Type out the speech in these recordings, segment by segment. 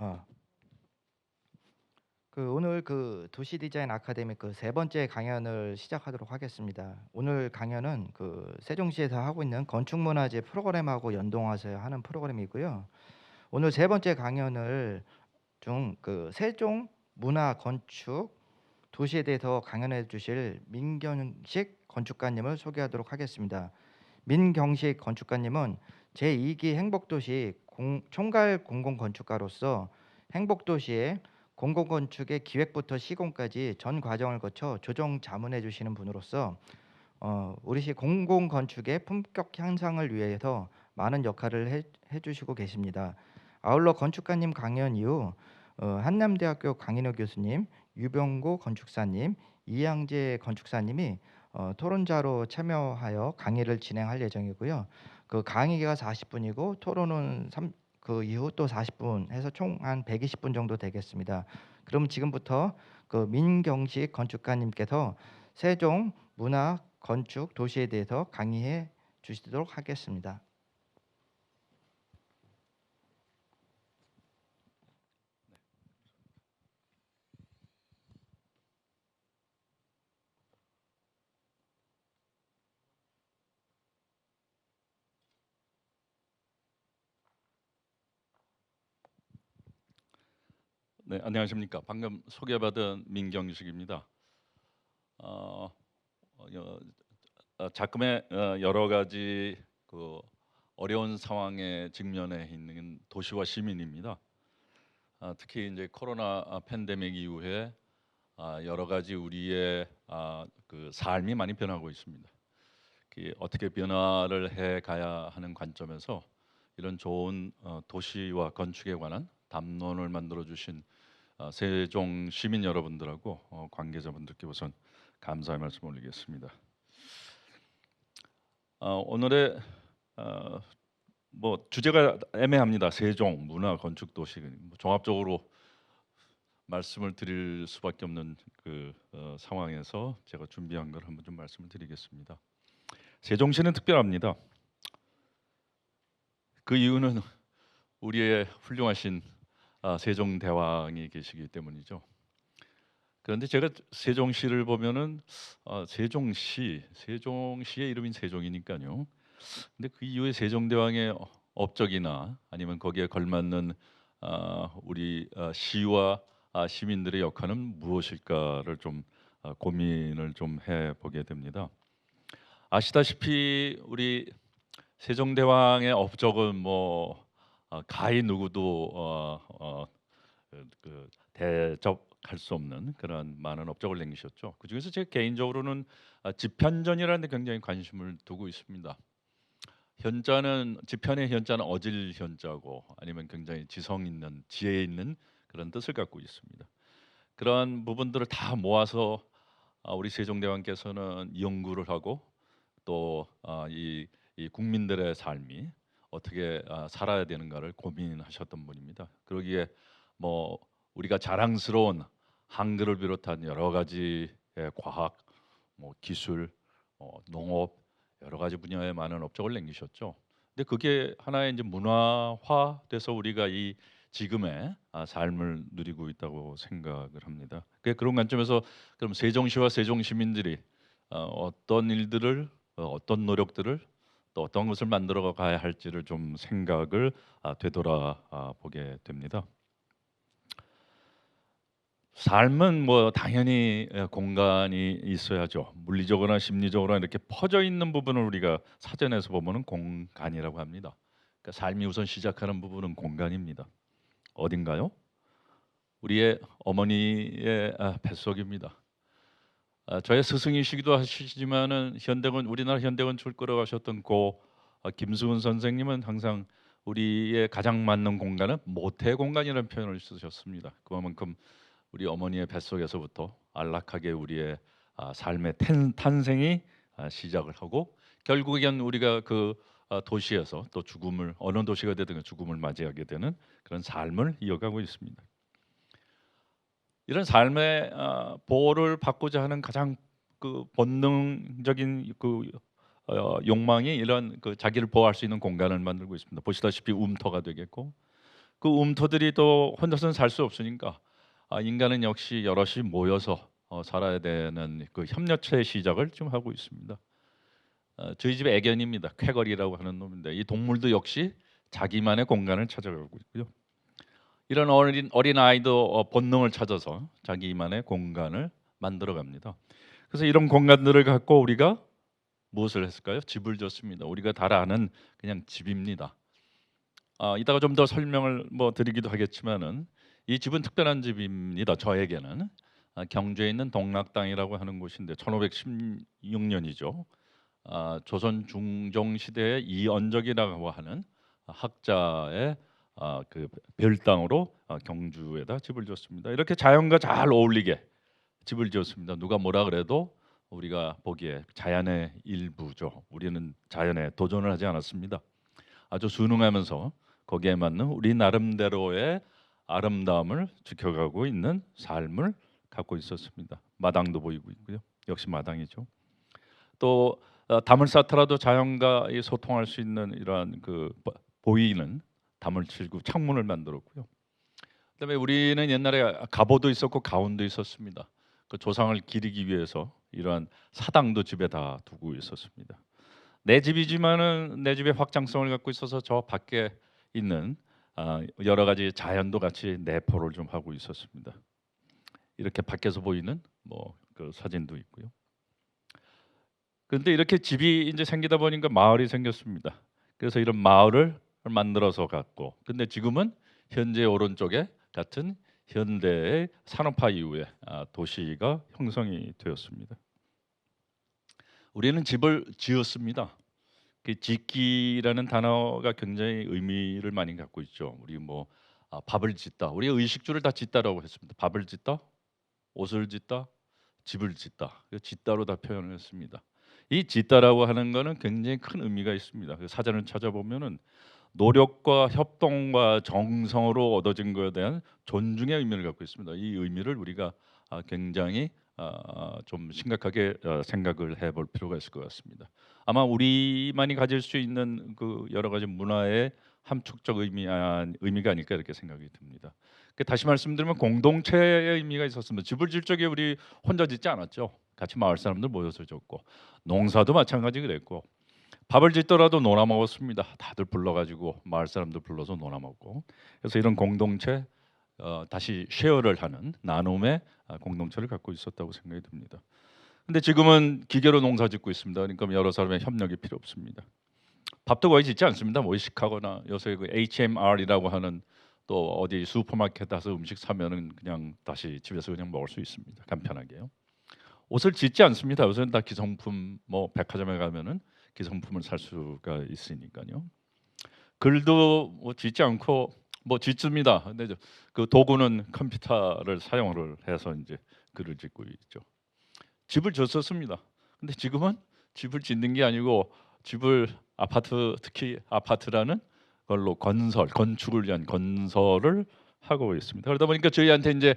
어. 오늘 도시 디자인 아카데미 세 번째 강연을 시작하도록 하겠습니다. 오늘 강연은 세종시에서 하고 있는 건축문화재 프로그램하고 연동해서 하는 프로그램이고요. 오늘 세 번째 강연을 세종 문화 건축 도시에 대해서 강연해 주실 민경식 건축가님을 소개하도록 하겠습니다. 민경식 건축가님은 제2기 행복도시 총괄 공공건축가로서 행복도시의 공공건축의 기획부터 시공까지 전 과정을 거쳐 조정 자문해 주시는 분으로서 우리 시 공공건축의 품격 향상을 위해서 많은 역할을 해주시고 계십니다. 아울러 건축가님 강연 이후 한남대학교 강인호 교수님, 유병고 건축사님, 이양재 건축사님이 토론자로 참여하여 강의를 진행할 예정이고요. 강의가 40분이고 토론은 그 이후 또 40분 해서 총 한 120분 정도 되겠습니다. 그럼 지금부터 민경식 건축가님께서 세종 문화 건축 도시에 대해서 강의해 주시도록 하겠습니다. 네, 안녕하십니까. 방금 소개받은 민경식입니다. 어, 작금의 여러 가지 어려운 상황에 직면해 있는 도시와 시민입니다. 특히 이제 코로나 팬데믹 이후에 여러 가지 우리의 삶이 많이 변하고 있습니다. 어떻게 변화를 해 가야 하는 관점에서 이런 좋은 도시와 건축에 관한 담론을 만들어 주신 세종 시민 여러분들하고 관계자분들께 우선 감사의 말씀 올리겠습니다. 오늘의 어, 뭐 주제가 애매합니다. 세종 문화 건축 도시 종합적으로 말씀을 드릴 수밖에 없는 상황에서 제가 준비한 걸 한번 좀 말씀을 드리겠습니다. 세종시는 특별합니다. 그 이유는 우리의 훌륭하신 세종대왕이 계시기 때문이죠. 그런데 제가 세종시를 보면은 세종시의 이름인 세종이니까요. 근데 그 이후에 세종대왕의 업적이나 아니면 거기에 걸맞는 우리 시와 시민들의 역할은 무엇일까를 좀 고민을 좀 해보게 됩니다. 아시다시피 우리 세종대왕의 업적은 뭐 가히 누구도 대접할 수 없는 그런 많은 업적을 남기셨죠. 그중에서 제가 개인적으로는 집현전이라는 데 굉장히 관심을 두고 있습니다. 집현의 현자는 어질 현자고 아니면 굉장히 지성 있는 지혜 있는 그런 뜻을 갖고 있습니다. 그러한 부분들을 다 모아서 우리 세종대왕께서는 연구를 하고 또 이 국민들의 삶이 어떻게 살아야 되는가를 고민하셨던 분입니다. 그러기에 뭐 우리가 자랑스러운 한글을 비롯한 여러 가지의 과학, 뭐 기술, 농업 여러 가지 분야에 많은 업적을 남기셨죠. 근데 그게 하나의 이제 문화화돼서 우리가 이 지금의 삶을 누리고 있다고 생각을 합니다. 그런 관점에서 그럼 세종시와 세종 시민들이 어떤 일들을 어떤 노력들을 또 어떤 것을 만들어 가야 할지를 좀 생각을 되돌아 보게 됩니다. 삶은 뭐 당연히 공간이 있어야죠. 물리적으로나 심리적으로나 이렇게 퍼져 있는 부분을 우리가 사전에서 보면은 공간이라고 합니다. 그러니까 삶이 우선 시작하는 부분은 공간입니다. 어딘가요? 우리의 어머니의 뱃속입니다. 저의 스승이시기도 하시지만은 우리나라 현대 건축을 끌어가셨던 고 김수훈 선생님은 항상 우리의 가장 맞는 공간은 모태 공간이라는 표현을 쓰셨습니다. 그만큼 우리 어머니의 뱃속에서부터 안락하게 우리의 삶의 탄생이 시작을 하고 결국엔 우리가 도시에서 또 죽음을 어느 도시가 되든 죽음을 맞이하게 되는 그런 삶을 이어가고 있습니다. 이런 삶의 보호를 받고자 하는 가장 본능적인 욕망이 이런 자기를 보호할 수 있는 공간을 만들고 있습니다. 보시다시피 움터가 되겠고 그 움터들이 또 혼자서는 살 수 없으니까 인간은 역시 여럿이 모여서 살아야 되는 그 협력체의 시작을 좀 하고 있습니다. 저희 집 애견입니다. 쾌걸이라고 하는 놈인데 이 동물도 역시 자기만의 공간을 찾아가고 있고요. 이런 어린 아이도 본능을 찾아서 자기만의 공간을 만들어 갑니다. 그래서 이런 공간들을 갖고 우리가 무엇을 했을까요? 집을 줬습니다. 우리가 다 아는 그냥 집입니다. 이따가 좀 더 설명을 드리기도 하겠지만은 이 집은 특별한 집입니다. 저에게는 경주에 있는 동락당이라고 하는 곳인데 1516년이죠. 조선 중종 시대의 이언적이라고 하는 학자의 그 별당으로 경주에다 집을 지었습니다. 이렇게 자연과 잘 어울리게 집을 지었습니다. 누가 뭐라 그래도 우리가 보기에 자연의 일부죠. 우리는 자연에 도전을 하지 않았습니다. 아주 순응하면서 거기에 맞는 우리 나름대로의 아름다움을 지켜가고 있는 삶을 갖고 있었습니다. 마당도 보이고 있고요. 역시 마당이죠. 또 담을 쌓더라도 자연과 소통할 수 있는 이러한 그 보이는 담을 치고 창문을 만들었고요. 그다음에 우리는 옛날에 갑오도 있었고 가온도 있었습니다. 그 조상을 기리기 위해서 이러한 사당도 집에 다 두고 있었습니다. 내 집이지만은 내 집의 확장성을 갖고 있어서 저 밖에 있는 여러 가지 자연도 같이 내포를 좀 하고 있었습니다. 이렇게 밖에서 보이는 그 사진도 있고요. 그런데 이렇게 집이 이제 생기다 보니까 마을이 생겼습니다. 그래서 이런 마을을 만들어서 갔고, 근데 지금은 현재 오른쪽에 같은 현대의 산업화 이후에 도시가 형성이 되었습니다. 우리는 집을 지었습니다. 그 짓기라는 단어가 굉장히 의미를 많이 갖고 있죠. 우리 밥을 짓다, 우리 의식주를 다 짓다라고 했습니다. 밥을 짓다, 옷을 짓다, 집을 짓다, 짓다로 다 표현을 했습니다. 이 짓다라고 하는 거는 굉장히 큰 의미가 있습니다. 그 사전을 찾아보면은 노력과 협동과 정성으로 얻어진 것에 대한 존중의 의미를 갖고 있습니다. 이 의미를 우리가 굉장히 좀 심각하게 생각을 해볼 필요가 있을 것 같습니다. 아마 우리만이 가질 수 있는 그 여러 가지 문화의 함축적 의미가 아닐까 이렇게 생각이 듭니다. 다시 말씀드리면 공동체의 의미가 있었습니다. 집을 질 적에 우리 혼자 짓지 않았죠. 같이 마을 사람들 모여서 짓고, 농사도 마찬가지 그랬고, 밥을 짓더라도 논아 먹었습니다. 다들 불러가지고 마을 사람들 불러서 논아 먹고, 그래서 이런 공동체 다시 쉐어를 하는 나눔의 공동체를 갖고 있었다고 생각이 듭니다. 근데 지금은 기계로 농사 짓고 있습니다. 그러니까 여러 사람의 협력이 필요 없습니다. 밥도 거의 짓지 않습니다. 의식하거나 요새 그 HMR이라고 하는 또 어디 슈퍼마켓 가서 음식 사면은 그냥 다시 집에서 그냥 먹을 수 있습니다. 간편하게요. 옷을 짓지 않습니다. 요새는 다 기성품, 백화점에 가면은 기성품을 살 수가 있으니까요. 글도 짓지 않고 짓습니다. 근데 그 도구는 컴퓨터를 사용을 해서 이제 글을 짓고 있죠. 집을 졌었습니다. 근데 지금은 집을 짓는 게 아니고 집을 특히 아파트라는 걸로 건축을 위한 건설을 하고 있습니다. 그러다 보니까 저희한테 이제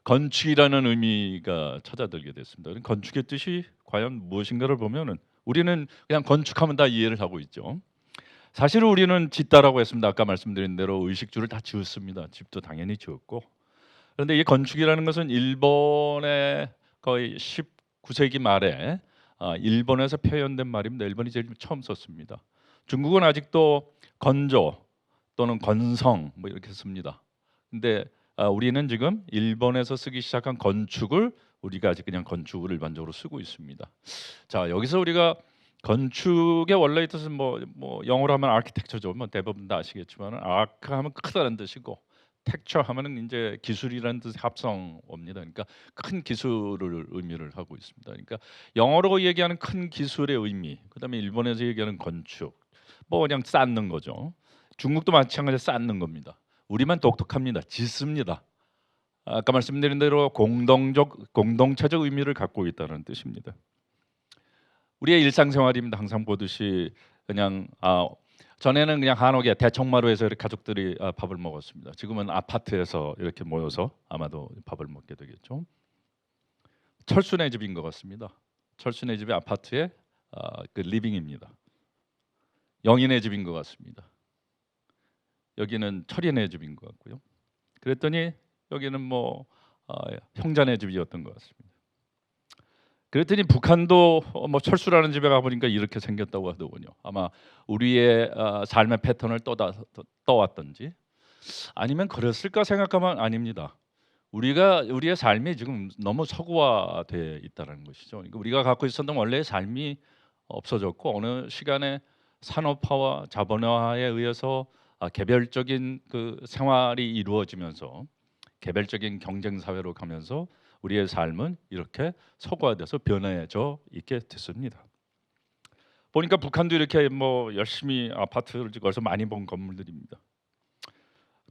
건축이라는 의미가 찾아들게 됐습니다. 건축의 뜻이 과연 무엇인가를 보면은 우리는 그냥 건축하면 다 이해를 하고 있죠. 사실은 우리는 짓다라고 했습니다. 아까 말씀드린 대로 의식주를 다 지었습니다. 집도 당연히 지었고, 그런데 이 건축이라는 것은 일본의 거의 19세기 말에 일본에서 표현된 말입니다. 일본이 제일 처음 썼습니다. 중국은 아직도 건조 또는 건성 이렇게 씁니다. 근데 우리는 지금 일본에서 쓰기 시작한 건축을 우리가 아직 그냥 건축을 일반적으로 쓰고 있습니다. 자, 여기서 우리가 건축의 원래의 뜻은 영어로 하면 아키텍처죠. 대부분 다 아시겠지만 아크 하면 크다는 뜻이고 텍처 하면은 이제 기술이라는 뜻의 합성어입니다. 그러니까 큰 기술을 의미를 하고 있습니다. 그러니까 영어로 얘기하는 큰 기술의 의미, 그다음에 일본에서 얘기하는 건축, 그냥 쌓는 거죠. 중국도 마찬가지로 쌓는 겁니다. 우리만 독특합니다. 짓습니다. 아까 말씀드린 대로 공동체적 의미를 갖고 있다는 뜻입니다. 우리의 일상생활입니다. 항상 보듯이 그냥 전에는 그냥 한옥에 대청마루에서 이렇게 가족들이 밥을 먹었습니다. 지금은 아파트에서 이렇게 모여서 아마도 밥을 먹게 되겠죠. 철순의 집인 것 같습니다. 철순의 집이 아파트의 그 리빙입니다. 영인의 집인 것 같습니다. 여기는 철인의 집인 것 같고요. 그랬더니 여기는 뭐 형제네 집이었던 것 같습니다. 그랬더니 북한도 뭐 철수라는 집에 가보니까 이렇게 생겼다고 하더군요. 아마 우리의 삶의 패턴을 떠왔던지 아니면 그랬을까 생각하면 아닙니다. 우리의 삶이 지금 너무 서구화되어 있다는 것이죠. 그러니까 우리가 갖고 있었던 원래의 삶이 없어졌고 어느 시간에 산업화와 자본화에 의해서 개별적인 그 생활이 이루어지면서 개별적인 경쟁 사회로 가면서 우리의 삶은 이렇게 서구화돼서 변해져 있게 됐습니다. 보니까 북한도 이렇게 뭐 열심히 아파트를 짓고 어디서 많이 본 건물들입니다.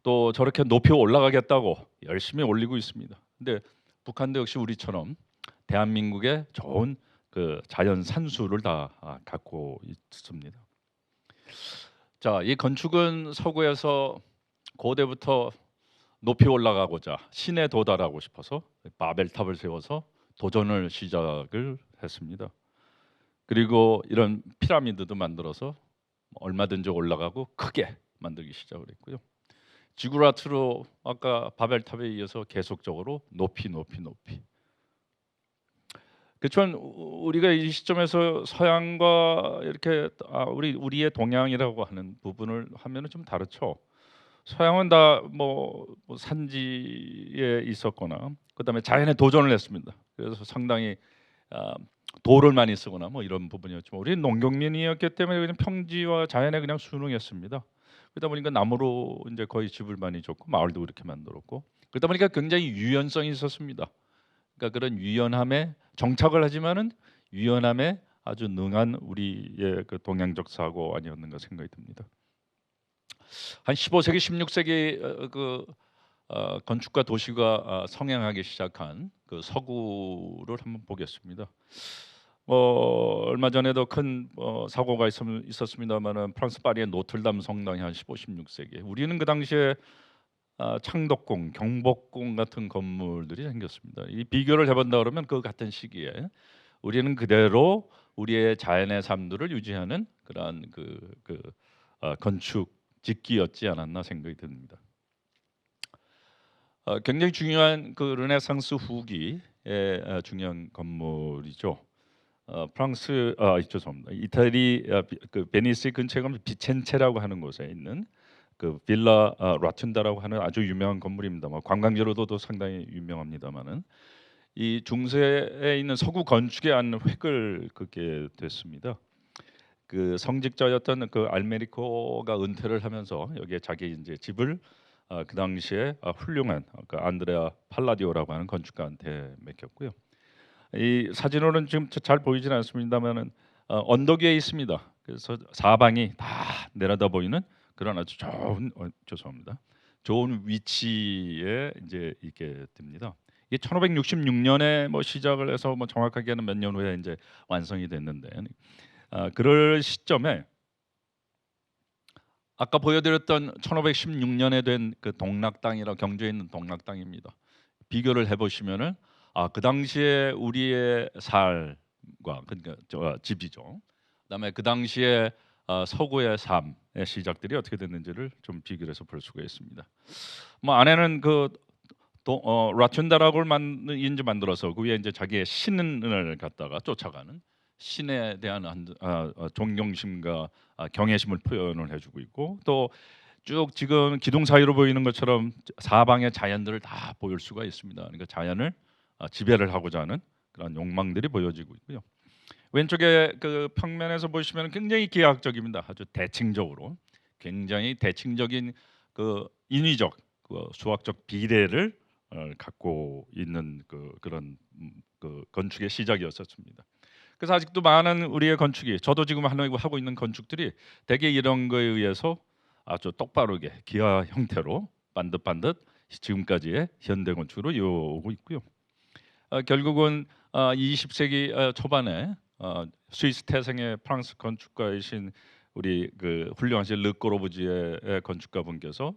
또 저렇게 높이 올라가겠다고 열심히 올리고 있습니다. 근데 북한도 역시 우리처럼 대한민국의 좋은 그 자연 산수를 다 갖고 있습니다. 자, 이 건축은 서구에서 고대부터 높이 올라가고자 신에 도달하고 싶어서 바벨탑을 세워서 도전을 시작을 했습니다. 그리고 이런 피라미드도 만들어서 얼마든지 올라가고 크게 만들기 시작을 했고요. 지구라트로 아까 바벨탑에 이어서 계속적으로 높이. 그렇지만 우리가 이 시점에서 서양과 이렇게 우리의 동양이라고 하는 부분을 하면은 좀 다르죠. 서양은 다 뭐 산지에 있었거나 그다음에 자연에 도전을 했습니다. 그래서 상당히 돌을 많이 쓰거나 뭐 이런 부분이었지만 우리는 농경민이었기 때문에 그냥 평지와 자연에 그냥 순응했습니다. 그러다 보니까 나무로 이제 거의 집을 많이 짓고 마을도 그렇게 만들었고 그러다 보니까 굉장히 유연성이 있었습니다. 그러니까 그런 유연함에 정착을 하지만은 유연함에 아주 능한 우리의 그 동양적 사고 아니었는가 생각이 듭니다. 한 15세기, 16세기 건축과 도시가 성행하기 시작한 그 서구를 한번 보겠습니다. 얼마 전에도 큰 사고가 있었습니다만은 프랑스 파리의 노틀담 성당이 한 15, 16세기. 우리는 그 당시에 창덕궁, 경복궁 같은 건물들이 생겼습니다. 이 비교를 해본다 그러면 그 같은 시기에 우리는 그대로 우리의 자연의 삶들을 유지하는 그러한 건축 짓기였지 않았나 생각이 듭니다. 굉장히 중요한 그 르네상스 후기의 중요한 건물이죠. 프랑스 죄송합니다. 이태리 그 베니스 근처에 가면 비첸체라고 하는 곳에 있는 그 빌라 라툰다라고 하는 아주 유명한 건물입니다만 관광지로도 상당히 유명합니다만은 이 중세에 있는 서구 건축의 한 획을 긋게 됐습니다. 그 성직자였던 그 알메리코가 은퇴를 하면서 여기에 자기 이제 집을 그 당시에 훌륭한 그 안드레아 팔라디오라고 하는 건축가한테 맡겼고요. 이 사진으로는 지금 잘 보이지는 않습니다만은 언덕 위에 있습니다. 그래서 사방이 다 내려다 보이는 그런 아주 좋은 죄송합니다. 좋은 위치에 이제 있게 됩니다. 이게 1566년에 뭐 시작을 해서 뭐 정확하게는 몇 년 후에 이제 완성이 됐는데 그럴 시점에 아까 보여드렸던 1516년에 된 그 동락당이라 경주에 있는 동락당입니다. 비교를 해보시면은 그 당시에 우리의 삶과 그러니까 집이죠. 그다음에 그 당시에 서구의 삶의 시작들이 어떻게 됐는지를 좀 비교해서 볼 수가 있습니다. 뭐 안에는 라춘다라고 인지 만들어서 그 위에 이제 자기의 신을 갖다가 쫓아가는 신에 대한 존경심과 경외심을 표현을 해주고 있고 또 쭉 지금 기둥 사이로 보이는 것처럼 사방의 자연들을 다 보일 수가 있습니다. 그러니까 자연을 지배를 하고자 하는 그런 욕망들이 보여지고 있고요. 왼쪽에 그 평면에서 보시면 굉장히 기하학적입니다. 아주 대칭적으로 굉장히 대칭적인 그 인위적 그 수학적 비례를 갖고 있는 그런 건축의 시작이었었습니다. 그래서 아직도 많은 우리의 건축이 저도 지금 하고 있는 건축들이 대개 이런 거에 의해서 아주 똑바르게 기하 형태로 반듯반듯 지금까지의 현대 건축으로 이어오고 있고요. 결국은 20세기 초반에 스위스 태생의 프랑스 건축가이신 우리 그 훌륭하신 르꼬르부지에 건축가분께서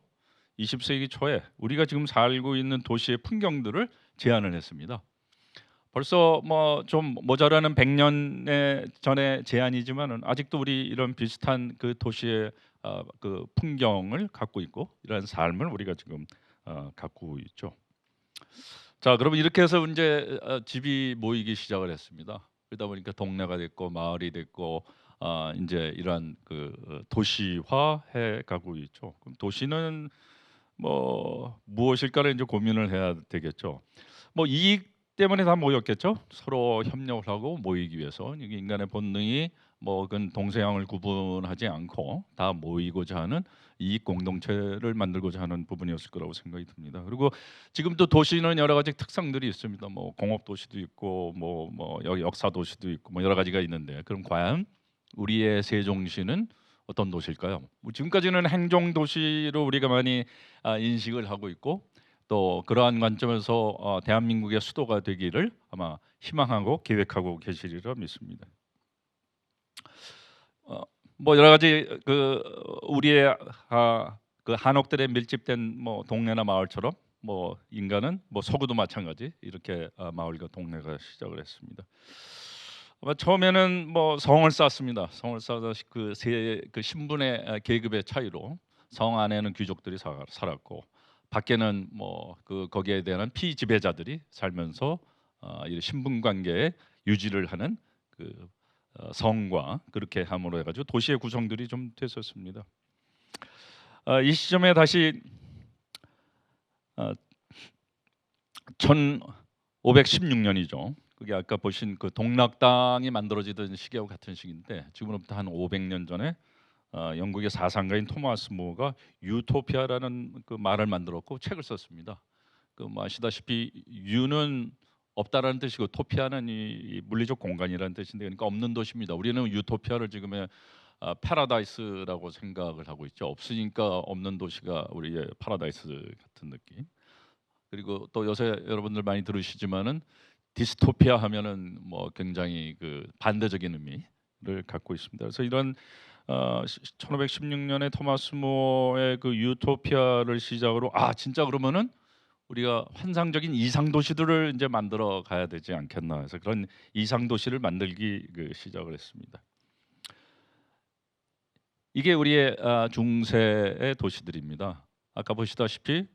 20세기 초에 우리가 지금 살고 있는 도시의 풍경들을 제안을 했습니다. 벌써 뭐 좀 모자라는 100년 전의 제안이지만은 아직도 우리 이런 비슷한 그 도시의 그 풍경을 갖고 있고 이런 삶을 우리가 지금 갖고 있죠. 자, 그러면 이렇게 해서 이제 집이 모이기 시작을 했습니다. 그러다 보니까 동네가 됐고 마을이 됐고 이제 이러한 그 도시화해 가고 있죠. 그럼 도시는 뭐 무엇일까를 이제 고민을 해야 되겠죠. 뭐 이익 때문에 다 모였겠죠. 서로 협력을 하고 모이기 위해서 이게 인간의 본능이 뭐 그건 동서양을 구분하지 않고 다 모이고자 하는 이익 공동체를 만들고자 하는 부분이었을 거라고 생각이 듭니다. 그리고 지금도 도시는 여러 가지 특성들이 있습니다. 뭐 공업 도시도 있고 뭐 여기 역사 도시도 있고 뭐 여러 가지가 있는데 그럼 과연 우리의 세종시는 어떤 도시일까요? 뭐 지금까지는 행정 도시로 우리가 많이 인식을 하고 있고 또 그러한 관점에서 대한민국의 수도가 되기를 아마 희망하고 계획하고 계시리라 믿습니다. 뭐 여러 가지 그 우리의 그 한옥들에 밀집된 뭐 동네나 마을처럼 뭐 인간은 뭐 서구도 마찬가지 이렇게 마을과 동네가 시작을 했습니다. 아마 처음에는 뭐 성을 쌓습니다. 성을 쌓아서 그 신분의 계급의 차이로 성 안에는 귀족들이 살았고 밖에는 뭐 그 거기에 대한 피지배자들이 살면서 이 신분 관계에 유지를 하는 그 성과 그렇게 함으로 해가지고 도시의 구성들이 좀 됐었습니다. 이 시점에 다시 1516년이죠. 그게 아까 보신 그 동락당이 만들어지던 시기하고 같은 시기인데 지금으로부터 한 500년 전에 영국의 사상가인 토마스 모어가 유토피아라는 그 말을 만들었고 책을 썼습니다. 그 뭐 아시다시피 유는 없다라는 뜻이고 토피아는 이 물리적 공간이라는 뜻인데 그러니까 없는 도시입니다. 우리는 유토피아를 지금의 파라다이스라고 생각을 하고 있죠. 없으니까 없는 도시가 우리의 파라다이스 같은 느낌. 그리고 또 요새 여러분들 많이 들으시지만은 디스토피아 하면은 뭐 굉장히 그 반대적인 의미를 갖고 있습니다. 그래서 이런 1516년에 토마스 모어의 그 유토피아를 시작으로 진짜 그러면은 우리가 환상적인 이상 도시들을 이제 만들어 가야 되지 않겠나 해서 그런 이상 도시를 만들기 시작을 했습니다. 이게 우리의 중세의 도시들입니다. 아까 보시다시피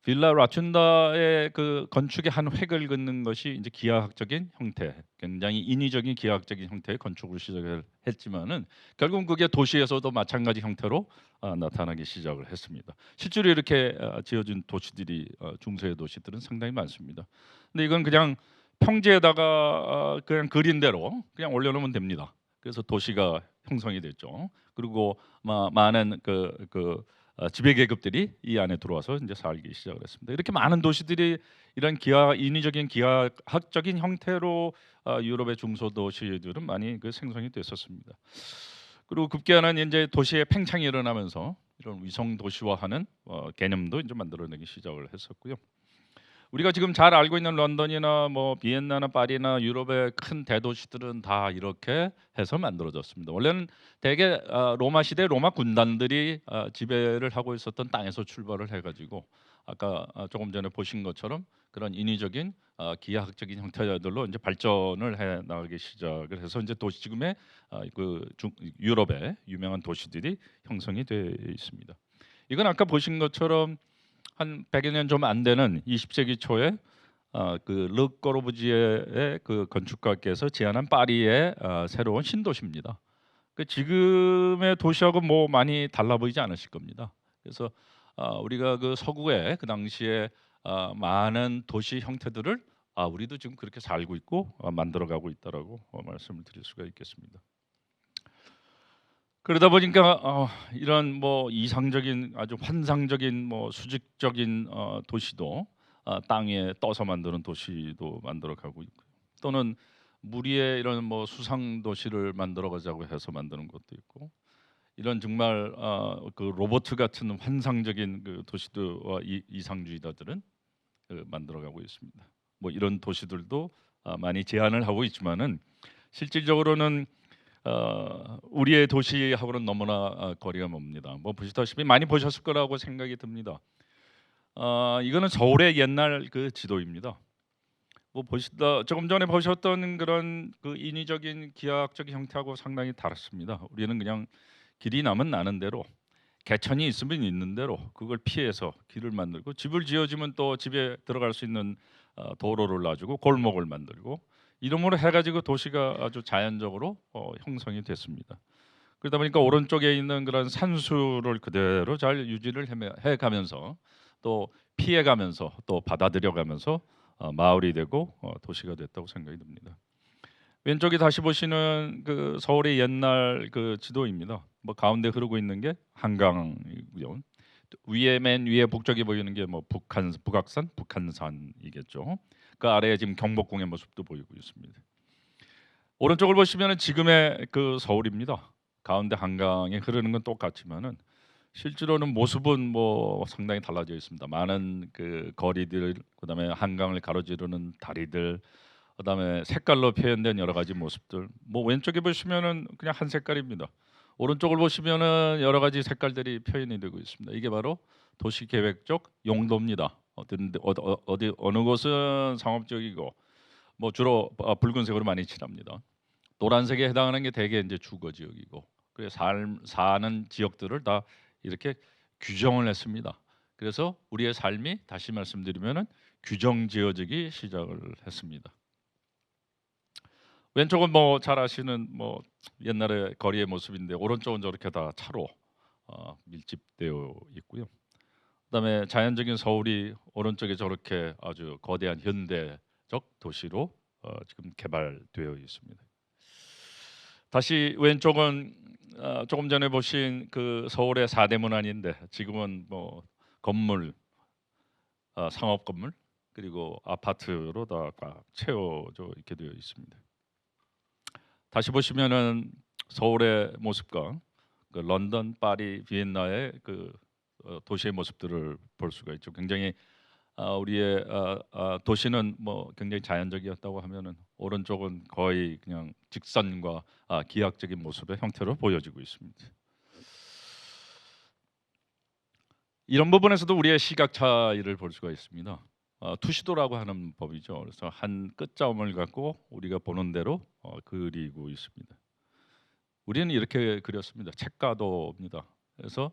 빌라 라춘다의 그 건축의 한 획을 긋는 것이 이제 기하학적인 형태, 굉장히 인위적인 기하학적인 형태의 건축을 시작을 했지만은 결국은 그게 도시에서도 마찬가지 형태로 나타나기 시작을 했습니다. 실제로 이렇게 지어진 도시들이 중세의 도시들은 상당히 많습니다. 근데 이건 그냥 평지에다가 그냥 그린 대로 그냥 올려놓으면 됩니다. 그래서 도시가 형성이 됐죠. 그리고 많은 지배 계급들이 이 안에 들어와서 이제 살기 시작을 했습니다. 이렇게 많은 도시들이 이런 인위적인 기하학적인 형태로 유럽의 중소도시들은 많이 생성이 됐었습니다. 그리고 급기야는 이제 도시의 팽창이 일어나면서 이런 위성 도시화하는 개념도 이제 만들어내기 시작을 했었고요. 우리가 지금 잘 알고 있는 런던이나 뭐 비엔나나 파리나 유럽의 큰 대도시들은 다 이렇게 해서 만들어졌습니다. 원래는 대개 로마 시대 로마 군단들이 지배를 하고 있었던 땅에서 출발을 해가지고 아까 조금 전에 보신 것처럼 그런 인위적인 기하학적인 형태들로 이제 발전을 해 나가기 시작을 해서 이제 도시 지금의 유럽의 유명한 도시들이 형성이 돼 있습니다. 이건 아까 보신 것처럼 한 100여 년 좀 안 되는 20세기 초에 그 르꼬르부지에의 그 건축가께서 제안한 파리의 새로운 신도시입니다. 그 지금의 도시하고 뭐 많이 달라 보이지 않으실 겁니다. 그래서 우리가 그 서구의 그 당시에 많은 도시 형태들을 우리도 지금 그렇게 살고 있고 만들어가고 있다라고 말씀을 드릴 수가 있겠습니다. 그러다 보니까 이런 뭐 이상적인 아주 환상적인 뭐 수직적인 도시도 땅 위에 떠서 만드는 도시도 만들어가고 있고 또는 물 위에 이런 뭐 수상 도시를 만들어가자고 해서 만드는 것도 있고 이런 정말 그 로봇 같은 환상적인 그 도시도 이상주의자들은 만들어가고 있습니다. 뭐 이런 도시들도 많이 제안을 하고 있지만은 실질적으로는 우리의 도시하고는 너무나 거리가 멉니다. 뭐 보시다시피 많이 보셨을 거라고 생각이 듭니다. 이거는 서울의 옛날 그 지도입니다. 뭐 보시다 조금 전에 보셨던 그런 그 인위적인 기하학적 형태하고 상당히 다릅니다. 우리는 그냥 길이 남은 나는 대로 개천이 있으면 있는 대로 그걸 피해서 길을 만들고 집을 지어주면 또 집에 들어갈 수 있는 도로를 놔주고 골목을 만들고 이름으로 해가지고 도시가 아주 자연적으로 형성이 됐습니다. 그러다 보니까 오른쪽에 있는 그런 산수를 그대로 잘 유지를 해가면서 또 피해가면서 또 받아들여가면서 마을이 되고 도시가 됐다고 생각이 듭니다. 왼쪽에 다시 보시는 그 서울의 옛날 그 지도입니다. 뭐 가운데 흐르고 있는 게 한강이고요. 위에 맨 위에 북쪽에 보이는 게 뭐 북악산, 북한산이겠죠. 그 아래에 지금 경복궁의 모습도 보이고 있습니다. 오른쪽을 보시면은 지금의 그 서울입니다. 가운데 한강에 흐르는 건 똑같지만은 실제로는 모습은 뭐 상당히 달라져 있습니다. 많은 그 거리들, 그다음에 한강을 가로지르는 다리들, 그다음에 색깔로 표현된 여러 가지 모습들. 뭐 왼쪽에 보시면은 그냥 한 색깔입니다. 오른쪽을 보시면은 여러 가지 색깔들이 표현이 되고 있습니다. 이게 바로 도시계획적 용도입니다. 어디 어느 곳은 상업적이고 뭐 주로 붉은색으로 많이 칠합니다. 노란색에 해당하는 게 대개 이제 주거 지역이고 그 사는 지역들을 다 이렇게 규정을 했습니다. 그래서 우리의 삶이 다시 말씀드리면은 규정 지어지기 시작을 했습니다. 왼쪽은 뭐 잘 아시는 뭐 옛날의 거리의 모습인데 오른쪽은 저렇게 다 차로 밀집되어 있고요. 그다음에 자연적인 서울이 오른쪽에 저렇게 아주 거대한 현대적 도시로 지금 개발되어 있습니다. 다시 왼쪽은 조금 전에 보신 그 서울의 사대문안인데 지금은 뭐 건물, 상업 건물 그리고 아파트로 다 꽉 채워져 있게 되어 있습니다. 다시 보시면은 서울의 모습과 그 런던, 파리, 비엔나의 그 도시의 모습들을 볼 수가 있죠. 굉장히 우리의 도시는 뭐 굉장히 자연적이었다고 하면은 오른쪽은 거의 그냥 직선과 기하학적인 모습의 형태로 보여지고 있습니다. 이런 부분에서도 우리의 시각 차이를 볼 수가 있습니다. 투시도라고 하는 법이죠. 그래서 한 끝점을 갖고 우리가 보는 대로 그리고 있습니다. 우리는 이렇게 그렸습니다. 책가도입니다. 그래서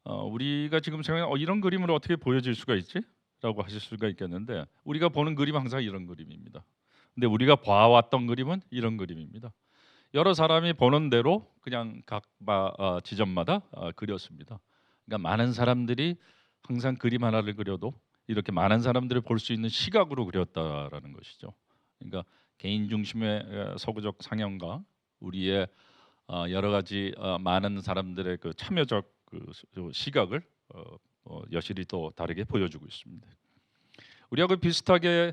우리가 지금 생각하면 이런 그림을 어떻게 보여질 수가 있지? 라고 하실 수가 있겠는데 우리가 보는 그림은 항상 이런 그림입니다. 근데 우리가 봐왔던 그림은 이런 그림입니다. 여러 사람이 보는 대로 그냥 각 지점마다 그렸습니다. 그러니까 많은 사람들이 항상 그림 하나를 그려도 이렇게 많은 사람들이 볼 수 있는 시각으로 그렸다라는 것이죠. 그러니까 개인 중심의 서구적 상형과 우리의 여러 가지 많은 사람들의 그 참여적 그 시각을 여실히 또 다르게 보여주고 있습니다. 우리하고 비슷하게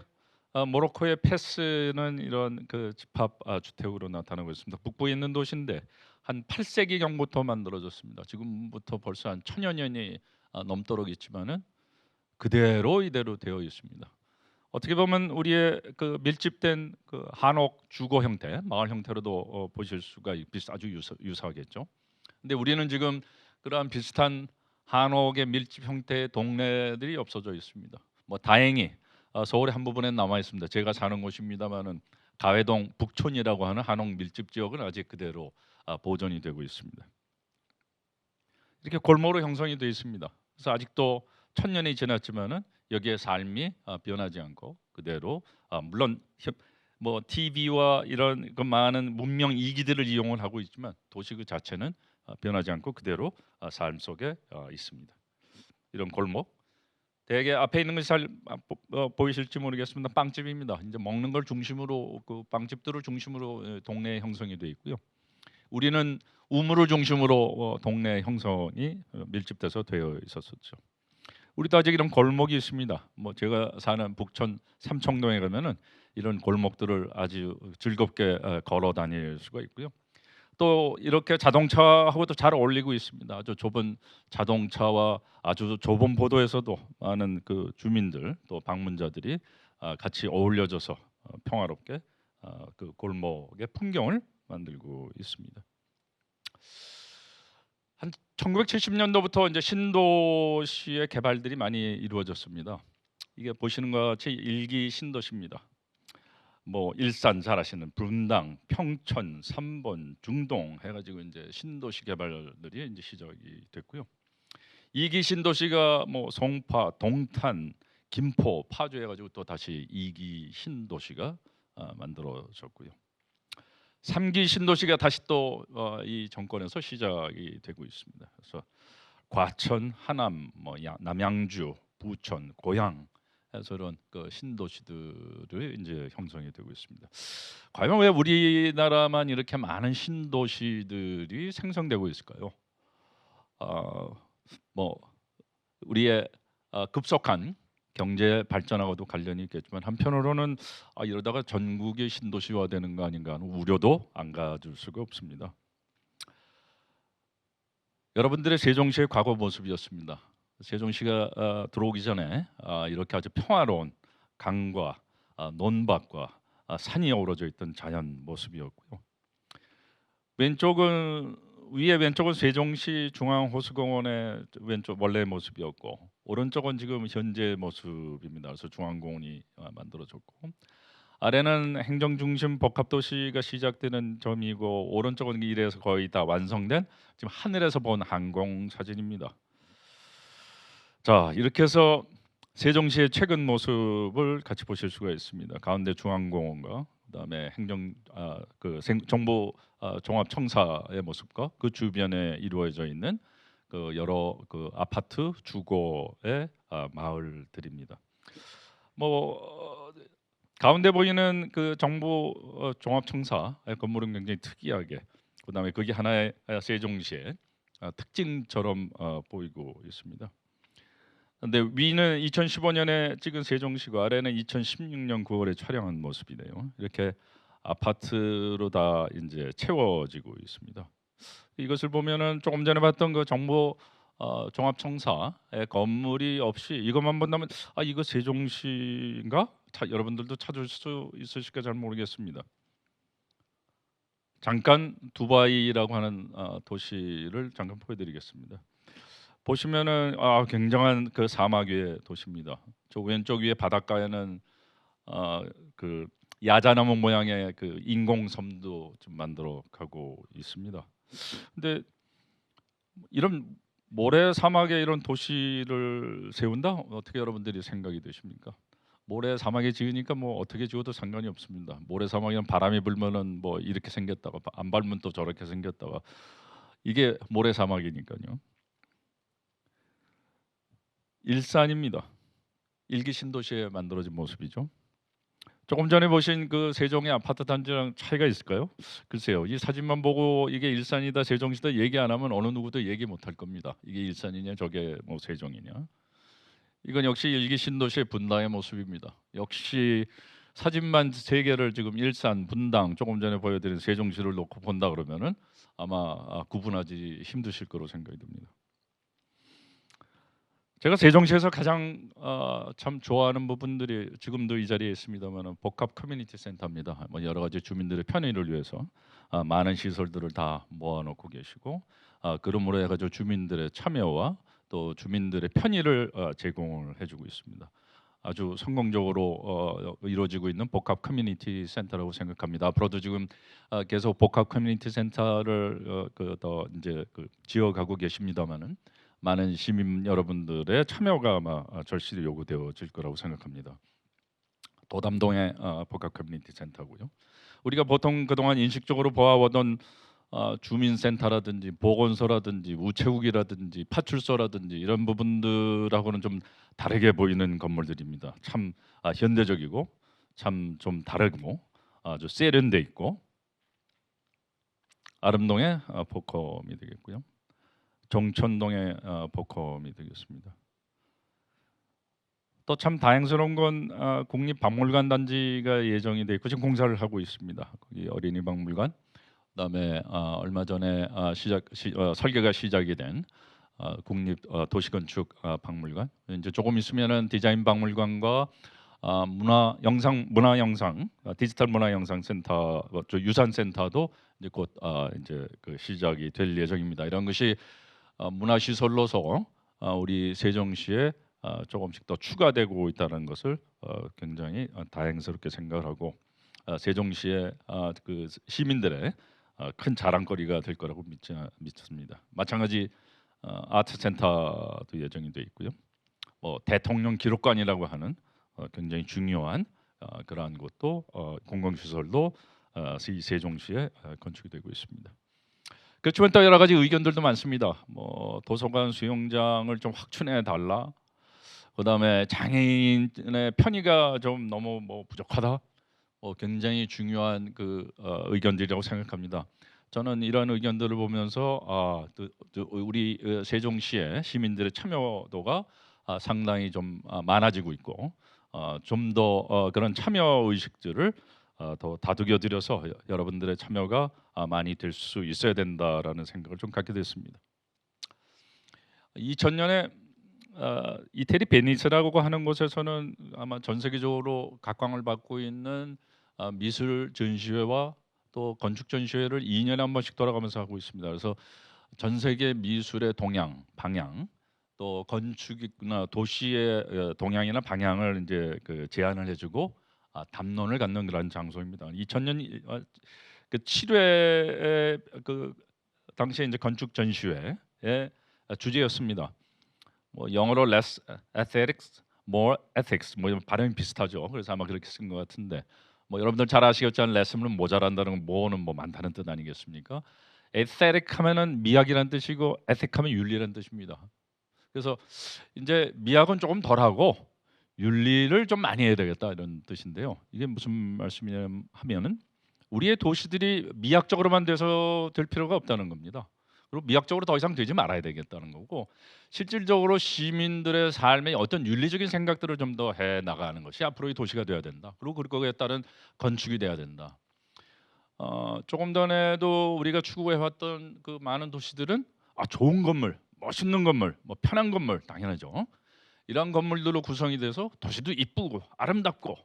모로코의 페스는 이런 그 집합 주택으로 나타나고 있습니다. 북부에 있는 도시인데 한 8세기 경부터 만들어졌습니다. 지금부터 벌써 한 1000여 년이 넘도록 있지만은 그대로 이대로 되어 있습니다. 어떻게 보면 우리의 그 밀집된 그 한옥 주거 형태, 마을 형태로도 보실 수가 아주 유사하겠죠. 근데 우리는 지금 그러한 비슷한 한옥의 밀집 형태의 동네들이 없어져 있습니다. 뭐 다행히 서울의 한 부분에 남아 있습니다. 제가 사는 곳입니다만은 가회동 북촌이라고 하는 한옥 밀집 지역은 아직 그대로 보존이 되고 있습니다. 이렇게 골목으로 형성이 되어 있습니다. 그래서 아직도 1000년이 지났지만은 여기에 삶이 변하지 않고 그대로 물론 뭐 TV와 이런 그 많은 문명 이기들을 이용을 하고 있지만 도시 그 자체는 변하지 않고 그대로 삶 속에 있습니다. 이런 골목 대개 앞에 있는 것이 잘 보이실지 모르겠습니다. 빵집입니다. 이제 먹는 걸 중심으로 그 빵집들을 중심으로 동네 형성이 되어 있고요. 우리는 우물을 중심으로 동네 형성이 밀집돼서 되어 있었었죠. 우리도 아직 이런 골목이 있습니다. 뭐 제가 사는 북촌 삼청동에 가면은 이런 골목들을 아주 즐겁게 걸어 다닐 수가 있고요. 또 이렇게 자동차하고도 잘 어울리고 있습니다. 아주 좁은 자동차와 아주 좁은 보도에서도 많은 그 주민들 또 방문자들이 같이 어울려져서 평화롭게 그 골목의 풍경을 만들고 있습니다. 한 1970년도부터 이제 신도시의 개발들이 많이 이루어졌습니다. 이게 보시는 것 같이 일기 신도시입니다. 뭐 일산 잘 아시는 분당, 평천, 삼본, 중동 해가지고 이제 신도시 개발들이 이제 시작이 됐고요. 2기 신도시가 뭐 송파, 동탄, 김포, 파주 해가지고 또 다시 2기 신도시가 만들어졌고요. 3기 신도시가 다시 또 이 정권에서 시작이 되고 있습니다. 그래서 과천, 하남, 뭐 남양주, 부천, 고양 해서 이런 그 신도시들이 이제 형성이 되고 있습니다. 과연 왜 우리나라만 이렇게 많은 신도시들이 생성되고 있을까요? 뭐 우리의 급속한 경제 발전하고도 관련이 있겠지만 한편으로는 이러다가 전국의 신도시화 되는 거 아닌가 하는 우려도 안 가질 수가 없습니다. 여러분들의 세종시의 과거 모습이었습니다. 세종시가 들어오기 전에 이렇게 아주 평화로운 강과 논밭과 산이 어우러져 있던 자연 모습이었고요. 왼쪽은 세종시 중앙호수공원의 왼쪽 원래 모습이었고, 오른쪽은 지금 현재 모습입니다. 그래서 중앙공원이 만들어졌고, 아래는 행정중심 복합도시가 시작되는 점이고, 오른쪽은 이래서 거의 다 완성된 지금 하늘에서 본 항공 사진입니다. 자, 이렇게 해서 세종시의 최근 모습을 같이 보실 수가 있습니다. 가운데 중앙공원과 그다음에 정부 종합청사의 모습과 그 주변에 이루어져 있는 그 여러 그 아파트 주거의 마을들입니다. 가운데 보이는 그 정부 종합청사의 건물은 굉장히 특이하게, 그다음에 그게 하나의 세종시의 특징처럼 보이고 있습니다. 근데 위는 2015년에 찍은 세종시고 아래는 2016년 9월에 촬영한 모습이네요. 이렇게 아파트로 다 이제 채워지고 있습니다. 이것을 보면은 조금 전에 봤던 그 정부 종합청사의 건물이 없이 이것만 본다면 이거 세종시인가? 여러분들도 찾을 수 있으실까 잘 모르겠습니다. 잠깐 두바이라고 하는 도시를 잠깐 보여드리겠습니다. 보시면은 굉장한 그 사막 위의 도시입니다. 저 왼쪽 위에 바닷가에는 그 야자나무 모양의 그 인공섬도 좀 만들어 가고 있습니다. 근데 이런 모래 사막에 이런 도시를 세운다? 어떻게 여러분들이 생각이 되십니까? 모래 사막에 지으니까 뭐 어떻게 지어도 상관이 없습니다. 모래 사막에는 바람이 불면은 뭐 이렇게 생겼다가 안 불면 또 저렇게 생겼다가, 이게 모래 사막이니까요. 일산입니다. 1기 신도시에 만들어진 모습이죠. 조금 전에 보신 그 세종의 아파트 단지랑 차이가 있을까요? 글쎄요. 이 사진만 보고 이게 일산이다 세종시다 얘기 안 하면 어느 누구도 얘기 못 할 겁니다. 이게 일산이냐 저게 뭐 세종이냐. 이건 역시 1기 신도시의 분당의 모습입니다. 역시 사진만 세 개를 지금 일산, 분당, 조금 전에 보여드린 세종시를 놓고 본다 그러면은 아마 구분하지 힘드실 거로 생각이 듭니다. 제가 세종시에서 가장 참 좋아하는 부분들이 지금도 이 자리에 있습니다만 복합 커뮤니티 센터입니다. 뭐 여러 가지 주민들의 편의를 위해서 많은 시설들을 다 모아놓고 계시고, 그러므로 해가지고 주민들의 참여와 또 주민들의 편의를 제공을 해주고 있습니다. 아주 성공적으로 이루어지고 있는 복합 커뮤니티 센터라고 생각합니다. 앞으로도 지금 계속 복합 커뮤니티 센터를 더 이제 지어가고 계십니다만은 많은 시민 여러분들의 참여가 아마 절실히 요구되어질 거라고 생각합니다. 도담동의 복합 커뮤니티 센터고요. 우리가 보통 그동안 인식적으로 보아오던 주민센터라든지 보건소라든지 우체국이라든지 파출소라든지 이런 부분들하고는 좀 다르게 보이는 건물들입니다. 참 현대적이고 참 좀 다르고 아주 세련돼 있고, 아름동의 포컴이 되겠고요. 종천동의 포컴이 되겠습니다. 또 참 다행스러운 건 국립박물관 단지가 예정이 돼 있고 지금 공사를 하고 있습니다. 거기 어린이 박물관, 그다음에 얼마 전에 설계가 시작이 된 국립 도시건축 박물관, 이제 조금 있으면은 디자인 박물관과 문화영상 디지털 문화영상센터 유산센터도 이제 곧 이제 시작이 될 예정입니다. 이런 것이 문화시설로서 우리 세종시에 조금씩 더 추가되고 있다는 것을 굉장히 다행스럽게 생각하고, 세종시의 그 시민들의 큰 자랑거리가 될 거라고 믿습니다. 마찬가지 아트센터도 예정이 돼 있고요. 대통령 기록관이라고 하는 굉장히 중요한 그러한 곳도 공공시설도 세종시에 건축이 되고 있습니다. 그렇지만 또 여러 가지 의견들도 많습니다. 도서관 수영장을 좀 확충해 달라. 그다음에 장애인의 편의가 좀 너무 부족하다. 굉장히 중요한 의견들이라고 생각합니다. 저는 이런 의견들을 보면서 우리 세종시의 시민들의 참여도가 상당히 좀 많아지고 있고 좀 더 그런 참여 의식들을 더 다독여 드려서 여러분들의 참여가 많이 될 수 있어야 된다라는 생각을 좀 갖게 됐습니다. 2000년에 이태리 베니스라고 하는 곳에서는 아마 전 세계적으로 각광을 받고 있는 미술 전시회와 또 건축 전시회를 2년에 한 번씩 돌아가면서 하고 있습니다. 그래서 전 세계 미술의 동향, 방향, 또 건축이나 도시의 동향이나 방향을 이제 제안을 해주고 담론을 갖는 그런 장소입니다. 2000년 그 7회 당시에 이제 건축 전시회의 주제였습니다. 영어로 less aesthetics, more ethics 발음이 비슷하죠. 그래서 아마 그렇게 쓴 것 같은데 여러분들 잘 아시겠지만 less는 모자란다는 건 more는 많다는 뜻 아니겠습니까? aesthetic 하면은 미학이라는 뜻이고 ethic 하면 윤리라는 뜻입니다. 그래서 이제 미학은 조금 덜하고 윤리를 좀 많이 해야 되겠다 이런 뜻인데요. 이게 무슨 말씀이냐 하면은 우리의 도시들이 미학적으로만 돼서 될 필요가 없다는 겁니다. 그리고 미학적으로 더 이상 되지 말아야 되겠다는 거고 실질적으로 시민들의 삶에 어떤 윤리적인 생각들을 좀 더 해 나가는 것이 앞으로의 도시가 돼야 된다. 그리고 거기에 따른 건축이 돼야 된다. 조금 전에도 우리가 추구해왔던 그 많은 도시들은 좋은 건물, 멋있는 건물, 편한 건물 당연하죠. 이런 건물들로 구성이 돼서 도시도 이쁘고 아름답고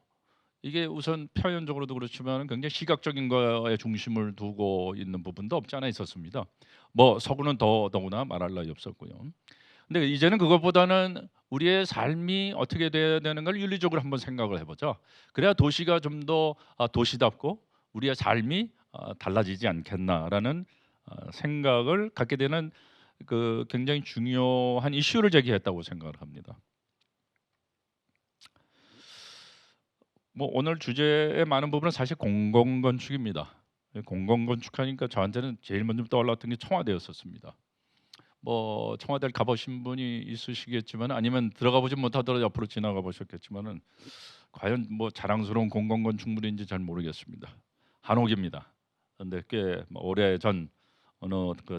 이게 우선 표현적으로도 그렇지만 굉장히 시각적인 거에 중심을 두고 있는 부분도 없지 않아 있었습니다. 서구는 더더구나 말할 나위 없었고요. 근데 이제는 그것보다는 우리의 삶이 어떻게 돼야 되는 걸 윤리적으로 한번 생각을 해보자. 그래야 도시가 좀 더 도시답고 우리의 삶이 달라지지 않겠나라는 생각을 갖게 되는 굉장히 중요한 이슈를 제기했다고 생각을 합니다. 오늘 주제의 많은 부분은 사실 공공건축입니다. 공공건축하니까 저한테는 제일 먼저 떠올랐던 게 청와대였었습니다. 청와대를 가보신 분이 있으시겠지만 아니면 들어가 보지 못하더라도 옆으로 지나가 보셨겠지만은 과연 자랑스러운 공공건축물인지 잘 모르겠습니다. 한옥입니다. 그런데 꽤 오래전 어느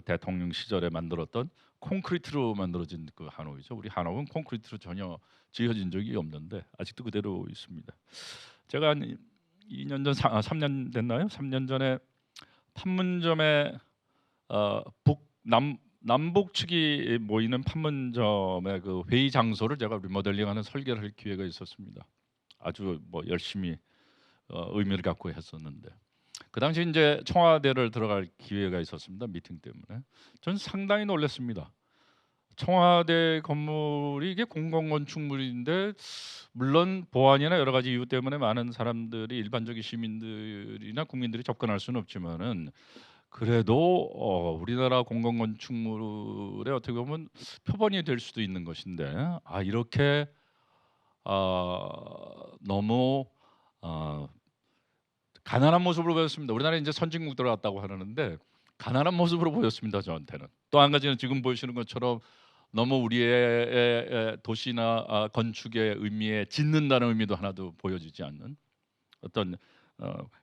대통령 시절에 만들었던 콘크리트로 만들어진 한옥이죠. 우리 한옥은 콘크리트로 전혀 지어진 적이 없는데 아직도 그대로 있습니다. 제가 한 2년 전, 3년 됐나요? 3년 전에 판문점에 남북 측이 모이는 판문점의 회의 장소를 제가 리모델링하는 설계를 할 기회가 있었습니다. 아주 열심히 의미를 갖고 했었는데 그 당시 이제 청와대를 들어갈 기회가 있었습니다. 미팅 때문에. 전 상당히 놀랐습니다. 청와대 건물이 이게 공공건축물인데 물론 보안이나 여러 가지 이유 때문에 많은 사람들이 일반적인 시민들이나 국민들이 접근할 수는 없지만은 그래도 우리나라 공공건축물의 어떻게 보면 표본이 될 수도 있는 것인데 이렇게 너무 가난한 모습으로 보였습니다. 우리나라 이제 선진국 들어갔다고 하는데 가난한 모습으로 보였습니다. 저한테는. 또 한 가지는 지금 보시는 것처럼 너무 우리의 도시나 건축의 의미에 짓는다는 의미도 하나도 보여지지 않는 어떤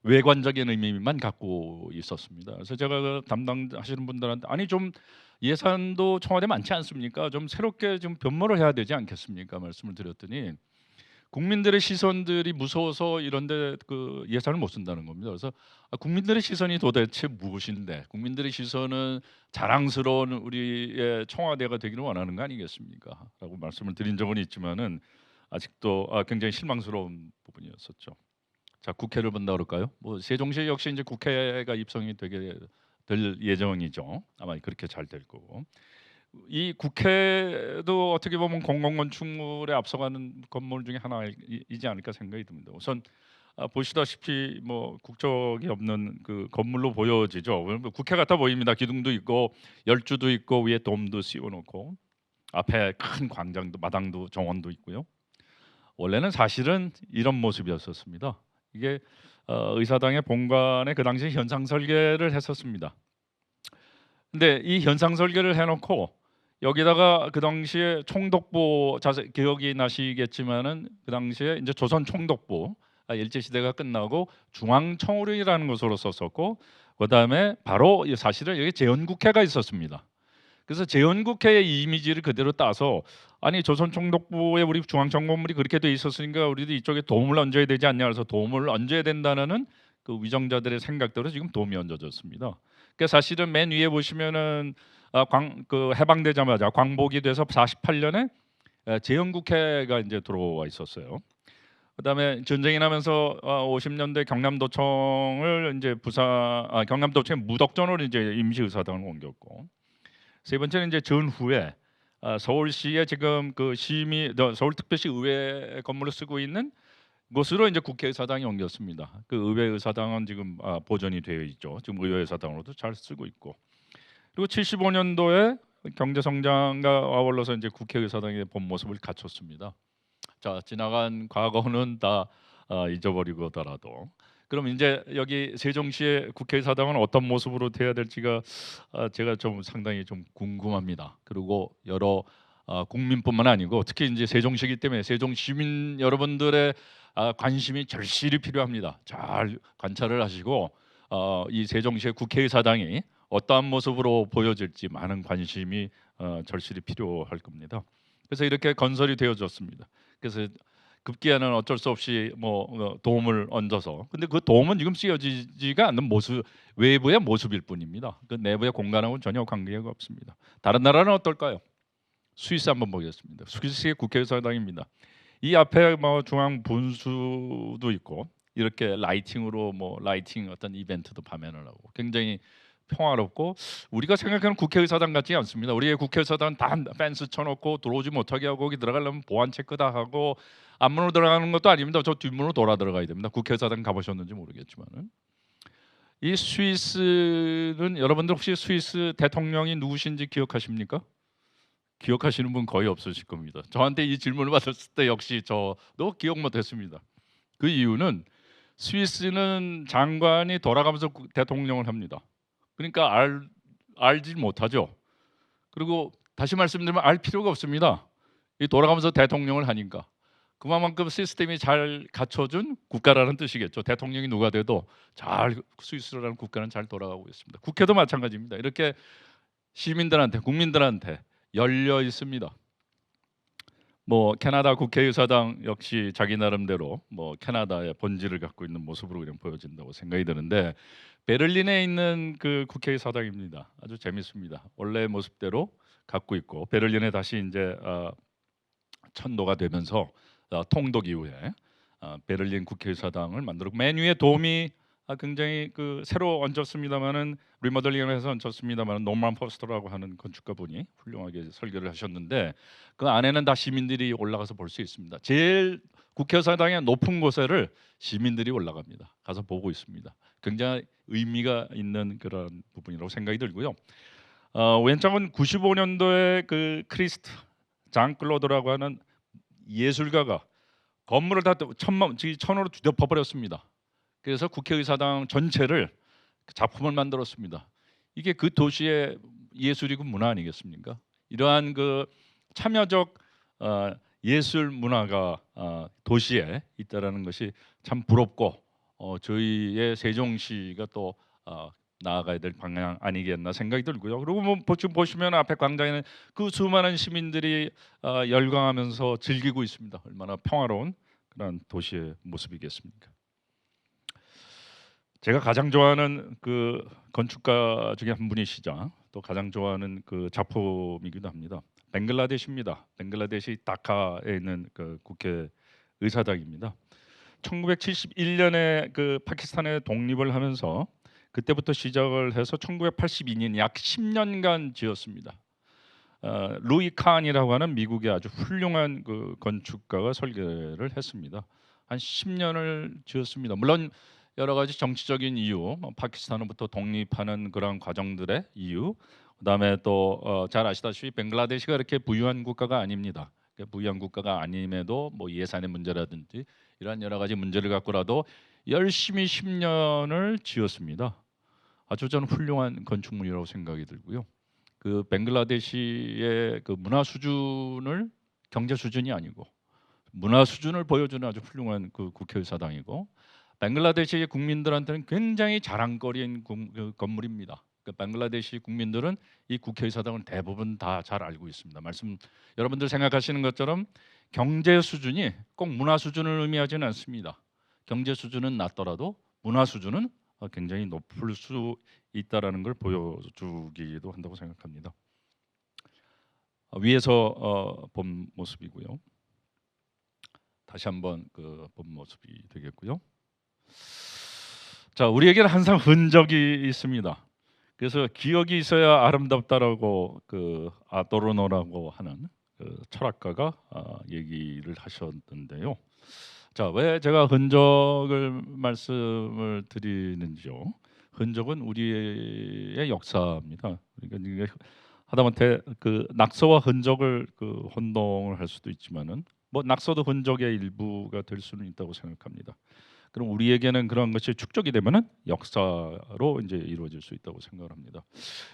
외관적인 의미만 갖고 있었습니다. 그래서 제가 담당하시는 분들한테 아니 좀 예산도 청와대 많지 않습니까? 좀 새롭게 좀 변모를 해야 되지 않겠습니까? 말씀을 드렸더니 국민들의 시선들이 무서워서 이런데 예산을 못 쓴다는 겁니다. 그래서 국민들의 시선이 도대체 무엇인데 국민들의 시선은 자랑스러운 우리의 청와대가 되기를 원하는 거 아니겠습니까? 라고 말씀을 드린 적은 있지만은 아직도 굉장히 실망스러운 부분이었었죠. 자, 국회를 본다 그럴까요? 세종시 역시 이제 국회가 입성이 되게 될 예정이죠. 아마 그렇게 잘 될 거고. 이 국회도 어떻게 보면 공공건축물에 앞서가는 건물 중에 하나이지 않을까 생각이 듭니다. 우선 보시다시피 뭐 국적이 없는 그 건물로 보여지죠. 국회 같아 보입니다. 기둥도 있고 열주도 있고 위에 돔도 씌워놓고 앞에 큰 광장도 마당도 정원도 있고요. 원래는 사실은 이런 모습이었었습니다. 이게 의사당의 본관에 그 당시 현상 설계를 했었습니다. 근데 이 현상 설계를 해놓고 여기다가 그 당시에 총독부 자세 기억이 나시겠지만은 그 당시에 이제 조선 총독부 일제 시대가 끝나고 중앙청우령이라는 것으로 썼었고 그다음에 바로 사실은 여기 재헌국회가 있었습니다. 그래서 재헌국회의 이미지를 그대로 따서 아니 조선 총독부에 우리 중앙정보물이 그렇게 돼 있었으니까 우리도 이쪽에 도움을 얹어야 되지 않냐 해서 도움을 얹어야 된다는 그 위정자들의 생각대로 지금 도움이 얹어졌습니다. 그러니까 사실은 맨 위에 보시면은 그 해방되자마자 광복이 돼서 48년에 재헌국회가 이제 들어와 있었어요. 그다음에 전쟁이 나면서 50년대 경남도청을 이제 경남도청의 무덕전으로 이제 임시의사당을 옮겼고 세 번째는 이제 전후에 서울시에 지금 그 서울특별시 의회 건물을 쓰고 있는 곳으로 이제 국회의사당이 옮겼습니다. 그 의회의사당은 지금 보존이 되어 있죠. 지금 의회의사당으로도 잘 쓰고 있고 그리고 75년도에 경제 성장과 아울러서 이제 국회의사당의 본 모습을 갖췄습니다. 자, 지나간 과거는 다 잊어버리고더라도 그럼 이제 여기 세종시의 국회의사당은 어떤 모습으로 돼야 될지가 제가 좀 상당히 좀 궁금합니다. 그리고 여러 국민뿐만 아니고 특히 이제 세종시이기 때문에 세종 시민 여러분들의 관심이 절실히 필요합니다. 잘 관찰을 하시고 이 세종시의 국회의사당이 어떠한 모습으로 보여질지 많은 관심이 절실히 필요할 겁니다. 그래서 이렇게 건설이 되어졌습니다. 그래서 급기야는 어쩔 수 없이 도움을 얹어서 근데 그 도움은 지금 쓰여지지가 않는 모습 외부의 모습일 뿐입니다. 그 내부의 공간하고는 전혀 관계가 없습니다. 다른 나라는 어떨까요? 스위스 한번 보겠습니다. 스위스의 국회의사당입니다. 이 앞에 중앙 분수도 있고 이렇게 라이팅으로 라이팅 어떤 이벤트도 밤에는 하고 굉장히 평화롭고 우리가 생각하는 국회의사당 같지 않습니다. 우리의 국회의사당은 다 펜스 쳐놓고 들어오지 못하게 하고 거기 들어가려면 보안 체크 다 하고 앞문으로 들어가는 것도 아닙니다. 저 뒷문으로 돌아 들어가야 됩니다. 국회의사당 가보셨는지 모르겠지만은 이 스위스는 여러분들 혹시 스위스 대통령이 누구신지 기억하십니까? 기억하시는 분 거의 없으실 겁니다. 저한테 이 질문을 받았을 때 역시 저도 기억 못했습니다. 그 이유는 스위스는 장관이 돌아가면서 대통령을 합니다. 그러니까 알지 못하죠. 그리고 다시 말씀드리면 알 필요가 없습니다. 이 돌아가면서 대통령을 하니까 그만큼 시스템이 잘 갖춰준 국가라는 뜻이겠죠. 대통령이 누가 돼도 스위스라는 국가는 잘 돌아가고 있습니다. 국회도 마찬가지입니다. 이렇게 시민들한테 국민들한테 열려 있습니다. 캐나다 국회의사당 역시 자기 나름대로 캐나다의 본질을 갖고 있는 모습으로 그냥 보여진다고 생각이 드는데 베를린에 있는 그 국회의사당입니다. 아주 재밌습니다. 원래 모습대로 갖고 있고 베를린에 다시 이제 천도가 되면서 통독 이후에 베를린 국회의사당을 만들었고 맨 위에 돔이 굉장히 새로 얹었습니다만은 리모델링을 해서 얹었습니다만은 노만 포스터라고 하는 건축가분이 훌륭하게 설계를 하셨는데 그 안에는 다 시민들이 올라가서 볼 수 있습니다. 제일 국회의사당의 높은 곳에를 시민들이 올라갑니다. 가서 보고 있습니다. 굉장히 의미가 있는 그런 부분이라고 생각이 들고요. 왼쪽은 95년도에 그 크리스트 장 클로드라고 하는 예술가가 건물을 다 천으로 뒤덮어버렸습니다. 그래서 국회의사당 전체를 작품을 만들었습니다. 이게 그 도시의 예술이고 문화 아니겠습니까? 이러한 그 참여적 예술 문화가 도시에 있다라는 것이 참 부럽고 저희의 세종시가 또 나아가야 될 방향 아니겠나 생각이 들고요. 그리고 지금 보시면 앞에 광장에는 그 수많은 시민들이 열광하면서 즐기고 있습니다. 얼마나 평화로운 그런 도시의 모습이겠습니까? 제가 가장 좋아하는 그 건축가 중에 한 분이시죠. 또 가장 좋아하는 그 작품이기도 합니다. 벵글라데시입니다. 벵글라데시 다카에 있는 그 국회 의사당입니다. 1971년에 그 파키스탄에 독립을 하면서 그때부터 시작을 해서 1982년 약 10년간 지었습니다. 루이 칸이라고 하는 미국의 아주 훌륭한 그 건축가가 설계를 했습니다. 한 10년을 지었습니다. 물론 여러 가지 정치적인 이유, 뭐 파키스탄으로부터 독립하는 그런 과정들의 이유, 그다음에 또 잘 아시다시피 벵글라데시가 이렇게 부유한 국가가 아닙니다. 부유한 국가가 아님에도 뭐 예산의 문제라든지 이런 여러 가지 문제를 갖고라도 열심히 10년을 지었습니다. 아주 저는 훌륭한 건축물이라고 생각이 들고요. 그 벵글라데시의 그 문화 수준을 경제 수준이 아니고 문화 수준을 보여주는 아주 훌륭한 그 국회의사당이고 벵글라데시 국민들한테는 굉장히 자랑거리인 그 건물입니다. 그 벵글라데시 국민들은 이 국회의사당을 대부분 다 잘 알고 있습니다. 여러분들 생각하시는 것처럼 경제 수준이 꼭 문화 수준을 의미하지는 않습니다. 경제 수준은 낮더라도 문화 수준은 굉장히 높을 수 있다라는 걸 보여주기도 한다고 생각합니다. 위에서 본 모습이고요. 다시 한번 그 본 모습이 되겠고요. 자, 우리에게는 항상 흔적이 있습니다. 그래서 기억이 있어야 아름답다라고 그 아도르노라고 하는 그 철학가가 얘기를 하셨던데요. 자, 왜 제가 흔적을 말씀을 드리는지요? 흔적은 우리의 역사입니다. 그러니까 이게 하다못해 그 낙서와 흔적을 그 혼동을 할 수도 있지만은 뭐 낙서도 흔적의 일부가 될 수는 있다고 생각합니다. 그럼 우리에게는 그런 것이 축적이 되면은 역사로 이제 이루어질 수 있다고 생각을 합니다.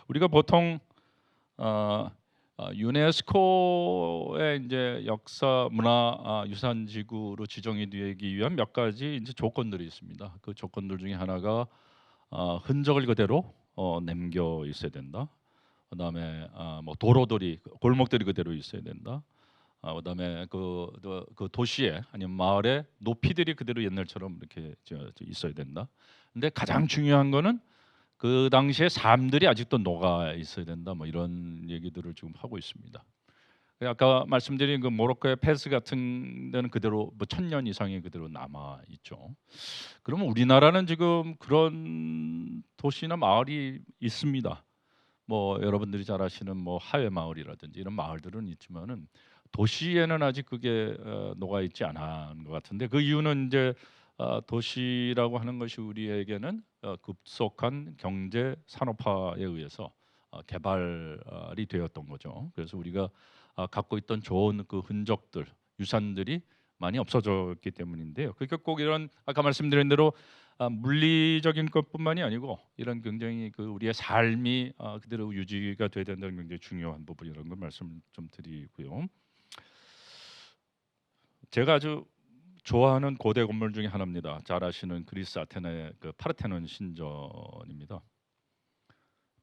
우리가 보통 유네스코의 이제 역사 문화 유산지구로 지정이 되기 위한 몇 가지 이제 조건들이 있습니다. 그 조건들 중에 하나가 흔적을 그대로 남겨 있어야 된다. 그다음에 뭐 도로들이 골목들이 그대로 있어야 된다. 그다음에 그 도시에 아니면 마을에 높이들이 그대로 옛날처럼 이렇게 있어야 된다. 근데 가장 중요한 거는 그 당시에 삶들이 아직도 녹아 있어야 된다. 뭐 이런 얘기들을 지금 하고 있습니다. 아까 말씀드린 그 모로코의 페스 같은 데는 그대로 뭐 1000년 이상이 그대로 남아 있죠. 그러면 우리나라는 지금 그런 도시나 마을이 있습니다. 뭐 여러분들이 잘 아시는 뭐 하회 마을이라든지 이런 마을들은 있지만은 도시에는 아직 그게 녹아 있지 않은 것 같은데 그 이유는 이제 도시라고 하는 것이 우리에게는 급속한 경제 산업화에 의해서 개발이 되었던 거죠. 그래서 우리가 갖고 있던 좋은 그 흔적들, 유산들이 많이 없어졌기 때문인데요. 그러니까 꼭 이런 아까 말씀드린 대로 물리적인 것뿐만이 아니고 이런 굉장히 그 우리의 삶이 그대로 유지가 돼야 된다는 굉장히 중요한 부분이라는 걸 말씀 좀 드리고요. 제가 아주 좋아하는 고대 건물 중에 하나입니다. 잘 아시는 그리스 아테네의 그 파르테논 신전입니다.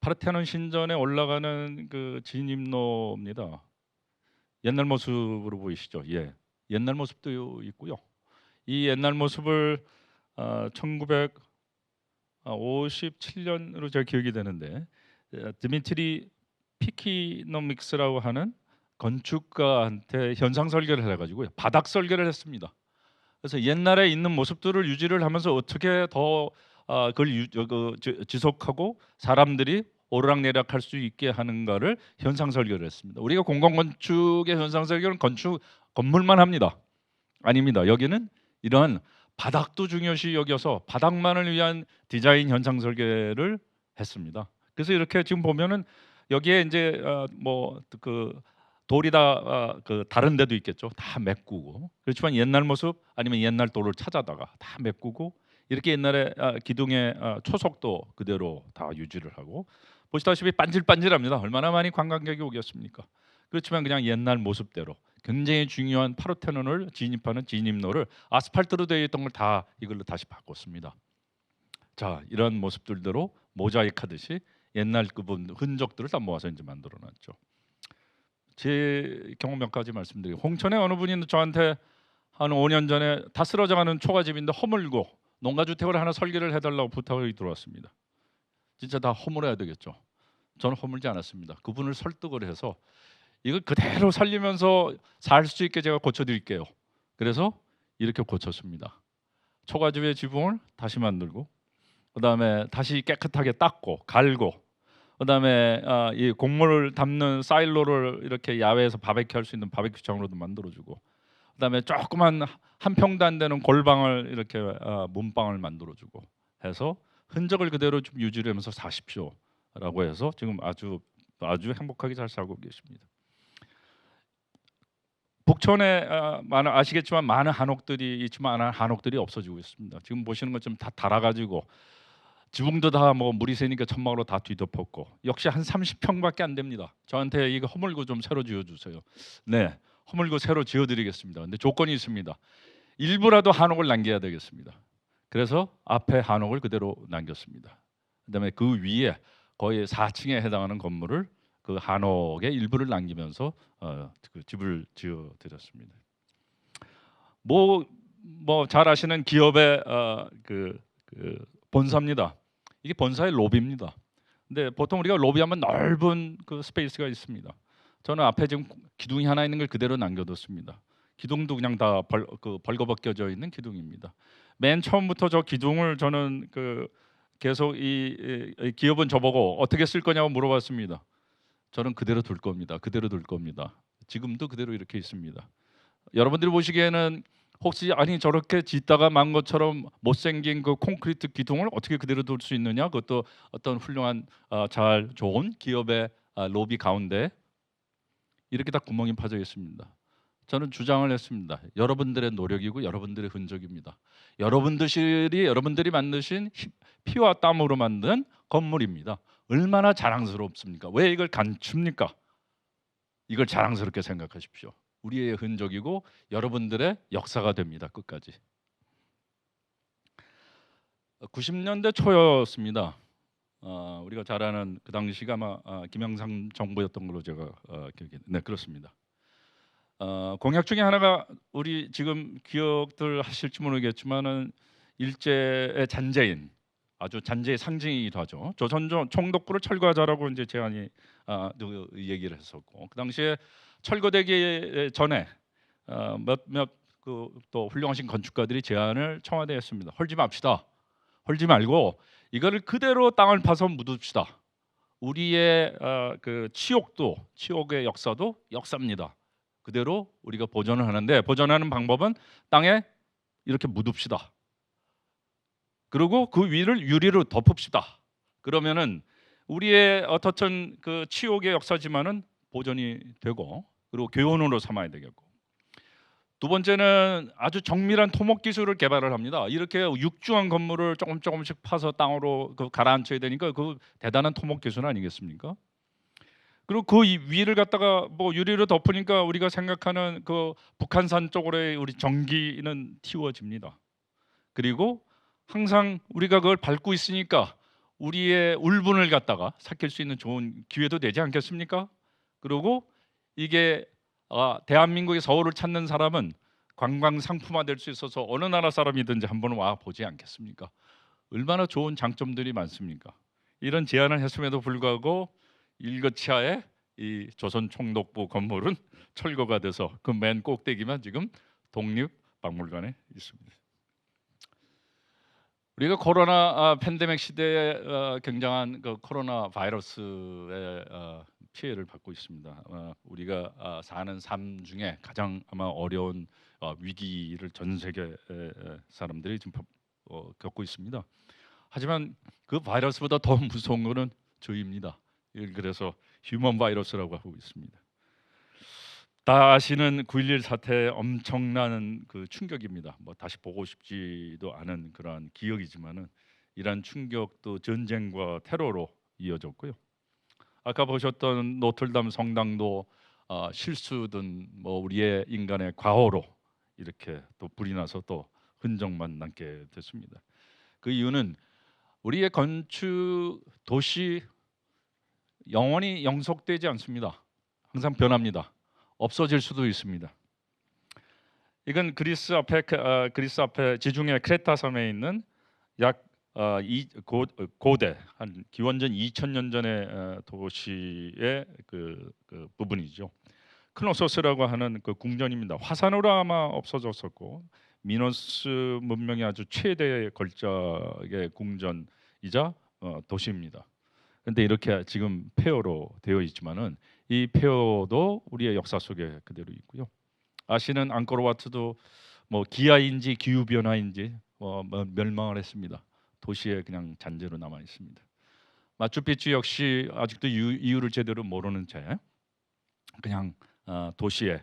파르테논 신전에 올라가는 그 진입로입니다. 옛날 모습으로 보이시죠? 예, 옛날 모습도 있고요. 이 옛날 모습을 1957년으로 제가 기억이 되는데 드미트리 피키노믹스라고 하는 건축가한테 현상 설계를 해가지고요 바닥 설계를 했습니다. 그래서 옛날에 있는 모습들을 유지를 하면서 어떻게 더 그걸 지속하고 사람들이 오르락내리락 할 수 있게 하는가를 현상 설계를 했습니다. 우리가 공공건축의 현상 설계는 건축 건물만 합니다. 아닙니다. 여기는 이런 바닥도 중요시 여겨서 바닥만을 위한 디자인 현상 설계를 했습니다. 그래서 이렇게 지금 보면은 여기에 이제 뭐 그 돌이 다 그 다른 데도 있겠죠. 다 메꾸고 그렇지만 옛날 모습 아니면 옛날 돌을 찾아다가 다 메꾸고 이렇게 옛날에 기둥의 초석도 그대로 다 유지를 하고 보시다시피 반질반질합니다. 얼마나 많이 관광객이 오겠습니까? 그렇지만 그냥 옛날 모습대로 굉장히 중요한 파르테논을 진입하는 진입로를 아스팔트로 되어 있던 걸 다 이걸로 다시 바꿨습니다. 자, 이런 모습들대로 모자이크하듯이 옛날 그분 흔적들을 다 모아서 이제 만들어놨죠. 제 경험 몇 가지 말씀드리고 홍천에 어느 분이 저한테 한 5년 전에 다 쓰러져가는 초가집인데 허물고 농가주택을 하나 설계를 해달라고 부탁이 들어왔습니다. 진짜 다 허물어야 되겠죠. 저는 허물지 않았습니다. 그분을 설득을 해서 이걸 그대로 살리면서 살 수 있게 제가 고쳐드릴게요. 그래서 이렇게 고쳤습니다. 초가집의 지붕을 다시 만들고 그다음에 다시 깨끗하게 닦고 갈고 그다음에 이 곡물을 담는 사일로를 이렇게 야외에서 바베큐 할 수 있는 바베큐장으로도 만들어주고 그다음에 조그만 한 평도 안 되는 골방을 이렇게 문방을 만들어주고 해서 흔적을 그대로 좀 유지하면서 사십시오라고 해서 지금 아주 행복하게 잘 살고 계십니다. 북촌에 많은 아시겠지만 많은 한옥들이 있지만 한옥들이 없어지고 있습니다. 지금 보시는 것처럼 다 닳아가지고 지붕도 다 뭐 물이 새니까 천막으로 다 뒤덮었고 역시 한 30평밖에 안 됩니다. 저한테 이거 허물고 좀 새로 지어주세요. 네, 허물고 새로 지어드리겠습니다. 근데 조건이 있습니다. 일부라도 한옥을 남겨야 되겠습니다. 그래서 앞에 한옥을 그대로 남겼습니다. 그다음에 그 위에 거의 4층에 해당하는 건물을 그 한옥의 일부를 남기면서 그 집을 지어드렸습니다. 뭐 잘 아시는 기업의 그 본사입니다. 이게 본사의 로비입니다. 근데 보통 우리가 로비하면 넓은 그 스페이스가 있습니다. 저는 앞에 지금 기둥이 하나 있는 걸 그대로 남겨뒀습니다. 기둥도 그냥 다 벌거벗겨져 있는 기둥입니다. 맨 처음부터 저 기둥을 저는 계속 이 기업은 저보고 어떻게 쓸 거냐고 물어봤습니다. 저는 그대로 둘 겁니다. 그대로 둘 겁니다. 지금도 그대로 이렇게 있습니다. 여러분들이 보시기에는 혹시 아니 저렇게 짓다가 만 것처럼 못생긴 그 콘크리트 기둥을 어떻게 그대로 둘 수 있느냐? 그것도 어떤 훌륭한 잘 좋은 기업의 로비 가운데 이렇게 다 구멍이 파져 있습니다. 저는 주장을 했습니다. 여러분들의 노력이고 여러분들의 흔적입니다. 여러분들이 만드신 피와 땀으로 만든 건물입니다. 얼마나 자랑스럽습니까? 왜 이걸 감춥니까? 이걸 자랑스럽게 생각하십시오. 우리의 흔적이고 여러분들의 역사가 됩니다. 끝까지. 90년대 초였습니다. 우리가 잘 아는 그 당시가 아마 김영삼 정부였던 걸로 제가 기억이. 네, 그렇습니다. 공약 중에 하나가 우리 지금 기억들 하실지 모르겠지만은 일제의 잔재인 아주 잔재의 상징이기도 하죠. 조선 총독부를 철거하자라고 이제 제안이 얘기를 했었고 그 당시에 철거되기 전에 몇몇 또 훌륭하신 건축가들이 제안을 청와대에 했습니다. 헐지 맙시다. 헐지 말고 이거를 그대로 땅을 파서 묻읍시다. 우리의 그 치옥의 역사도 역사입니다. 그대로 우리가 보존을 하는데 보존하는 방법은 땅에 이렇게 묻읍시다. 그리고 그 위를 유리로 덮읍시다. 그러면은 우리의 어떻든 그 치옥의 역사지만은 보존이 되고 그리고 교훈으로 삼아야 되겠고 두 번째는 아주 정밀한 토목 기술을 개발을 합니다. 이렇게 육중한 건물을 조금씩 파서 땅으로 가라앉혀야 되니까 그 대단한 토목 기술 아니겠습니까? 그리고 그 위를 갖다가 뭐 유리로 덮으니까 우리가 생각하는 그 북한산 쪽으로의 우리 전기는 틔워집니다. 그리고 항상 우리가 그걸 밟고 있으니까 우리의 울분을 갖다가 삭힐 수 있는 좋은 기회도 되지 않겠습니까? 그리고 이게 대한민국의 서울을 찾는 사람은 관광 상품화 될 수 있어서 어느 나라 사람이든지 한번 와 보지 않겠습니까? 얼마나 좋은 장점들이 많습니까? 이런 제안을 했음에도 불구하고 일거치하에 이 조선 총독부 건물은 철거가 돼서 그 맨 꼭대기만 지금 독립박물관에 있습니다. 우리가 코로나 팬데믹 시대에 굉장한 그 코로나 바이러스의 피해를 받고 있습니다. 우리가 사는 삶 중에 가장 아마 어려운 위기를 전 세계 사람들이 지금 겪고 있습니다. 하지만 그 바이러스보다 더 무서운 것은 저희입니다. 그래서 휴먼 바이러스라고 하고 있습니다. 다 아시는 9.11 사태의 엄청난 그 충격입니다. 뭐 다시 보고 싶지도 않은 그러한 기억이지만은 이러한 충격도 전쟁과 테러로 이어졌고요. 아까 보셨던 노틀담 성당도 실수든 뭐 우리의 인간의 과오로 이렇게 또 불이 나서 또 흔적만 남게 됐습니다. 그 이유는 우리의 건축 도시 영원히 영속되지 않습니다. 항상 변합니다. 없어질 수도 있습니다. 이건 그리스 앞에 지중해 크레타 섬에 있는 약 고대 한 기원전 2000년 전의 도시의 그 부분이죠. 크노소스라고 하는 그 궁전입니다. 화산으로 아마 없어졌었고 미노스 문명의 아주 최대의 걸작의 궁전이자 도시입니다. 그런데 이렇게 지금 폐허로 되어 있지만은 이 폐허도 우리의 역사 속에 그대로 있고요. 아시는 앙코르와트도 뭐 기아인지 기후 변화인지 멸망을 했습니다. 도시에 그냥 잔재로 남아 있습니다. 마추픽추 역시 아직도 이유를 제대로 모르는 채 그냥 도시의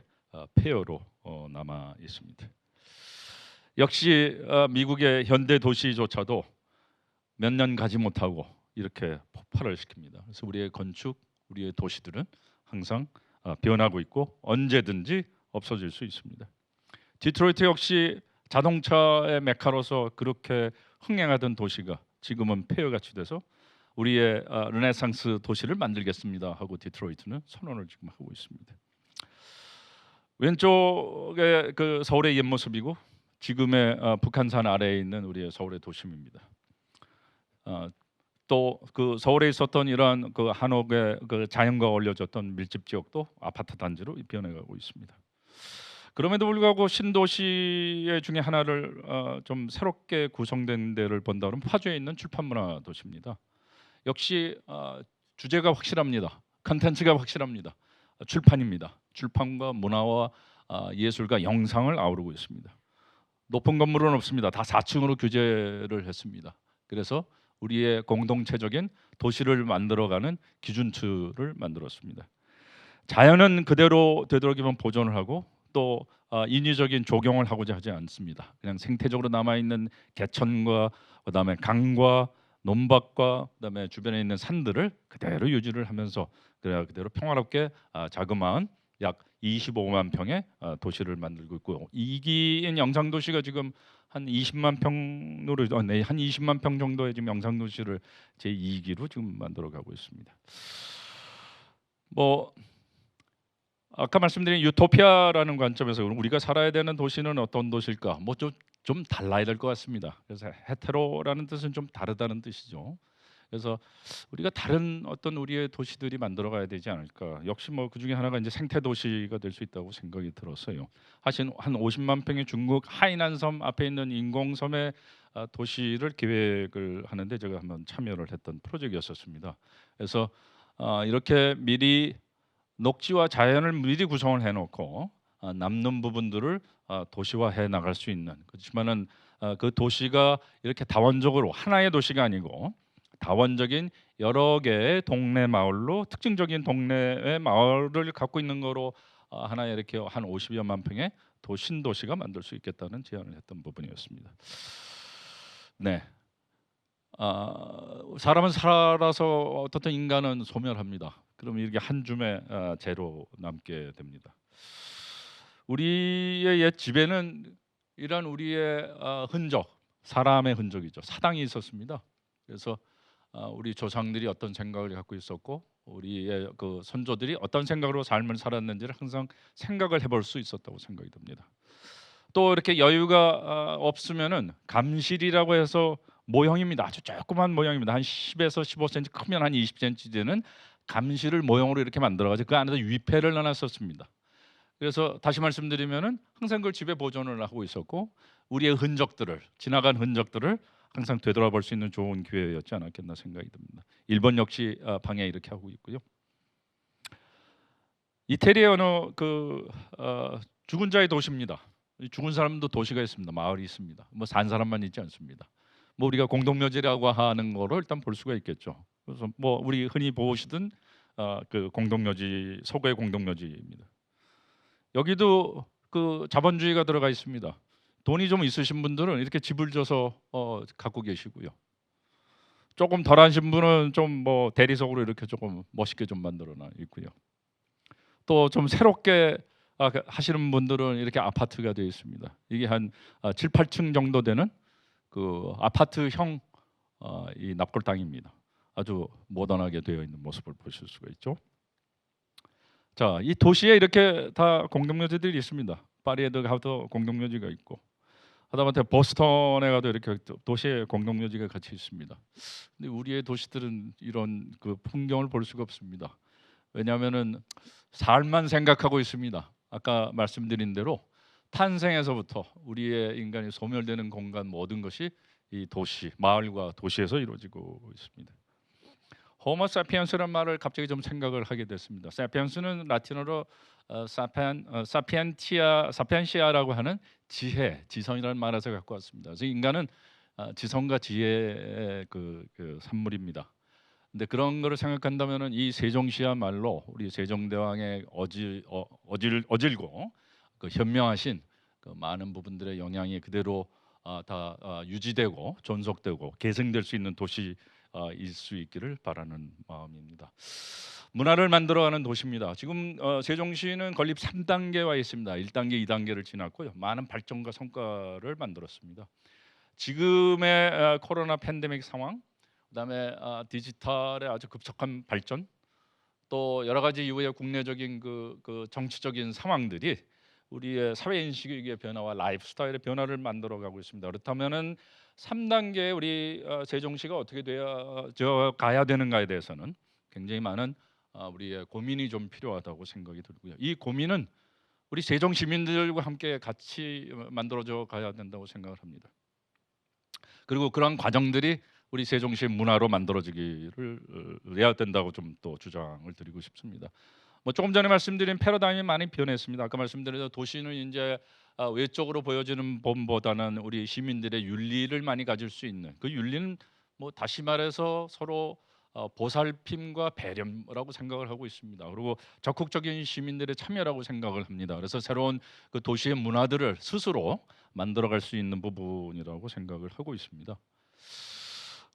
폐허로 남아 있습니다. 역시 미국의 현대 도시조차도 몇 년 가지 못하고 이렇게 폭발을 시킵니다. 그래서 우리의 건축, 우리의 도시들은 항상 변하고 있고 언제든지 없어질 수 있습니다. 디트로이트 역시 자동차의 메카로서 그렇게 흥행하던 도시가 지금은 폐허같이 돼서 우리의 르네상스 도시를 만들겠습니다 하고 디트로이트는 선언을 지금 하고 있습니다. 왼쪽에 그 서울의 옛 모습이고 지금의 북한산 아래에 있는 우리의 서울의 도심입니다. 또 그 서울에 있었던 이러한 그 한옥의 그 자연과 어울려졌던 밀집 지역도 아파트 단지로 변해가고 있습니다. 그럼에도 불구하고 신도시의 중에 하나를 좀 새롭게 구성된 데를 본다면 파주에 있는 출판문화 도시입니다. 역시 주제가 확실합니다. 컨텐츠가 확실합니다. 출판입니다. 출판과 문화와 예술과 영상을 아우르고 있습니다. 높은 건물은 없습니다. 다 4층으로 규제를 했습니다. 그래서 우리의 공동체적인 도시를 만들어가는 기준추를 만들었습니다. 자연은 그대로 되도록이면 보존을 하고 또 인위적인 조경을 하고자 하지 않습니다. 그냥 생태적으로 남아 있는 개천과 그다음에 강과 논밭과 그다음에 주변에 있는 산들을 그대로 유지를 하면서 그대로 평화롭게 자그마한 약 25만 평의 도시를 만들고 있고, 이기인 영상 도시가 지금 한 20만 평으로 한 20만 평 정도의 지금 영상 도시를 제 2기로 지금 만들어 가고 있습니다. 뭐 아까 말씀드린 유토피아라는 관점에서 우리가 살아야 되는 도시는 어떤 도시일까? 뭐 좀 달라야 될 것 같습니다. 그래서 헤테로라는 뜻은 좀 다르다는 뜻이죠. 그래서 우리가 다른 어떤 우리의 도시들이 만들어가야 되지 않을까. 역시 뭐 그중에 하나가 이제 생태 도시가 될 수 있다고 생각이 들었어요. 사실 한 50만 평의 중국 하이난섬 앞에 있는 인공섬의 도시를 계획을 하는데 제가 한번 참여를 했던 프로젝트였었습니다. 그래서 이렇게 미리 녹지와 자연을 미리 구성을 해놓고 남는 부분들을 도시화해 나갈 수 있는, 그렇지만은 그 도시가 이렇게 다원적으로 하나의 도시가 아니고 다원적인 여러 개의 동네 마을로 특징적인 동네의 마을을 갖고 있는 거로 하나의 이렇게 한 50여만 평의 신도시가 만들 수 있겠다는 제안을 했던 부분이었습니다. 네. 사람은 살아서 어떻든 인간은 소멸합니다. 그럼 이렇게 한 줌의 재로 남게 됩니다. 우리의 옛 집에는 이런 우리의 흔적, 사람의 흔적이죠. 사당이 있었습니다. 그래서 우리 조상들이 어떤 생각을 갖고 있었고 우리의 그 선조들이 어떤 생각으로 삶을 살았는지를 항상 생각을 해볼 수 있었다고 생각이 듭니다. 또 이렇게 여유가 없으면은 감실이라고 해서 모형입니다. 아주 조그만 모형입니다. 한 10에서 15cm, 크면 한 20cm 되는 감실을 모형으로 이렇게 만들어가지고 그 안에다 위패를 넣어놨었습니다. 그래서 다시 말씀드리면은 항상 그걸 집에 보존을 하고 있었고 우리의 흔적들을, 지나간 흔적들을 항상 되돌아볼 수 있는 좋은 기회였지 않았겠나 생각이 듭니다. 일본 역시 방해 이렇게 하고 있고요. 이태리의 어느 죽은 자의 도시입니다. 죽은 사람도 도시가 있습니다. 마을이 있습니다. 뭐 산 사람만 있지 않습니다. 뭐 우리가 공동묘지라고 하는 거를 일단 볼 수가 있겠죠. 그래서 뭐 우리 흔히 보시던 그 공동묘지, 서구의 공동묘지입니다. 여기도 그 자본주의가 들어가 있습니다. 돈이 좀 있으신 분들은 이렇게 집을 줘서 갖고 계시고요. 조금 덜하신 분은 좀 뭐 대리석으로 이렇게 조금 멋있게 좀 만들어놔 있고요. 또 좀 새롭게 하시는 분들은 이렇게 아파트가 되어 있습니다. 이게 한 7, 8층 정도 되는 그 아파트형 이 납골 땅입니다. 아주 모던하게 되어 있는 모습을 보실 수가 있죠. 자, 이 도시에 이렇게 다 공동묘지들이 있습니다. 파리에도 가도 공동묘지가 있고, 하다못해 보스턴에 가도 이렇게 도시에 공동묘지가 같이 있습니다. 근데 우리의 도시들은 이런 그 풍경을 볼 수가 없습니다. 왜냐하면은 삶만 생각하고 있습니다. 아까 말씀드린 대로 탄생에서부터 우리의 인간이 소멸되는 공간 모든 것이 이 도시, 마을과 도시에서 이루어지고 있습니다. 호모 사피엔스란 말을 갑자기 좀 생각을 하게 됐습니다. 사피엔스는 라틴어로 사피엔시아라고 하는 지혜, 지성이라는 말에서 갖고 왔습니다. 그래서 인간은 지성과 지혜의 그 산물입니다. 근데 그런 거를 생각한다면은 이 세종시야말로 우리 세종대왕의 어질고 그 현명하신 그 많은 부분들의 영향이 그대로 다 유지되고 존속되고 계승될 수 있는 도시일 수 있기를 바라는 마음입니다. 문화를 만들어가는 도시입니다. 지금 세종시는 건립 3단계에 와 있습니다. 1단계, 2단계를 지났고요. 많은 발전과 성과를 만들었습니다. 지금의 코로나 팬데믹 상황, 그다음에 디지털의 아주 급속한 발전, 또 여러 가지 이후의 국내적인 그 정치적인 상황들이 우리의 사회 인식의 변화와 라이프 스타일의 변화를 만들어가고 있습니다. 그렇다면은 3단계 우리 세종시가 어떻게 되어져 가야 되는가에 대해서는 굉장히 많은 우리의 고민이 좀 필요하다고 생각이 들고요. 이 고민은 우리 세종 시민들과 함께 같이 만들어져 가야 된다고 생각을 합니다. 그리고 그런 과정들이 우리 세종시의 문화로 만들어지기를 해야 된다고 좀 또 주장을 드리고 싶습니다. 뭐 조금 전에 말씀드린 패러다임이 많이 변했습니다. 아까 말씀드린 도시는 이제 외적으로 보여지는 법보다는 우리 시민들의 윤리를 많이 가질 수 있는 그 윤리는 뭐 다시 말해서 서로 보살핌과 배려라고 생각을 하고 있습니다. 그리고 적극적인 시민들의 참여라고 생각을 합니다. 그래서 새로운 그 도시의 문화들을 스스로 만들어갈 수 있는 부분이라고 생각을 하고 있습니다.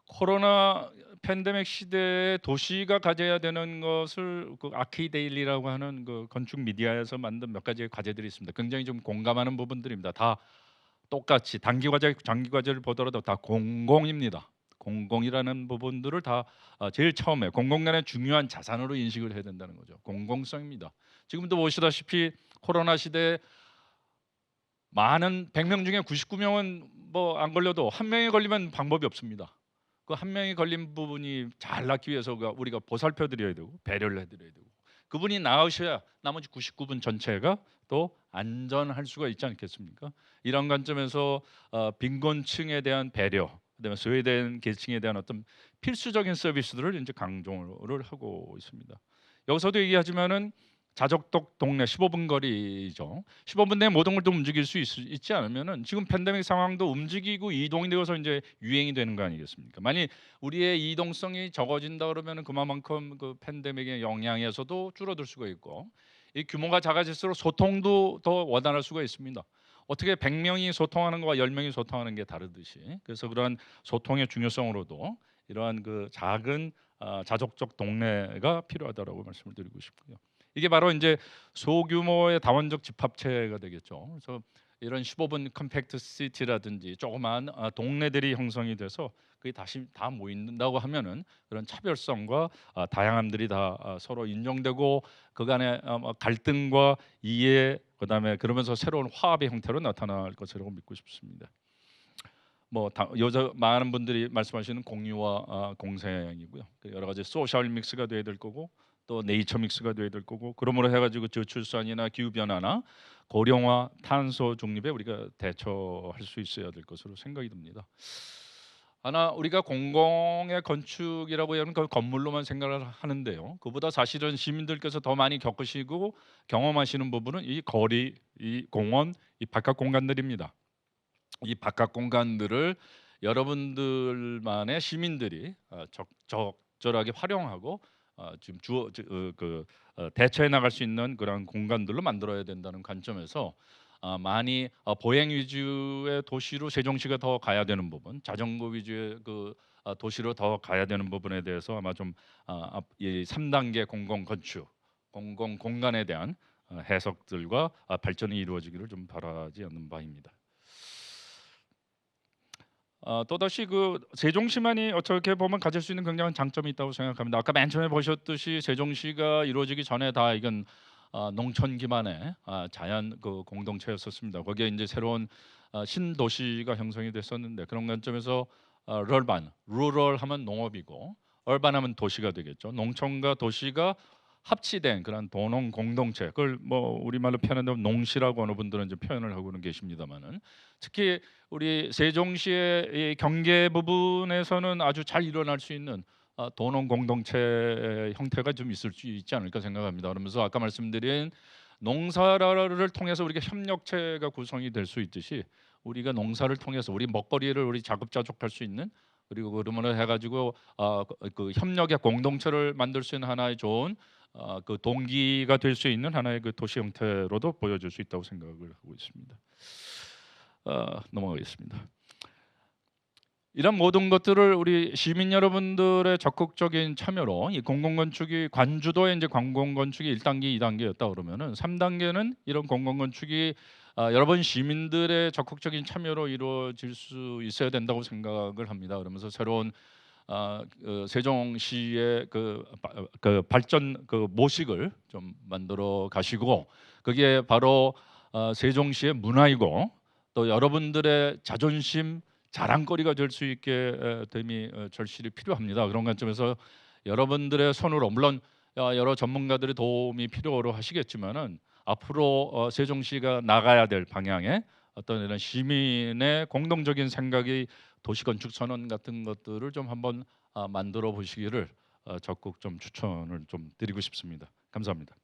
코로나 팬데믹 시대에 도시가 가져야 되는 것을 그 아키데일리라고 하는 그 건축 미디어에서 만든 몇 가지의 과제들이 있습니다. 굉장히 좀 공감하는 부분들입니다. 다 똑같이 단기 과제, 장기 과제를 보더라도 다 공공입니다. 공공이라는 부분들을 다 제일 처음에 공공간의 중요한 자산으로 인식을 해야 된다는 거죠. 공공성입니다. 지금도 보시다시피 코로나 시대에 많은 100명 중에 99명은 뭐 안 걸려도 한 명이 걸리면 방법이 없습니다. 그 한 명이 걸린 부분이 잘 낫기 위해서 우리가 보살펴 드려야 되고 배려를 해 드려야 되고 그분이 나으셔야 나머지 99분 전체가 또 안전할 수가 있지 않겠습니까? 이런 관점에서 빈곤층에 대한 배려, 그다음에 소외된 계층에 대한 어떤 필수적인 서비스들을 이제 강조를 하고 있습니다. 여기서도 얘기하지만은 자적독 동네 15분 거리죠. 15분 내에 모든 걸 또 움직일 수 있지 않으면은 지금 팬데믹 상황도 움직이고 이동이 되어서 이제 유행이 되는 거 아니겠습니까? 만약 우리의 이동성이 적어진다 그러면은 그만큼 그 팬데믹의 영향에서도 줄어들 수가 있고 이 규모가 작아질수록 소통도 더 원활할 수가 있습니다. 어떻게 100명이 소통하는 것과 10명이 소통하는 게 다르듯이 그래서 그러한 소통의 중요성으로도 이러한 그 작은 자족적 동네가 필요하다라고 말씀을 드리고 싶고요. 이게 바로 이제 소규모의 다원적 집합체가 되겠죠. 그래서 이런 15분 컴팩트 시티라든지 조그만 동네들이 형성이 돼서 그게 다시 다 모인다고 하면은 그런 차별성과 다양함들이 다 서로 인정되고 그간의 뭐 갈등과 이해 그다음에 그러면서 새로운 화합의 형태로 나타날 것이라고 믿고 싶습니다. 뭐 여자 많은 분들이 말씀하시는 공유와 공생이고요. 여러 가지 소셜 믹스가 돼야 될 거고 또 네이처 믹스가 돼야 될 거고 그러므로 해가지고 저출산이나 기후 변화나 고령화, 탄소 중립에 우리가 대처할 수 있어야 될 것으로 생각이 듭니다. 하나 우리가 공공의 건축이라고 하면 그 건물로만 생각을 하는데요. 그보다 사실은 시민들께서 더 많이 겪으시고 경험하시는 부분은 이 거리, 이 공원, 이 바깥 공간들입니다. 이 바깥 공간들을 여러분들만의 시민들이 적절하게 활용하고 지금 대처해 나갈 수 있는 그런 공간들로 만들어야 된다는 관점에서 많이 보행 위주의 도시로 세종시가 더 가야 되는 부분, 자전거 위주의 그 도시로 더 가야 되는 부분에 대해서 아마 좀 이 3단계 공공 건축, 공공 공간에 대한 해석들과 발전이 이루어지기를 좀 바라지 않는 바입니다. 또다시 그 세종시만이 어떻게 보면 가질 수 있는 굉장한 장점이 있다고 생각합니다. 아까 맨 처음에 보셨듯이 세종시가 이루어지기 전에 다 이건 농촌 기반의 자연 그 공동체였었습니다. 거기에 이제 새로운 신도시가 형성이 됐었는데 그런 관점에서 루럴 하면 농업이고 얼반 하면 도시가 되겠죠. 농촌과 도시가 합치된 그런 도농 공동체 그걸 뭐 우리말로 표현한다면 농시라고 어느 분들은 이제 표현을 하고는 계십니다만은 특히 우리 세종시의 이 경계 부분에서는 아주 잘 일어날 수 있는 도농 공동체 형태가 좀 있을 수 있지 않을까 생각합니다. 그러면서 아까 말씀드린 농사를 통해서 우리가 협력체가 구성이 될 수 있듯이 우리가 농사를 통해서 우리 먹거리를 우리 자급자족할 수 있는, 그리고 그러면 해가지고 그 협력의 공동체를 만들 수 있는 하나의 좋은 그 동기가 될 수 있는 하나의 그 도시 형태로도 보여줄 수 있다고 생각을 하고 있습니다. 넘어가겠습니다. 이런 모든 것들을 우리 시민 여러분들의 적극적인 참여로 이 공공건축이 관주도의 이제 공공건축이 1단계, 2단계였다 그러면은 3단계는 이런 공공건축이 여러분 시민들의 적극적인 참여로 이루어질 수 있어야 된다고 생각을 합니다. 그러면서 새로운 세종시의 그 발전 그 모식을 좀 만들어 가시고, 그게 바로 세종시의 문화이고 또 여러분들의 자존심 자랑거리가 될 수 있게 됨이 절실히 필요합니다. 그런 관점에서 여러분들의 손으로, 물론 여러 전문가들의 도움이 필요로 하시겠지만은 앞으로 세종시가 나가야 될 방향에 어떤 이런 시민의 공동적인 생각이 도시건축 선언 같은 것들을 좀 한번 만들어 보시기를 적극 좀 추천을 좀 드리고 싶습니다. 감사합니다.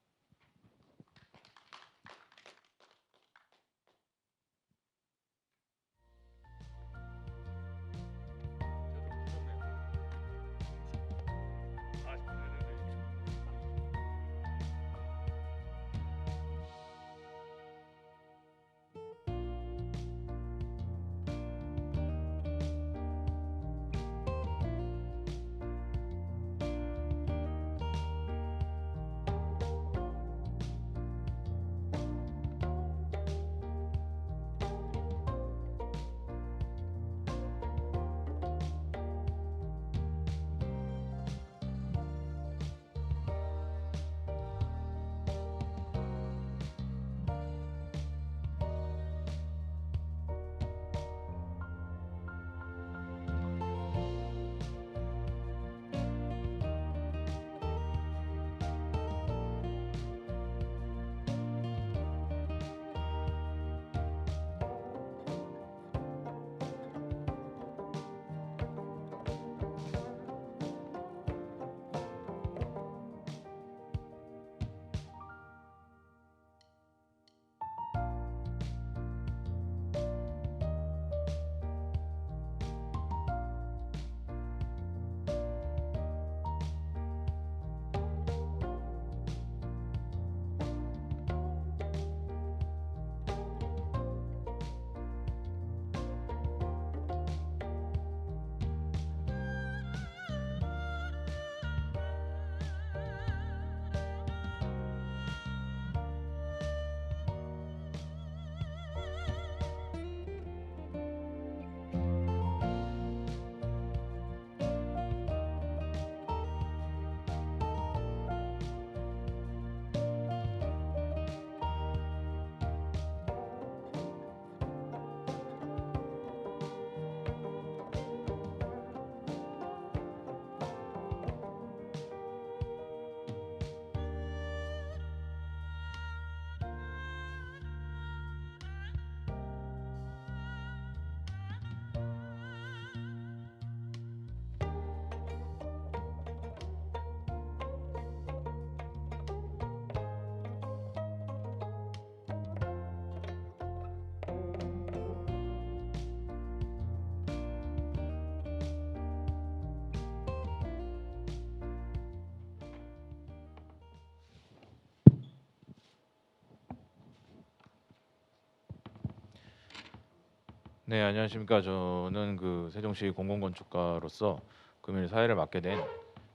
네, 안녕하십니까. 저는 그 세종시 공공건축가로서 금일 사회를 맡게 된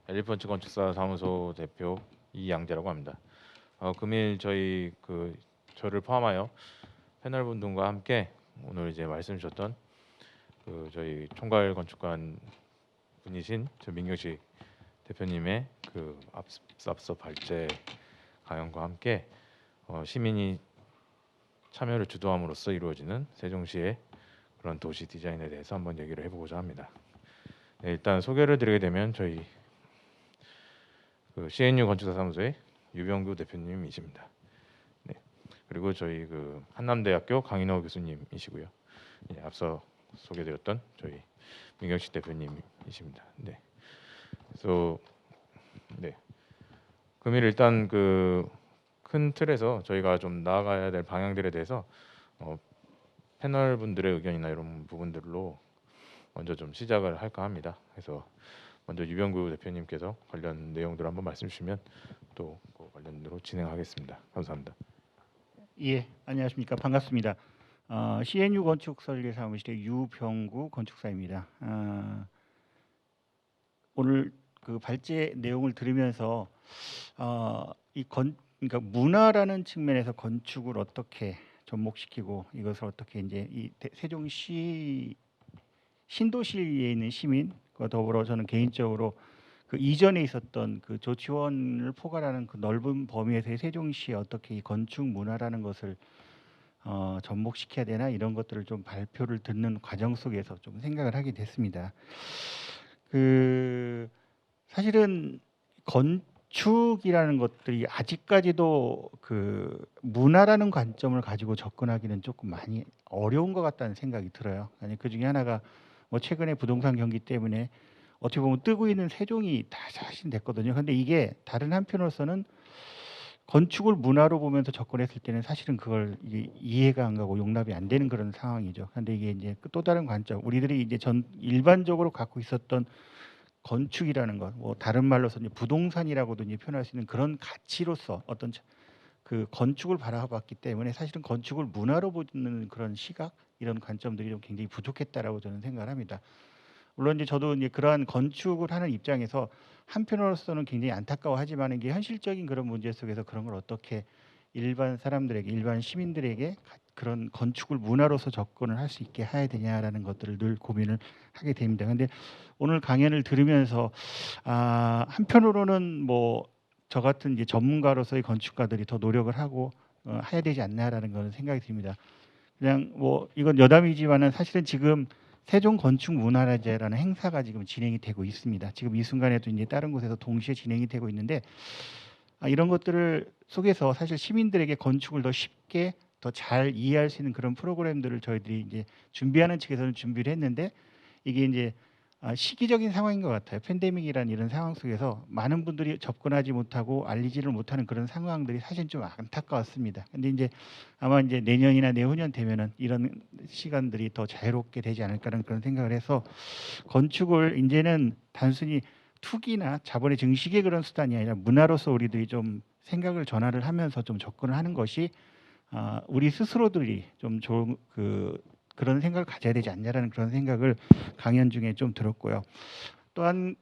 엘리펀트 건축사 사무소 대표 이양재라고 합니다. 금일 저희 저를 포함하여 패널 분들과 함께 오늘 이제 말씀 주셨던 저희 총괄 건축관 분이신 저 민경식 대표님의 앞서 발제 강연과 함께 시민이 참여를 주도함으로써 이루어지는 세종시의 그런 도시 디자인에 대해서 한번 얘기를 해보고자 합니다. 네, 일단 소개를 드리게 되면 저희 CNU 건축사 사무소의 유병규 대표님이십니다. 네, 그리고 저희 한남대학교 강인호 교수님이시고요. 예, 앞서 소개드렸던 저희 민경식 대표님이십니다. 네, 그래서 네. 금일 일단 그 큰 틀에서 저희가 좀 나아가야 될 방향들에 대해서 패널 분들의 의견이나 이런 부분들로 먼저 좀 시작을 할까 합니다. 그래서 먼저 유병구 대표님께서 관련 내용들을 한번 말씀 주시면 또 그 관련으로 진행하겠습니다. 감사합니다. 예, 안녕하십니까. 반갑습니다. CNU 건축 설계 사무실의 유병구 건축사입니다. 오늘 그 발제 내용을 들으면서 그러니까 문화라는 측면에서 건축을 어떻게 접목시키고 이것을 어떻게 이제 이 세종시 신도시에 있는 시민과 더불어 저는 개인적으로 그 이전에 있었던 그 조치원을 포괄하는 그 넓은 범위에서의 세종시에 어떻게 이 건축 문화라는 것을 접목시켜야 되나 이런 것들을 좀 발표를 듣는 과정 속에서 좀 생각을 하게 됐습니다. 그 사실은 건축이라는 것들이 아직까지도 그 문화라는 관점을 가지고 접근하기는 조금 많이 어려운 것 같다는 생각이 들어요. 아니 그 중에 하나가 뭐 최근에 부동산 경기 때문에 어떻게 보면 뜨고 있는 세종이 다 사실 됐거든요. 근데 이게 다른 한편으로서는 건축을 문화로 보면서 접근했을 때는 사실은 그걸 이게 이해가 안 가고 용납이 안 되는 그런 상황이죠. 근데 이게 이제 또 다른 관점, 우리들이 이제 일반적으로 갖고 있었던 건축이라는 것, 뭐 다른 말로서 이제 부동산이라고도 이제 표현할 수 있는 그런 가치로서 어떤 그 건축을 바라봤기 때문에 사실은 건축을 문화로 보는 그런 시각 이런 관점들이 좀 굉장히 부족했다라고 저는 생각을 합니다. 물론 이제 저도 이제 그러한 건축을 하는 입장에서 한편으로서는 굉장히 안타까워하지만 이게 현실적인 그런 문제 속에서 그런 걸 어떻게 일반 사람들에게 일반 시민들에게 그런 건축을 문화로서 접근을 할 수 있게 해야 되냐라는 것들을 늘 고민을 하게 됩니다. 근데 오늘 강연을 들으면서 한편으로는 뭐 저 같은 이제 전문가로서의 건축가들이 더 노력을 하고 해야 되지 않나라는 그런 생각이 듭니다. 그냥 뭐 이건 여담이지만은 사실은 지금 세종 건축 문화라제라는 행사가 지금 진행이 되고 있습니다. 지금 이 순간에도 이제 다른 곳에서 동시에 진행이 되고 있는데 이런 것들을 속에서 사실 시민들에게 건축을 더 쉽게 더 잘 이해할 수 있는 그런 프로그램들을 저희들이 이제 준비하는 측에서는 준비를 했는데 이게 이제 시기적인 상황인 것 같아요. 팬데믹이라는 이런 상황 속에서 많은 분들이 접근하지 못하고 알리지를 못하는 그런 상황들이 사실 좀 안타까웠습니다. 근데 이제 아마 이제 내년이나 내후년 되면은 이런 시간들이 더 자유롭게 되지 않을까라는 그런 생각을 해서 건축을 이제는 단순히 투기나 자본의 증식의 그런 수단이 아니라 문화로서 우리들이 좀 생각을 전환을 하면서 좀 접근을 하는 것이 우리 스스로들이 좀 좋은 그런 생각을 가져야 되지 않냐라는 그런 생각을 강연 중에 좀 들었고요. 또한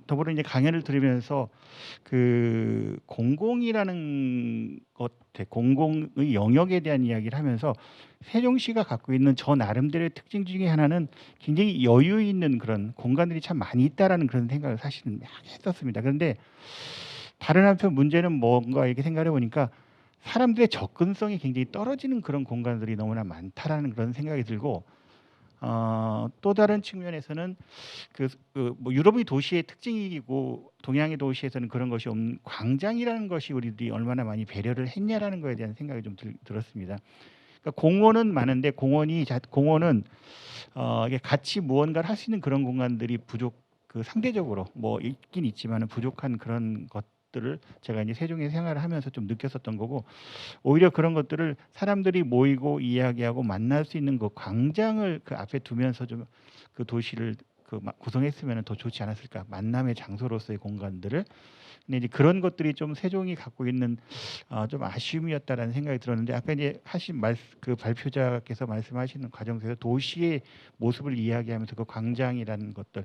더불어 이제 강연을 들으면서 그 공공이라는 공공의 영역에 대한 이야기를 하면서 세종시가 갖고 있는 저 나름대로의 특징 중에 하나는 굉장히 여유 있는 그런 공간들이 참 많이 있다라는 그런 생각을 사실은 했었습니다. 그런데 다른 한편 문제는 뭔가 이렇게 생각해 보니까 사람들의 접근성이 굉장히 떨어지는 그런 공간들이 너무나 많다라는 그런 생각이 들고 또 다른 측면에서는 뭐 유럽의 도시의 특징이고 동양의 도시에서는 그런 것이 없는 광장이라는 것이 우리들이 얼마나 많이 배려를 했냐라는 거에 대한 생각이 좀 들었습니다. 그러니까 공원은 많은데 공원은 이게 같이 무언가를 할 수 있는 그런 공간들이 상대적으로 뭐 있긴 있지만은 부족한 그런 것들을 제가 이제 세종에 생활을 하면서 좀 느꼈었던 거고 오히려 그런 것들을 사람들이 모이고 이야기하고 만날 수 있는 그 광장을 그 앞에 두면서 좀 그 도시를 구성했으면 더 좋지 않았을까 만남의 장소로서의 공간들을 근데 이제 그런 것들이 좀 세종이 갖고 있는 좀 아쉬움이었다라는 생각이 들었는데 아까 이제 그 발표자께서 말씀하시는 과정 속에서 도시의 모습을 이야기하면서 그 광장이라는 것들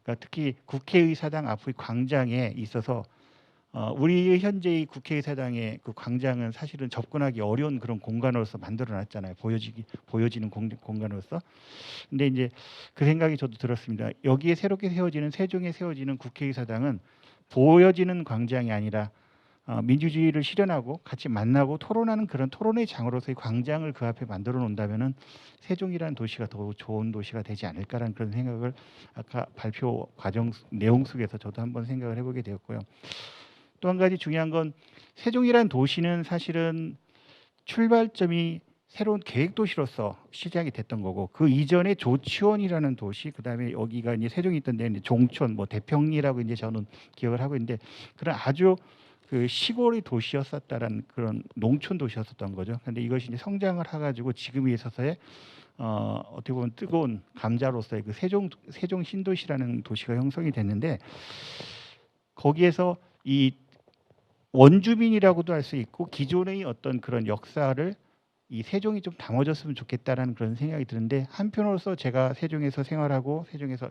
그러니까 특히 국회의사당 앞의 광장에 있어서 우리 현재의 국회의사당의 그 광장은 사실은 접근하기 어려운 그런 공간으로서 만들어놨잖아요. 보여지는 공간으로서. 근데 이제 그 생각이 저도 들었습니다. 여기에 새롭게 세워지는 세종에 세워지는 국회의사당은 보여지는 광장이 아니라 민주주의를 실현하고 같이 만나고 토론하는 그런 토론의 장으로서의 광장을 그 앞에 만들어 놓는다면은 세종이라는 도시가 더 좋은 도시가 되지 않을까라는 그런 생각을 아까 발표 과정 내용 속에서 저도 한번 생각을 해보게 되었고요. 또 한 가지 중요한 건 세종이라는 도시는 사실은 출발점이 새로운 계획 도시로서 시작이 됐던 거고, 그 이전에 조치원이라는 도시, 그다음에 여기가 이제 세종이 있던 데는 종촌, 뭐 대평리라고 이제 저는 기억을 하고 있는데, 그런 아주 그 시골의 도시였었다라는 그런 농촌 도시였었던 거죠. 근데 이것이 이제 성장을 해가지고 지금에 있어서의 어떻게 보면 뜨거운 감자로서의 그 세종 신도시라는 도시가 형성이 됐는데, 거기에서 이 원주민이라고도 할 수 있고 기존의 어떤 그런 역사를 이 세종이 좀 담아줬으면 좋겠다라는 그런 생각이 드는데, 한편으로서 제가 세종에서 생활하고 세종에서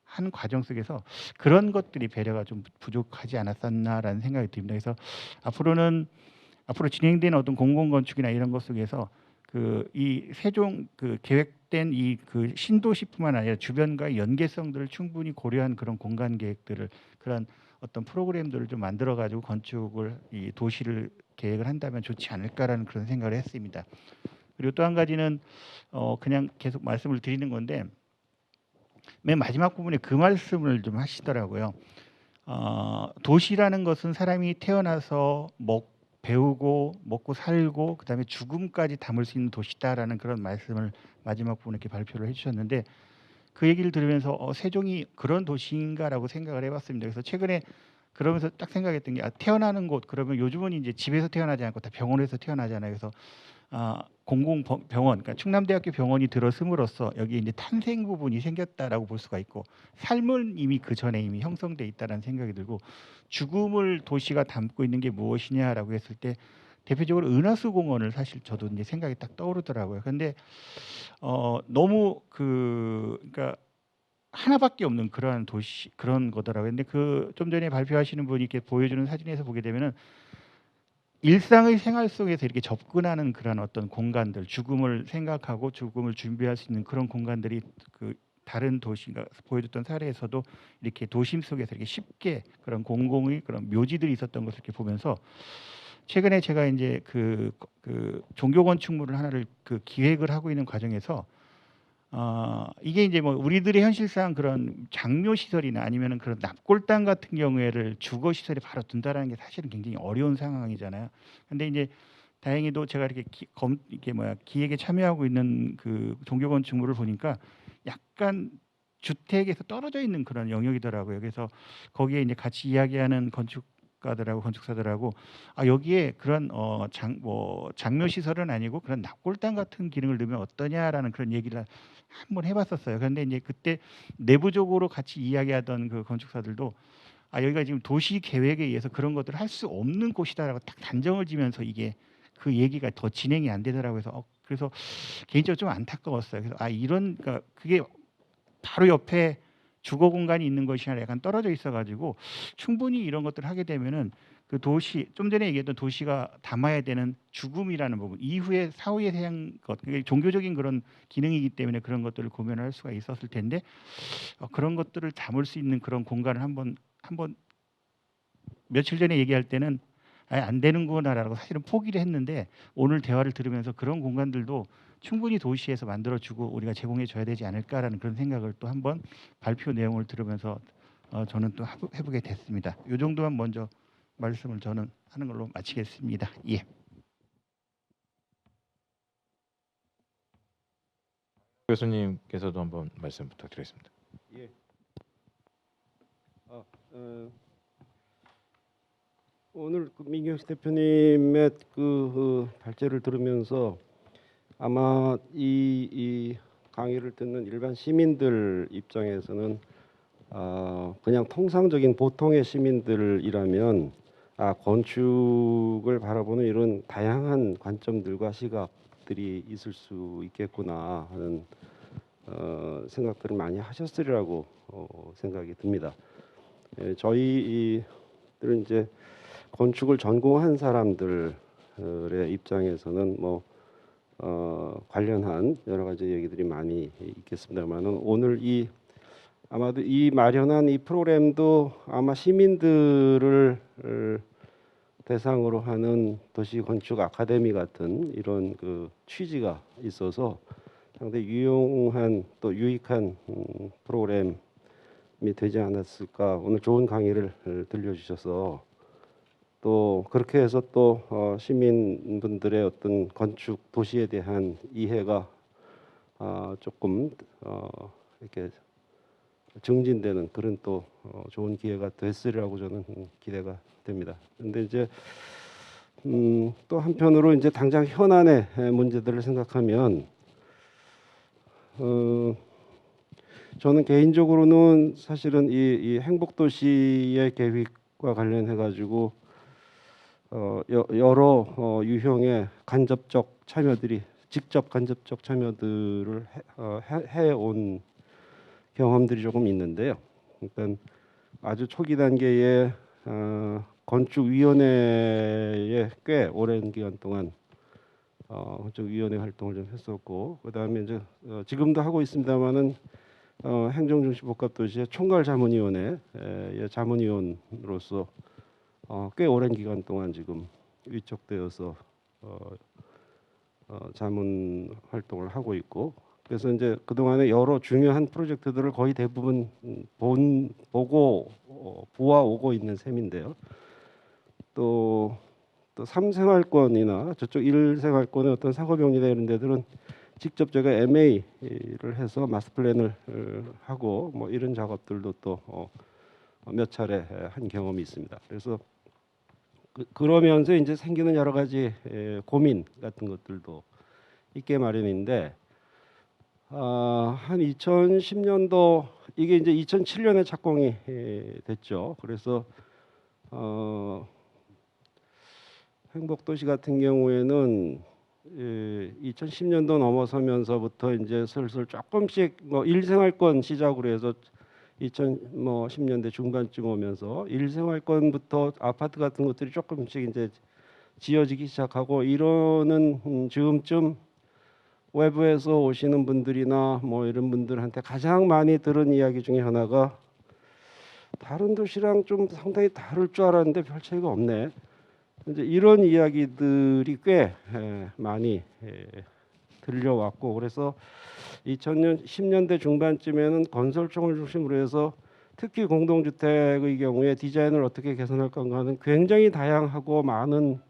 한 과정 속에서 그런 것들이 배려가 좀 부족하지 않았었나라는 생각이 듭니다. 그래서 앞으로 진행되는 어떤 공공건축이나 이런 것 속에서 그 이 세종 그 계획된 이 그 신도시뿐만 아니라 주변과의 연계성들을 충분히 고려한 그런 공간 계획들을, 그런 어떤 프로그램들을 좀 만들어 가지고 건축을 이 도시를 계획을 한다면 좋지 않을까라는 그런 생각을 했습니다. 그리고 또 한 가지는 그냥 계속 말씀을 드리는 건데, 맨 마지막 부분에 그 말씀을 좀 하시더라고요. 도시라는 것은 사람이 태어나서 배우고 먹고 살고 그다음에 죽음까지 담을 수 있는 도시다라는 그런 말씀을 마지막 부분에 이렇게 발표를 해주셨는데, 그 얘기를 들으면서 세종이 그런 도시인가라고 생각을 해봤습니다. 그래서 최근에 그러면서 딱 생각했던 게, 태어나는 곳 그러면 요즘은 이제 집에서 태어나지 않고 다 병원에서 태어나잖아요. 그래서 공공병원, 그러니까 충남대학교 병원이 들어섬으로써 여기 이제 탄생 부분이 생겼다라고 볼 수가 있고, 삶은 이미 그 전에 이미 형성돼 있다라는 생각이 들고, 죽음을 도시가 담고 있는 게 무엇이냐라고 했을 때 대표적으로 은하수 공원을 사실 저도 이제 생각이 딱 떠오르더라고요. 근데 너무 그러니까 하나밖에 없는 그러한 도시 그런 거더라고요. 근데 그 좀 전에 발표하시는 분이 이렇게 보여주는 사진에서 보게 되면은 일상의 생활 속에서 이렇게 접근하는 그런 어떤 공간들, 죽음을 생각하고 죽음을 준비할 수 있는 그런 공간들이 그 다른 도시가 보여줬던 사례에서도 이렇게 도심 속에서 이렇게 쉽게 그런 공공의 그런 묘지들이 있었던 것을 이렇게 보면서, 최근에 제가 이제 그 종교 건축물을 하나를 그 기획을 하고 있는 과정에서 이게 이제 뭐 우리들의 현실상 그런 장묘 시설이나 아니면은 그런 납골당 같은 경우에를 주거 시설에 바로 둔다라는 게 사실은 굉장히 어려운 상황이잖아요. 근데 이제 다행히도 제가 이렇게 기획에 참여하고 있는 그 종교 건축물을 보니까 약간 주택에서 떨어져 있는 그런 영역이더라고요. 그래서 거기에 이제 같이 이야기하는 건축사들하고 여기에 그런 장묘 시설은 아니고 그런 납골당 같은 기능을 넣으면 어떠냐라는 그런 얘기를 한번 해봤었어요. 그런데 이제 그때 내부적으로 같이 이야기하던 그 건축사들도 여기가 지금 도시 계획에 의해서 그런 것들을 할 수 없는 곳이다라고 딱 단정을 지면서 이게 그 얘기가 더 진행이 안 되더라고요. 그래서 개인적으로 좀 안타까웠어요. 그래서 그러니까 그게 바로 옆에 주거 공간이 있는 것이랑 약간 떨어져 있어가지고 충분히 이런 것들을 하게 되면은 그 도시, 좀 전에 얘기했던 도시가 담아야 되는 죽음이라는 부분, 이후에 사후에 대한 것, 그게 종교적인 그런 기능이기 때문에 그런 것들을 고민할 수가 있었을 텐데, 그런 것들을 담을 수 있는 그런 공간을 한번 며칠 전에 얘기할 때는 안 되는구나라고 사실은 포기를 했는데, 오늘 대화를 들으면서 그런 공간들도 충분히 도시에서 만들어주고 우리가 제공해 줘야 되지 않을까라는 그런 생각을 또 한번 발표 내용을 들으면서 저는 또 해보게 됐습니다. 이 정도만 먼저 말씀을 저는 하는 걸로 마치겠습니다. 예. 교수님께서도 한번 말씀 부탁드리겠습니다. 예. 오늘 그 민경식 대표님의 그 발제를 들으면서 아마 이 강의를 듣는 일반 시민들 입장에서는 그냥 통상적인 보통의 시민들이라면 건축을 바라보는 이런 다양한 관점들과 시각들이 있을 수 있겠구나 하는 생각들을 많이 하셨으리라고 생각이 듭니다. 저희들은 이제 건축을 전공한 사람들의 입장에서는 관련한 여러 가지 얘기들이 많이 있겠습니다만은, 오늘 아마도 이 마련한 이 프로그램도 아마 시민들을 대상으로 하는 도시 건축 아카데미 같은 이런 그 취지가 있어서 상당히 유용한 또 유익한 프로그램이 되지 않았을까. 오늘 좋은 강의를 들려주셔서 또 그렇게 해서 또 시민분들의 어떤 건축 도시에 대한 이해가 조금 이렇게 증진되는 그런 또 좋은 기회가 됐으리라고 저는 기대가 됩니다. 근데 이제 또 한편으로 이제 당장 현안의 문제들을 생각하면 저는 개인적으로는 사실은 이 행복도시의 계획과 관련해 가지고 여러 유형의 간접적 참여들이 직접 간접적 참여들을 해온 경험들이 조금 있는데요. 일단 아주 초기 단계에 건축위원회에 꽤 오랜 기간 동안 건축위원회 활동을 좀 했었고, 그다음에 이제 지금도 하고 있습니다만은 행정중심복합도시의 총괄자문위원회의 자문위원으로서 꽤 오랜 기간 동안 지금 위촉되어서 자문 활동을 하고 있고, 그래서 이제 그동안에 여러 중요한 프로젝트들을 거의 대부분 보고 보아오고 있는 셈인데요. 또 3생활권이나 저쪽 1생활권의 어떤 상호병리대 이런 데들은 직접 제가 MA를 해서 마스터 플랜을 하고 뭐 이런 작업들도 또 몇 차례 한 경험이 있습니다. 그래서 그러면서 이제 생기는 여러 가지 고민 같은 것들도 있게 마련인데, 한 2010년도 이게 이제 2007년에 착공이 됐죠. 그래서 행복도시 같은 경우에는 2010년도 넘어서면서부터 이제 슬슬 조금씩 뭐 일생활권 시작으로 해서 2010년대 중반쯤 오면서 일생활권부터 아파트 같은 것들이 조금씩 이제 지어지기 시작하고, 이러는 즈음쯤 외부에서 오시는 분들이나 뭐 이런 분들한테 가장 많이 들은 이야기 중에 하나가 다른 도시랑 좀 상당히 다를 줄 알았는데 별 차이가 없네. 이제 이런 이야기들이 꽤 많이 들려왔고, 그래서 2010년대 중반쯤에는 건설청을 중심으로 해서 특히 공동주택의 경우에 디자인을 어떻게 개선할 건가 하는 굉장히 다양하고 많은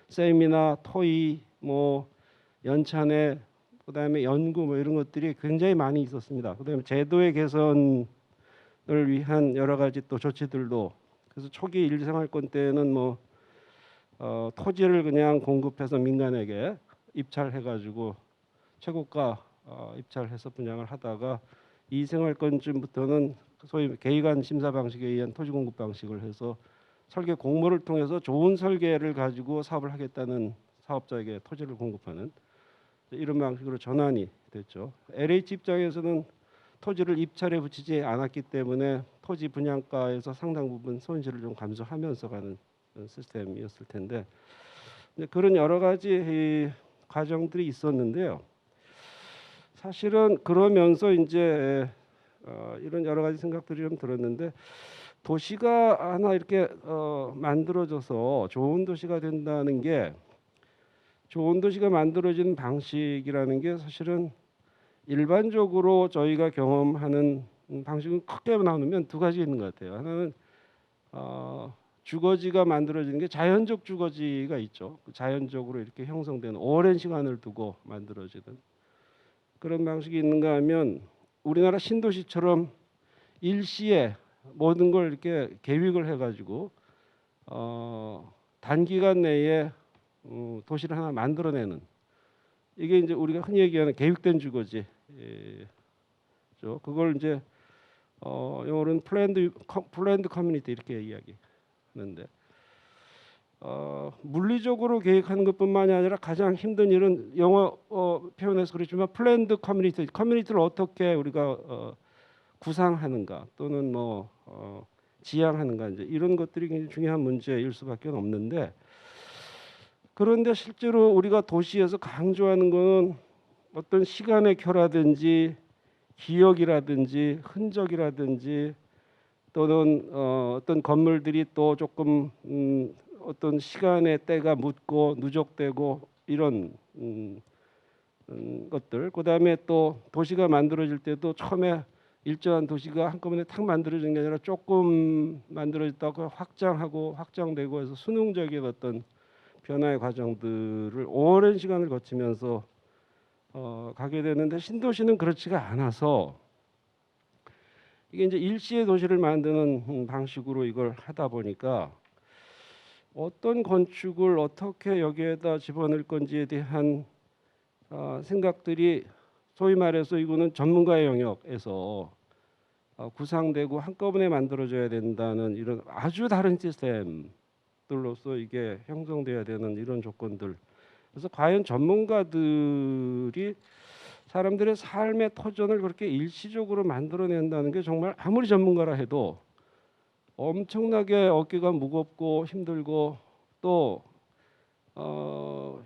세미나, 토의, 뭐 연찬회, 그다음에 연구 뭐 이런 것들이 굉장히 많이 있었습니다. 그다음에 제도의 개선을 위한 여러 가지 또 조치들도, 그래서 초기 일생활권 때는 뭐 토지를 그냥 공급해서 민간에게 입찰해가지고 최고가 입찰해서 분양을 하다가 이생활권쯤부터는 소위 개의관 심사 방식에 의한 토지 공급 방식을 해서 설계 공모를 통해서 좋은 설계를 가지고 사업을 하겠다는 사업자에게 토지를 공급하는 이런 방식으로 전환이 됐죠. LH 입장에서는 토지를 입찰에 붙이지 않았기 때문에 토지 분양가에서 상당 부분 손실을 좀 감수하면서 가는 시스템이었을 텐데, 그런 여러 가지 과정들이 있었는데요. 사실은 그러면서 이제 이런 여러 가지 생각들이 좀 들었는데, 도시가 하나 이렇게 만들어져서 좋은 도시가 된다는 게, 좋은 도시가 만들어진 방식이라는 게 사실은 일반적으로 저희가 경험하는 방식은 크게 나누면 두 가지 있는 것 같아요. 하나는 주거지가 만들어지는 게 자연적 주거지가 있죠. 자연적으로 이렇게 형성되는 오랜 시간을 두고 만들어지는 그런 방식이 있는가 하면, 우리나라 신도시처럼 일시에 모든 걸 이렇게 계획을 해가지고 단기간 내에 도시를 하나 만들어내는, 이게 이제 우리가 흔히 얘기하는 계획된 주거지. 그걸 이제 영어로는 플랜드 커뮤니티 이렇게 이야기하는데, 물리적으로 계획하는 것뿐만이 아니라 가장 힘든 일은 영어 표현에서 그렇지만 플랜드 커뮤니티를 어떻게 우리가 구상하는가 또는 뭐 지향하는가, 이제 이런 것들이 굉장히 중요한 문제일 수밖에 없는데, 그런데 실제로 우리가 도시에서 강조하는 것은 어떤 시간의 켜라든지 기억이라든지 흔적이라든지 또는 어떤 건물들이 또 조금 어떤 시간의 때가 묻고 누적되고 이런 것들, 그다음에 또 도시가 만들어질 때도 처음에 일정한 도시가 한꺼번에 탁 만들어진 게 아니라 조금 만들어졌다가 확장하고 확장되고 해서 수능적인 어떤 변화의 과정들을 오랜 시간을 거치면서 가게 되는데 신도시는 그렇지가 않아서 이게 이제 일시의 도시를 만드는 방식으로 이걸 하다 보니까 어떤 건축을 어떻게 여기에다 집어넣을 건지에 대한 생각들이 소위 말해서 이거는 전문가의 영역에서 구상되고 한꺼번에 만들어져야 된다는 이런 아주 다른 시스템들로서 이게 형성돼야 되는 이런 조건들. 그래서 과연 전문가들이 사람들의 삶의 터전을 그렇게 일시적으로 만들어낸다는 게 정말 아무리 전문가라 해도 엄청나게 어깨가 무겁고 힘들고 또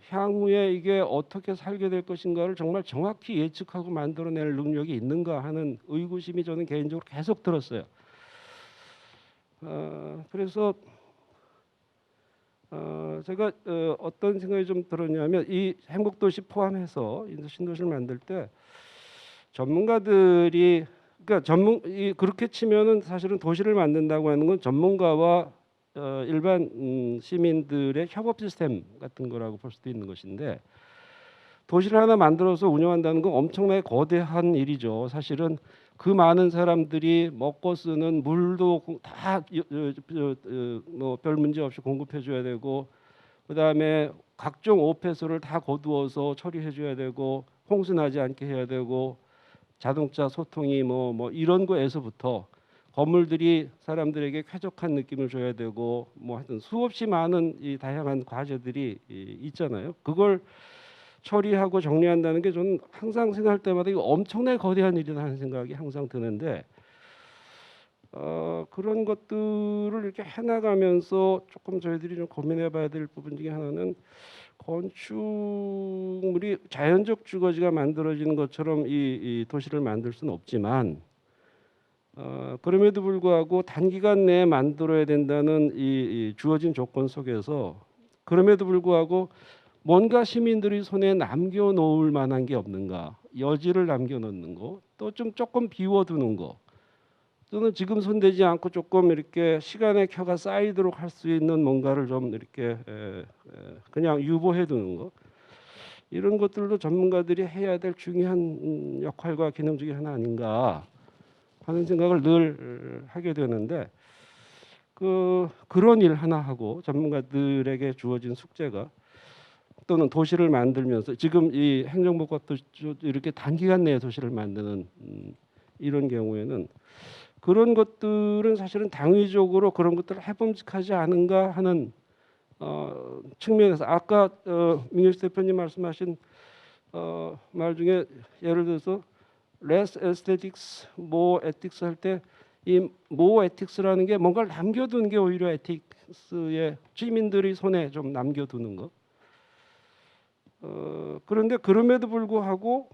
향후에 이게 어떻게 살게 될 것인가를 정말 정확히 예측하고 만들어낼 능력이 있는가 하는 의구심이 저는 개인적으로 계속 들었어요. 그래서 제가 어떤 생각이 좀 들었냐면 이 행복도시 포함해서 신도시를 만들 때 전문가들이 그러니까 그렇게 치면은 사실은 도시를 만든다고 하는 건 전문가와 일반 시민들의 협업 시스템 같은 거라고 볼 수도 있는 것인데 도시를 하나 만들어서 운영한다는 건 엄청나게 거대한 일이죠. 사실은 그 많은 사람들이 먹고 쓰는 물도 다 뭐 별 문제 없이 공급해 줘야 되고 그다음에 각종 오폐수를 다 거두어서 처리해 줘야 되고 홍수 나지 않게 해야 되고 자동차 소통이 뭐 이런 거에서부터 건물들이 사람들에게 쾌적한 느낌을 줘야 되고 뭐 하여튼 수없이 많은 이 다양한 과제들이 있잖아요. 그걸 처리하고 정리한다는 게 저는 항상 생각할 때마다 이거 엄청나게 거대한 일이라는 생각이 항상 드는데 그런 것들을 이렇게 해나가면서 조금 저희들이 좀 고민해봐야 될 부분 중에 하나는 건축물이 자연적 주거지가 만들어지는 것처럼 이 도시를 만들 수는 없지만 그럼에도 불구하고 단기간 내에 만들어야 된다는 이 주어진 조건 속에서 그럼에도 불구하고 뭔가 시민들이 손에 남겨놓을 만한 게 없는가 여지를 남겨놓는 거 또 좀 조금 비워두는 거 또는 지금 손대지 않고 조금 이렇게 시간의 켜가 쌓이도록 할 수 있는 뭔가를 좀 이렇게 그냥 유보해 두는 거 이런 것들도 전문가들이 해야 될 중요한 역할과 기능 중에 하나 아닌가 하는 생각을 늘 하게 되는데 그런 일 하나 하고 전문가들에게 주어진 숙제가 또는 도시를 만들면서 지금 이 행정복합도 이렇게 단기간 내에 도시를 만드는 이런 경우에는 그런 것들은 사실은 당위적으로 그런 것들을 해봄직하지 않은가 하는 측면에서 아까 민경식 대표님 말씀하신 말 중에 예를 들어서 less aesthetics, more ethics 할 때 이 more ethics라는 게 뭔가를 남겨두는 게 오히려 ethics의 시민들이 손에 좀 남겨두는 거. 그런데 그럼에도 불구하고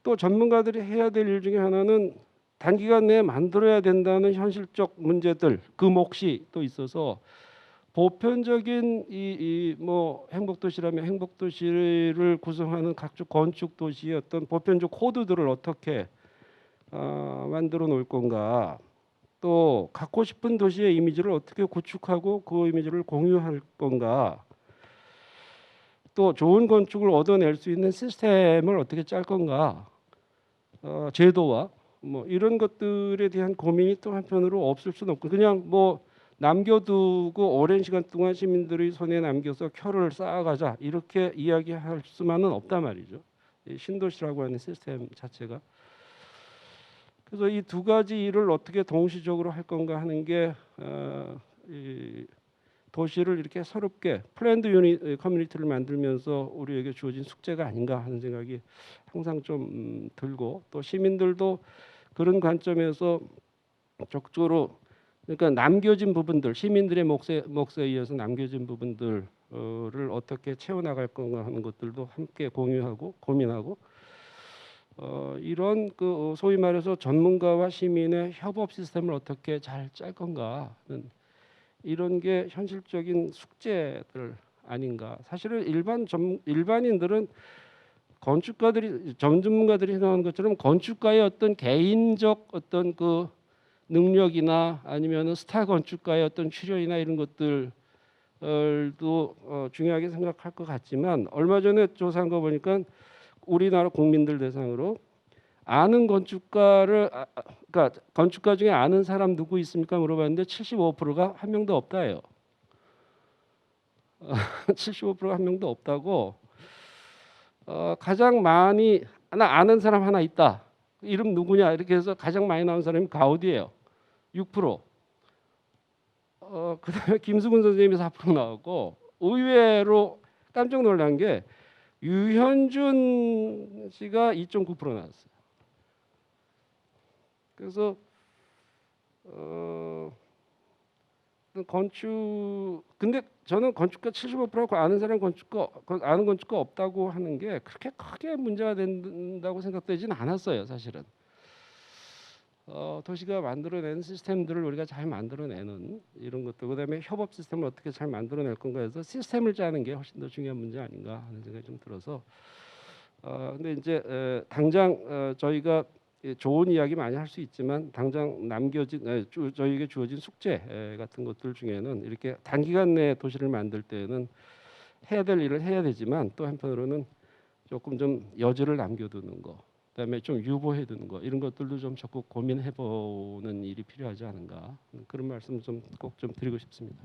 또 전문가들이 해야 될 일 중에 하나는 단기간 내에 만들어야 된다는 현실적 문제들 그 몫이 또 있어서 보편적인 이 뭐 행복도시라면 행복도시를 구성하는 각종 건축 도시의 어떤 보편적 코드들을 어떻게 만들어 놓을 건가 또 갖고 싶은 도시의 이미지를 어떻게 구축하고 그 이미지를 공유할 건가 또 좋은 건축을 얻어낼 수 있는 시스템을 어떻게 짤 건가 제도와 뭐 이런 것들에 대한 고민이 또 한편으로 없을 수는 없고 그냥 뭐 남겨두고 오랜 시간 동안 시민들의 손에 남겨서 켜를 쌓아가자 이렇게 이야기할 수만은 없단 말이죠. 이 신도시라고 하는 시스템 자체가. 그래서 이 두 가지 일을 어떻게 동시적으로 할 건가 하는 게 이 도시를 이렇게 새롭게 플랜드 유닛 커뮤니티를 만들면서 우리에게 주어진 숙제가 아닌가 하는 생각이 항상 좀 들고 또 시민들도 그런 관점에서 적극적으로 그러니까 남겨진 부분들 시민들의 몫에 의해서 남겨진 부분들을 어떻게 채워나갈 건가 하는 것들도 함께 공유하고 고민하고 이런 그 소위 말해서 전문가와 시민의 협업 시스템을 어떻게 잘 짤 건가 하는 이런 게 현실적인 숙제들 아닌가. 사실은 일반인들은 건축가들이 전문가들이 생각하는 것처럼 건축가의 어떤 개인적 어떤 그 능력이나 아니면은 스타 건축가의 어떤 출연이나 이런 것들도 중요하게 생각할 것 같지만 얼마 전에 조사한 거 보니까 우리나라 국민들 대상으로 아는 건축가를 그러니까 건축가 중에 아는 사람 누구 있습니까 물어봤는데 75%가 한 명도 없다예요. 75%가 한 명도 없다고. 가장 많이 나 아는 사람 하나 있다. 이름 누구냐 이렇게 해서 가장 많이 나온 사람이 가우디예요. 6%. 그다음에 김수근 선생님이 4% 나왔고 의외로 깜짝 놀란 게 유현준 씨가 2.9% 나왔어요. 그래서 건축 근데 저는 건축가 75%고 아는 사람 아는 건축가 없다고 하는 게 그렇게 크게 문제가 된다고 생각되지는 않았어요, 사실은. 도시가 만들어내는 시스템들을 우리가 잘 만들어내는 이런 것들, 그다음에 협업 시스템을 어떻게 잘 만들어낼 건가 해서 시스템을 짜는 게 훨씬 더 중요한 문제 아닌가 하는 생각이 좀 들어서. 근데 이제 당장 저희가 좋은 이야기 많이 할 수 있지만 당장 저희에게 주어진 숙제 같은 것들 중에는 이렇게 단기간 내에 도시를 만들 때는 해야 될 일을 해야 되지만 또 한편으로는 조금 좀 여지를 남겨두는 거, 그다음에 좀 유보해두는 거 이런 것들도 좀 적극 고민해보는 일이 필요하지 않은가 그런 말씀 좀 꼭 좀 드리고 싶습니다.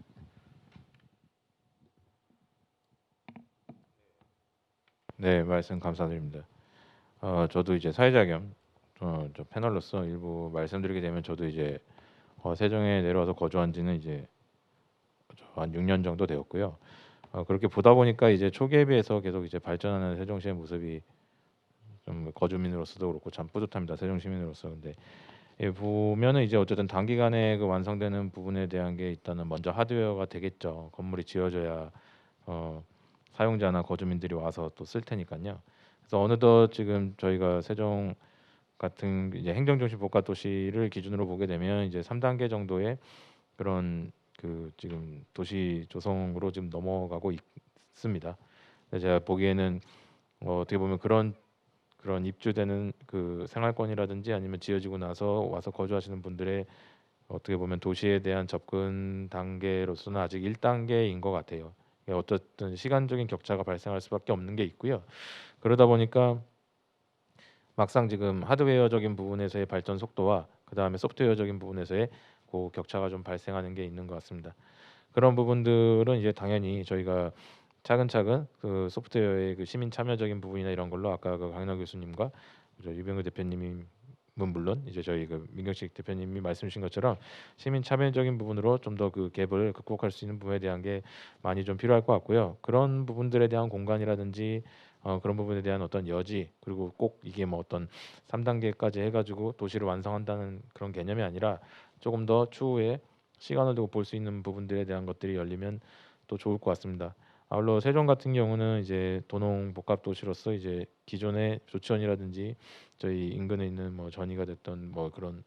네, 말씀 감사드립니다. 저도 이제 사회자 겸 저 패널로서 일부 말씀드리게 되면 저도 이제 세종에 내려와서 거주한 지는 이제 한 6년 정도 되었고요. 그렇게 보다 보니까 이제 초기에 비해서 계속 이제 발전하는 세종시의 모습이 좀 거주민으로서도 그렇고 참 뿌듯합니다. 세종 시민으로서. 근데 보면은 이제 어쨌든 단기간에 그 완성되는 부분에 대한 게 일단은 먼저 하드웨어가 되겠죠. 건물이 지어져야 사용자나 거주민들이 와서 또 쓸 테니까요. 그래서 어느덧 지금 저희가 세종 같은 이제 행정중심 복합도시를 기준으로 보게 되면 이제 3단계 정도의 그런 그 지금 도시 조성으로 지금 넘어가고 있습니다. 제가 보기에는 어떻게 보면 그런 입주되는 그 생활권이라든지 아니면 지어지고 나서 와서 거주하시는 분들의 어떻게 보면 도시에 대한 접근 단계로서는 아직 1단계인 것 같아요. 어떻든 시간적인 격차가 발생할 수밖에 없는 게 있고요. 그러다 보니까 막상 지금 하드웨어적인 부분에서의 발전 속도와 그 다음에 소프트웨어적인 부분에서의 그 격차가 좀 발생하는 게 있는 것 같습니다. 그런 부분들은 이제 당연히 저희가 차근차근 그 소프트웨어의 그 시민 참여적인 부분이나 이런 걸로 아까 그 강인하 교수님과 유병규 대표님은 물론 이제 저희 그 민경식 대표님이 말씀 주신 것처럼 시민 참여적인 부분으로 좀 더 그 갭을 극복할 수 있는 부분에 대한 게 많이 좀 필요할 것 같고요. 그런 부분들에 대한 공간이라든지 그런 부분에 대한 어떤 여지, 그리고 꼭 이게 뭐 어떤 3단계까지 해가지고 도시를 완성한다는 그런 개념이 아니라 조금 더 추후에 시간을 두고 볼 수 있는 부분들에 대한 것들이 열리면 또 좋을 것 같습니다. 아울러 세종 같은 경우는 이제 도농 복합 도시로서 이제 기존의 조치원이라든지 저희 인근에 있는 뭐 전이가 됐던 뭐 그런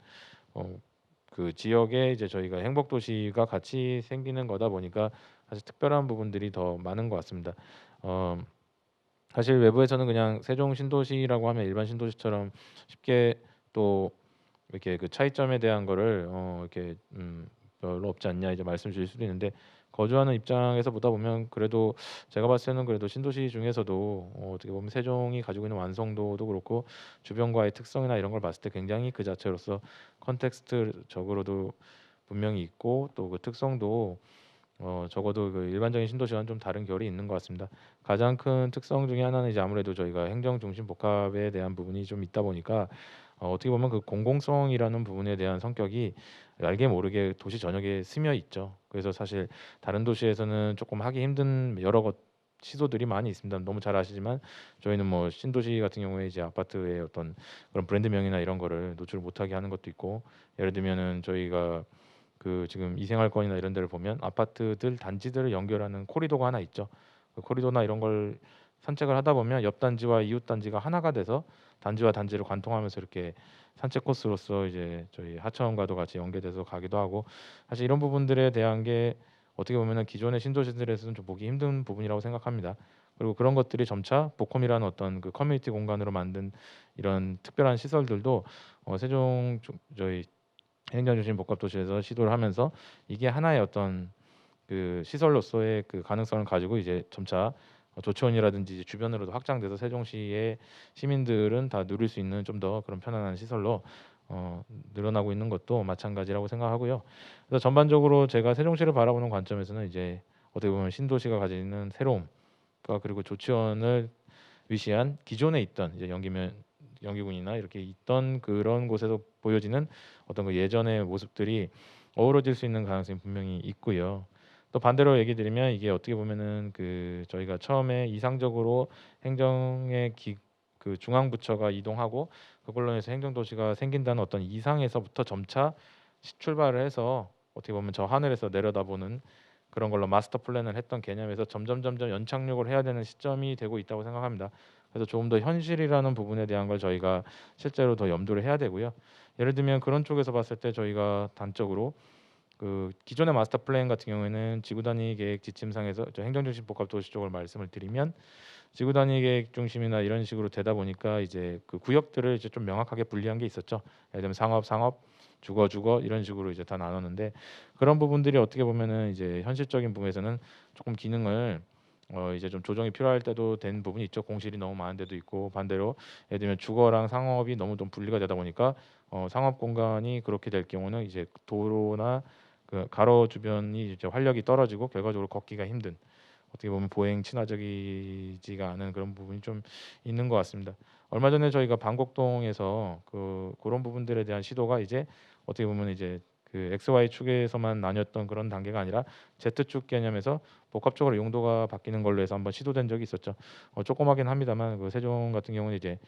그 지역에 이제 저희가 행복 도시가 같이 생기는 거다 보니까 사실 특별한 부분들이 더 많은 것 같습니다. 사실 외부에서는 그냥 세종 신도시라고 하면 일반 신도시처럼 쉽게 또 이렇게 그 차이점에 대한 거를 이렇게 별로 없지 않냐 이제 말씀 주실 수도 있는데, 거주하는 입장에서 보다 보면 그래도 제가 봤을 때는 그래도 신도시 중에서도 어떻게 보면 세종이 가지고 있는 완성도도 그렇고 주변과의 특성이나 이런 걸 봤을 때 굉장히 그 자체로서 컨텍스트적으로도 분명히 있고 또 그 특성도 적어도 그 일반적인 신도시와는 좀 다른 결이 있는 것 같습니다. 가장 큰 특성 중에 하나는 이제 아무래도 저희가 행정 중심 복합에 대한 부분이 좀 있다 보니까 어떻게 보면 그 공공성이라는 부분에 대한 성격이 알게 모르게 도시 전역에 스며 있죠. 그래서 사실 다른 도시에서는 조금 하기 힘든 여러 시도들이 많이 있습니다. 너무 잘 아시지만 저희는 뭐 신도시 같은 경우에 이제 아파트의 어떤 그런 브랜드명이나 이런 거를 노출 못하게 하는 것도 있고, 예를 들면은 저희가 그 지금 이생활권이나 이런 데를 보면 아파트들 단지들을 연결하는 코리도가 하나 있죠. 그 코리도나 이런 걸 산책을 하다 보면 옆 단지와 이웃 단지가 하나가 돼서 단지와 단지를 관통하면서 이렇게 산책 코스로서 이제 저희 하천과도 같이 연계돼서 가기도 하고, 사실 이런 부분들에 대한 게 어떻게 보면은 기존의 신도시들에서는 좀 보기 힘든 부분이라고 생각합니다. 그리고 그런 것들이 점차 보콤이라는 어떤 그 커뮤니티 공간으로 만든 이런 특별한 시설들도 저희 행정중심 복합도시에서 시도를 하면서 이게 하나의 어떤 그 시설로서의 그 가능성을 가지고 이제 점차 조치원이라든지 이제 주변으로도 확장돼서 세종시의 시민들은 다 누릴 수 있는 좀 더 그런 편안한 시설로 늘어나고 있는 것도 마찬가지라고 생각하고요. 그래서 전반적으로 제가 세종시를 바라보는 관점에서는 이제 어떻게 보면 신도시가 가지는 새로움과 그리고 조치원을 위시한 기존에 있던 이제 연기군이나 이렇게 있던 그런 곳에서 보여지는 어떤 그 예전의 모습들이 어우러질 수 있는 가능성이 분명히 있고요. 또 반대로 얘기 드리면 이게 어떻게 보면은 그 저희가 처음에 이상적으로 그 중앙 부처가 이동하고 그걸로 해서 행정도시가 생긴다는 어떤 이상에서부터 점차 출발을 해서 어떻게 보면 저 하늘에서 내려다보는 그런 걸로 마스터 플랜을 했던 개념에서 점점 연착륙을 해야 되는 시점이 되고 있다고 생각합니다. 그래서 조금 더 현실이라는 부분에 대한 걸 저희가 실제로 더 염두를 해야 되고요. 예를 들면 그런 쪽에서 봤을 때 저희가 단적으로 그 기존의 마스터 플랜 같은 경우에는 지구 단위 계획 지침상에서 저 행정중심 복합도시 쪽을 말씀을 드리면 지구 단위 계획 중심이나 이런 식으로 되다 보니까 이제 그 구역들을 이제 좀 명확하게 분리한 게 있었죠. 예를 들면 상업, 주거 이런 식으로 이제 다 나눴는데 그런 부분들이 어떻게 보면은 이제 현실적인 부분에서는 조금 기능을 이제 좀 조정이 필요할 때도 된 부분이 있죠. 공실이 너무 많은 데도 있고 반대로 예를 들면 주거랑 상업이 너무 좀 분리가 되다 보니까 상업 공간이 그렇게 될 경우는 이제 도로나 그 가로 주변이 이제 활력이 떨어지고 결과적으로 걷기가 힘든 어떻게 보면 보행 친화적이지가 않은 그런 부분이 좀 있는 것 같습니다. 얼마 전에 저희가 방곡동에서 그런 부분들에 대한 시도가 이제 어떻게 보면 이제 그 XY 축에서만 나뉘었던 그런 단계가 아니라 Z축 개념에서 복합적으로 용도가 바뀌는 걸로 해서 한번 시도된 적이 있었죠. 조그마긴 합니다만 그 세종 같은 경우는 이제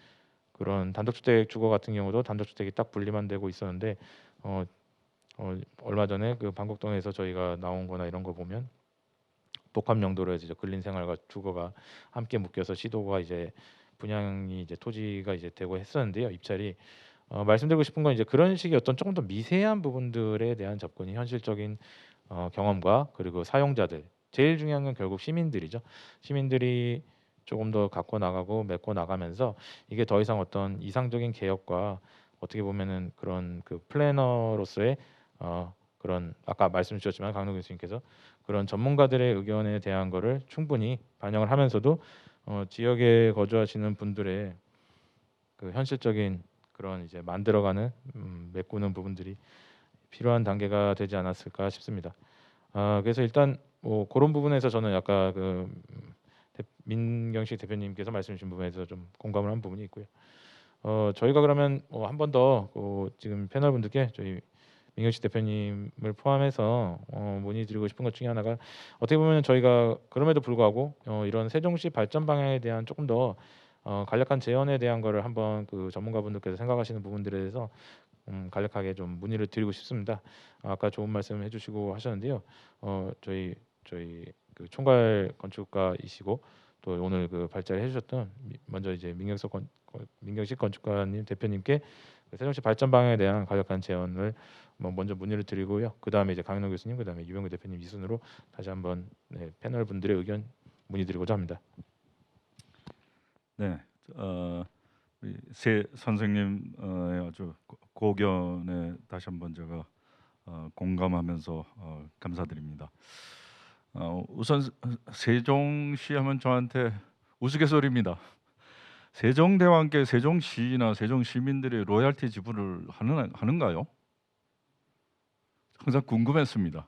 그런 단독주택 주거 같은 경우도 단독주택이 딱 분리만 되고 있었는데 얼마 전에 그 방곡동에서 저희가 나온 거나 이런 거 보면 복합 용도로 해서 이제 근린 생활과 주거가 함께 묶여서 시도가 이제 분양이 이제 토지가 이제 되고 했었는데요. 입찰이 말씀드리고 싶은 건 이제 그런 식의 어떤 조금 더 미세한 부분들에 대한 접근이 현실적인 경험과 그리고 사용자들 제일 중요한 건 결국 시민들이죠. 시민들이 조금 더 갖고 나가고 메꿔 나가면서 이게 더 이상 어떤 이상적인 개혁과 어떻게 보면은 그런 그 플래너로서의 그런 아까 말씀 주셨지만 강동 교수님께서 그런 전문가들의 의견에 대한 거를 충분히 반영을 하면서도 지역에 거주하시는 분들의 그 현실적인 그런 이제 만들어가는 메꾸는 부분들이 필요한 단계가 되지 않았을까 싶습니다. 그래서 일단 뭐 그런 부분에서 저는 아까 그 민경식 대표님께서 말씀 주신 부분에서 좀 공감을 한 부분이 있고요. 저희가 그러면 한 번 더 지금 패널 분들께 저희 민경식 대표님을 포함해서 문의드리고 싶은 것 중에 하나가 어떻게 보면 저희가 그럼에도 불구하고 이런 세종시 발전 방향에 대한 조금 더 간략한 제언에 대한 거를 한번 그 전문가분들께서 생각하시는 부분들에 대해서 간략하게 좀 문의를 드리고 싶습니다. 아까 좋은 말씀 해주시고 하셨는데요. 저희 그 총괄 건축가이시고 또 오늘 그 발제를 해주셨던 먼저 이제 민경식 건축가님 대표님께 세종시 발전 방향에 대한 간략한 제언을 먼저 문의를 드리고요. 그 다음에 이제 강인호 교수님, 그 다음에 유병규 대표님 이 순으로 다시 한번 패널 분들의 의견 문의드리고자 합니다. 네, 우리 세 선생님의 아주 고견에 다시 한번 제가 공감하면서 감사드립니다. 우선 세종시 하면 저한테 우스갯소리입니다. 세종대왕께 세종시나 세종시민들의 로얄티 지불을 하는가요? 항상 궁금했습니다.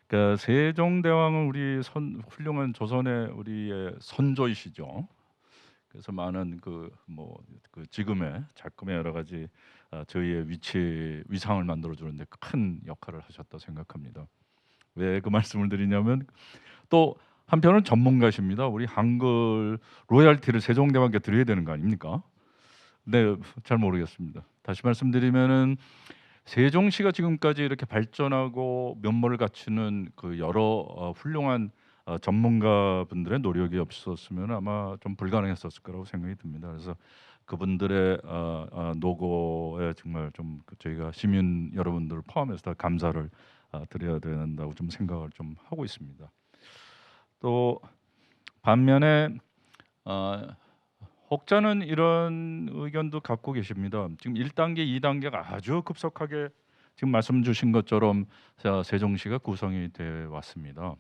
그러니까 세종대왕은 우리 훌륭한 조선의 우리의 선조이시죠. 그래서 많은 그 지금의 작금의 여러 가지 저희의 위상을 만들어 주는데 큰 역할을 하셨다 생각합니다. 왜 그 말씀을 드리냐면 또 한편은 전문가십니다. 우리 한글 로얄티를 세종대왕께 드려야 되는 거 아닙니까? 네, 잘 모르겠습니다. 다시 말씀드리면은 세종시가 지금까지 이렇게 발전하고 면모를 갖추는 그 여러 훌륭한 전문가분들의 노력이 없었으면 아마 좀 불가능했었을 거라고 생각이 듭니다. 그래서 그분들의 노고에 정말 좀 저희가 시민 여러분들을 포함해서 다 감사를 드려야 된다고 좀 생각을 좀 하고 있습니다. 또 반면에 혹자는 이런 의견도 갖고 계십니다. 지금 1단계, 2단계가 아주 급속하게 지금 말씀 주신 것처럼 세종시가 구성이 돼 왔습니다.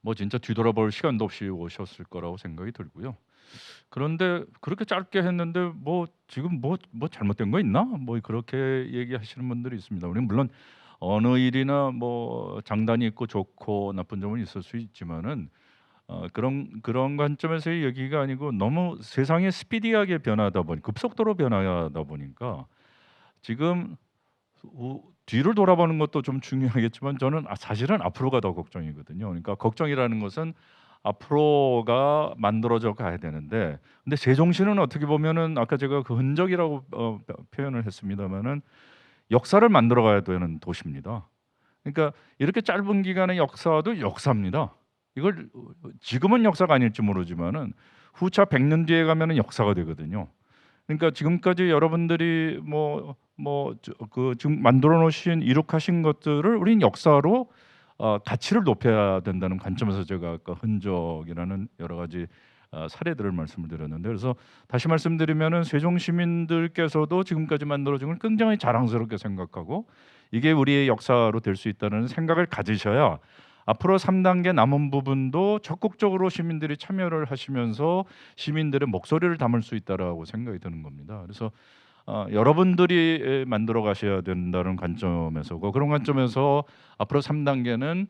뭐 진짜 뒤돌아볼 시간도 없이 오셨을 거라고 생각이 들고요. 그런데 그렇게 짧게 했는데 뭐 지금 뭐 잘못된 거 있나? 뭐 그렇게 얘기하시는 분들이 있습니다. 우리는 물론 어느 일이나 뭐 장단이 있고 좋고 나쁜 점은 있을 수 있지만은 그런 관점에서의 얘기가 아니고 너무 세상이 스피디하게 변하다 보니 급속도로 변하다 보니까 지금 뒤를 돌아보는 것도 좀 중요하겠지만 저는 사실은 앞으로가 더 걱정이거든요. 그러니까 걱정이라는 것은 앞으로가 만들어져 가야 되는데 근데 세종시는 어떻게 보면은 아까 제가 그 흔적이라고 표현을 했습니다마는 역사를 만들어 가야 되는 도시입니다. 그러니까 이렇게 짧은 기간의 역사도 역사입니다. 이걸 지금은 역사가 아닐지 모르지만은 후차 100년 뒤에 가면은 역사가 되거든요. 그러니까 지금까지 여러분들이 지금 만들어 놓으신 이룩하신 것들을 우리는 역사로 가치를 높여야 된다는 관점에서 제가 아까 흔적이라는 여러 가지 사례들을 말씀을 드렸는데 그래서 다시 말씀드리면은 세종 시민들께서도 지금까지 만들어진 걸 굉장히 자랑스럽게 생각하고 이게 우리의 역사로 될 수 있다는 생각을 가지셔야 앞으로 3단계 남은 부분도 적극적으로 시민들이 참여를 하시면서 시민들의 목소리를 담을 수 있다라고 생각이 드는 겁니다. 그래서 여러분들이 만들어 가셔야 된다는 관점에서고 그런 관점에서 앞으로 3단계는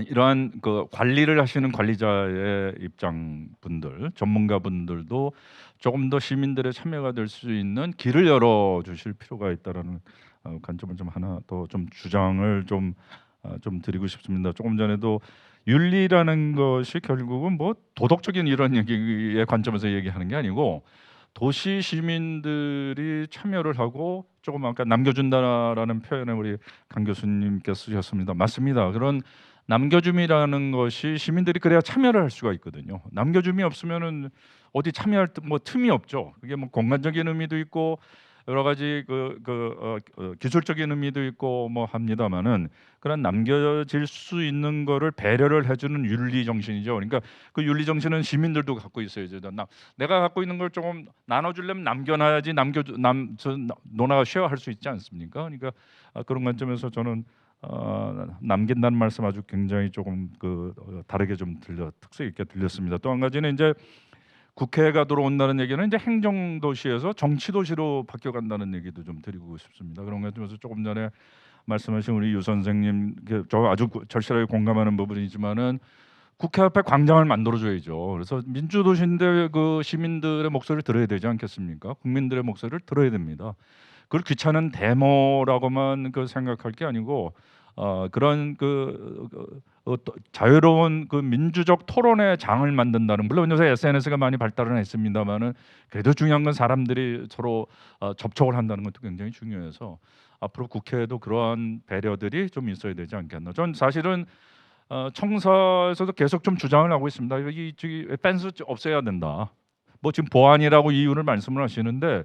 이러한 그 관리를 하시는 관리자의 입장분들, 전문가분들도 조금 더 시민들의 참여가 될 수 있는 길을 열어 주실 필요가 있다라는 관점을 좀 하나 더 좀 주장을 좀 드리고 싶습니다. 조금 전에도 윤리라는 것이 결국은 뭐 도덕적인 이런 얘기의 관점에서 얘기하는 게 아니고 도시 시민들이 참여를 하고 조금 아까 남겨준다라는 표현을 우리 강 교수님께서 쓰셨습니다. 맞습니다. 그런 남겨줌이라는 것이 시민들이 그래야 참여를 할 수가 있거든요. 남겨줌이 없으면은 어디 참여할 틈이 없죠. 그게 뭐 공간적인 의미도 있고 여러 가지 기술적인 의미도 있고 뭐 합니다만은 그런 남겨질 수 있는 거를 배려를 해주는 윤리 정신이죠. 그러니까 그 윤리 정신은 시민들도 갖고 있어야죠. 내가 갖고 있는 걸 조금 나눠주려면 남겨놔야지 노나가 쉐어할 수 있지 않습니까? 그러니까 그런 관점에서 저는 남긴다는 말씀 아주 굉장히 조금 다르게 좀 특색 있게 들렸습니다. 또 한 가지는 이제 국회가 들어온다는 얘기는 이제 행정도시에서 정치도시로 바뀌어간다는 얘기도 좀 드리고 싶습니다. 그런 관점에서 조금 전에 말씀하신 우리 유 선생님, 저 아주 절실하게 공감하는 부분이지만은 국회 앞에 광장을 만들어줘야죠. 그래서 민주도시인데 그 시민들의 목소리를 들어야 되지 않겠습니까? 국민들의 목소리를 들어야 됩니다. 그걸 귀찮은 데모라고만 생각할 게 아니고 그런 자유로운 민주적 토론의 장을 만든다는 물론 요새 SNS가 많이 발달은 했습니다만은 그래도 중요한 건 사람들이 서로 접촉을 한다는 것도 굉장히 중요해서 앞으로 국회에도 그러한 배려들이 좀 있어야 되지 않겠나. 전 사실은 청사에서도 계속 좀 주장을 하고 있습니다. 이 펜스 없애야 된다. 뭐 지금 보안이라고 이유를 말씀을 하시는데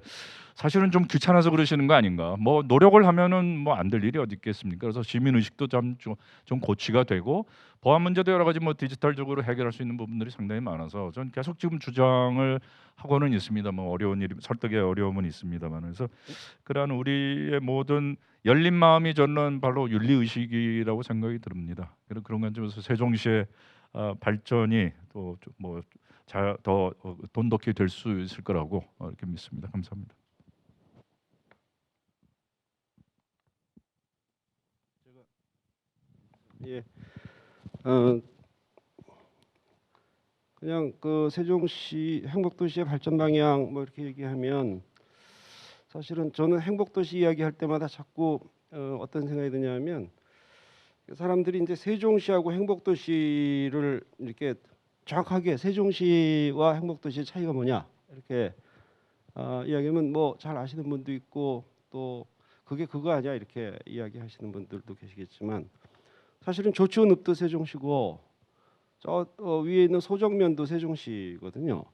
사실은 좀 귀찮아서 그러시는 거 아닌가. 뭐 노력을 하면은 뭐 안 될 일이 어디 있겠습니까? 그래서 시민 의식도 좀 고취가 되고 보안 문제도 여러 가지 뭐 디지털적으로 해결할 수 있는 부분들이 상당히 많아서 전 계속 지금 주장을 하고는 있습니다. 뭐 어려운 일이 설득의 어려움은 있습니다만 그래서 그러한 우리의 모든 열린 마음이 저는 바로 윤리 의식이라고 생각이 듭니다. 그런 관점에서 세종시의 발전이 또 뭐 더 돈독히 될 수 있을 거라고 이렇게 믿습니다. 감사합니다. 예. 그냥 세종시 행복도시의 발전 방향 뭐 이렇게 얘기하면 사실은 저는 행복도시 이야기할 때마다 자꾸 어떤 생각이 드냐면 사람들이 이제 세종시하고 행복도시를 이렇게 정확하게 세종시와 행복도시의 차이가 뭐냐 이렇게 이야기하면 뭐 잘 아시는 분도 있고 또 그게 그거 아니야 이렇게 이야기하시는 분들도 계시겠지만 사실은 조치원읍도 세종시고 저 위에 있는 소정면도 세종시거든요.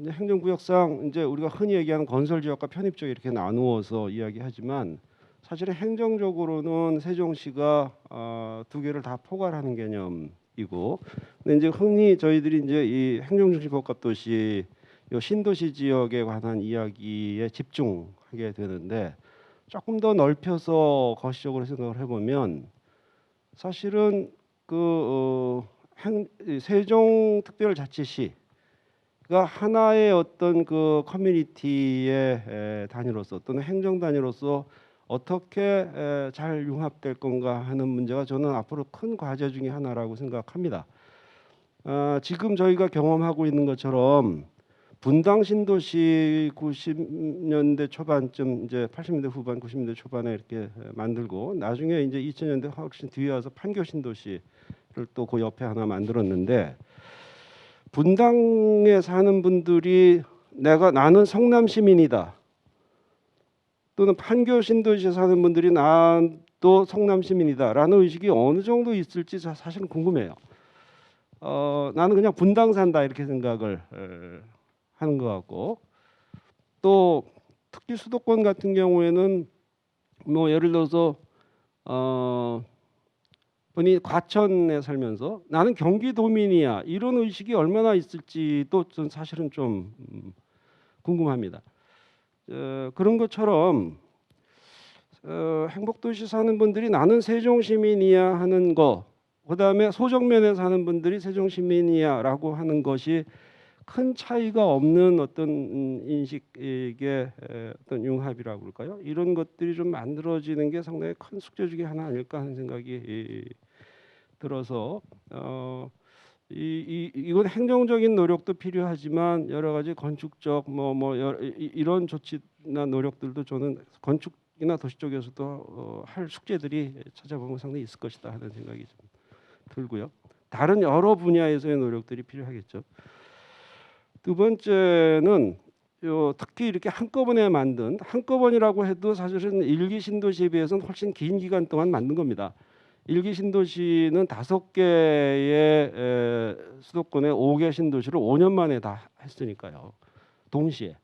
이제 행정구역상 이제 우리가 흔히 얘기하는 건설지역과 편입지역 이렇게 나누어서 이야기하지만 사실은 행정적으로는 세종시가 두 개를 다 포괄하는 개념이고, 근데 이제 흔히 저희들이 이제 이 행정중심 복합도시, 요 신도시 지역에 관한 이야기에 집중하게 되는데, 조금 더 넓혀서 거시적으로 생각을 해보면 사실은 세종특별자치시가 하나의 어떤 그 커뮤니티의 단위로서 또는 행정 단위로서 어떻게 잘 융합될 건가 하는 문제가 저는 앞으로 큰 과제 중에 하나라고 생각합니다. 지금 저희가 경험하고 있는 것처럼 분당 신도시 90년대 초반쯤, 이제 80년대 후반 90년대 초반에 이렇게 만들고, 나중에 이제 2000년대 훨씬 뒤에 와서 판교 신도시를 또 그 옆에 하나 만들었는데, 분당에 사는 분들이 나는 성남 시민이다, 또는 판교 신도시에 사는 분들이 나도 성남 시민이다라는 의식이 어느 정도 있을지 사실은 궁금해요. 나는 그냥 분당 산다 이렇게 생각을 하는 것 같고, 또 특히 수도권 같은 경우에는 뭐 예를 들어서 본인이 과천에 살면서 나는 경기도민이야 이런 의식이 얼마나 있을지도 전 사실은 좀 궁금합니다. 그런 것처럼 행복도시 사는 분들이 나는 세종시민이야 하는 거, 그다음에 소정면에 사는 분들이 세종시민이야라고 하는 것이 큰 차이가 없는 어떤 인식의 어떤 융합이라고 그럴까요? 이런 것들이 좀 만들어지는 게 상당히 큰 숙제 중에 하나 아닐까 하는 생각이 들어서 이건 행정적인 노력도 필요하지만 여러 가지 건축적 이런 조치나 노력들도 저는 건축이나 도시 쪽에서도 할 숙제들이 찾아보면 상당히 있을 것이다 하는 생각이 좀 들고요. 다른 여러 분야에서의 노력들이 필요하겠죠. 두 번째는 특히 이렇게 한꺼번이라고 해도 사실은 일기 신도시에 비해서는 훨씬 긴 기간 동안 만든 겁니다. 일기 신도시는 5개의 수도권의 5개 신도시를 5년 만에 다 했으니까요. 동시에.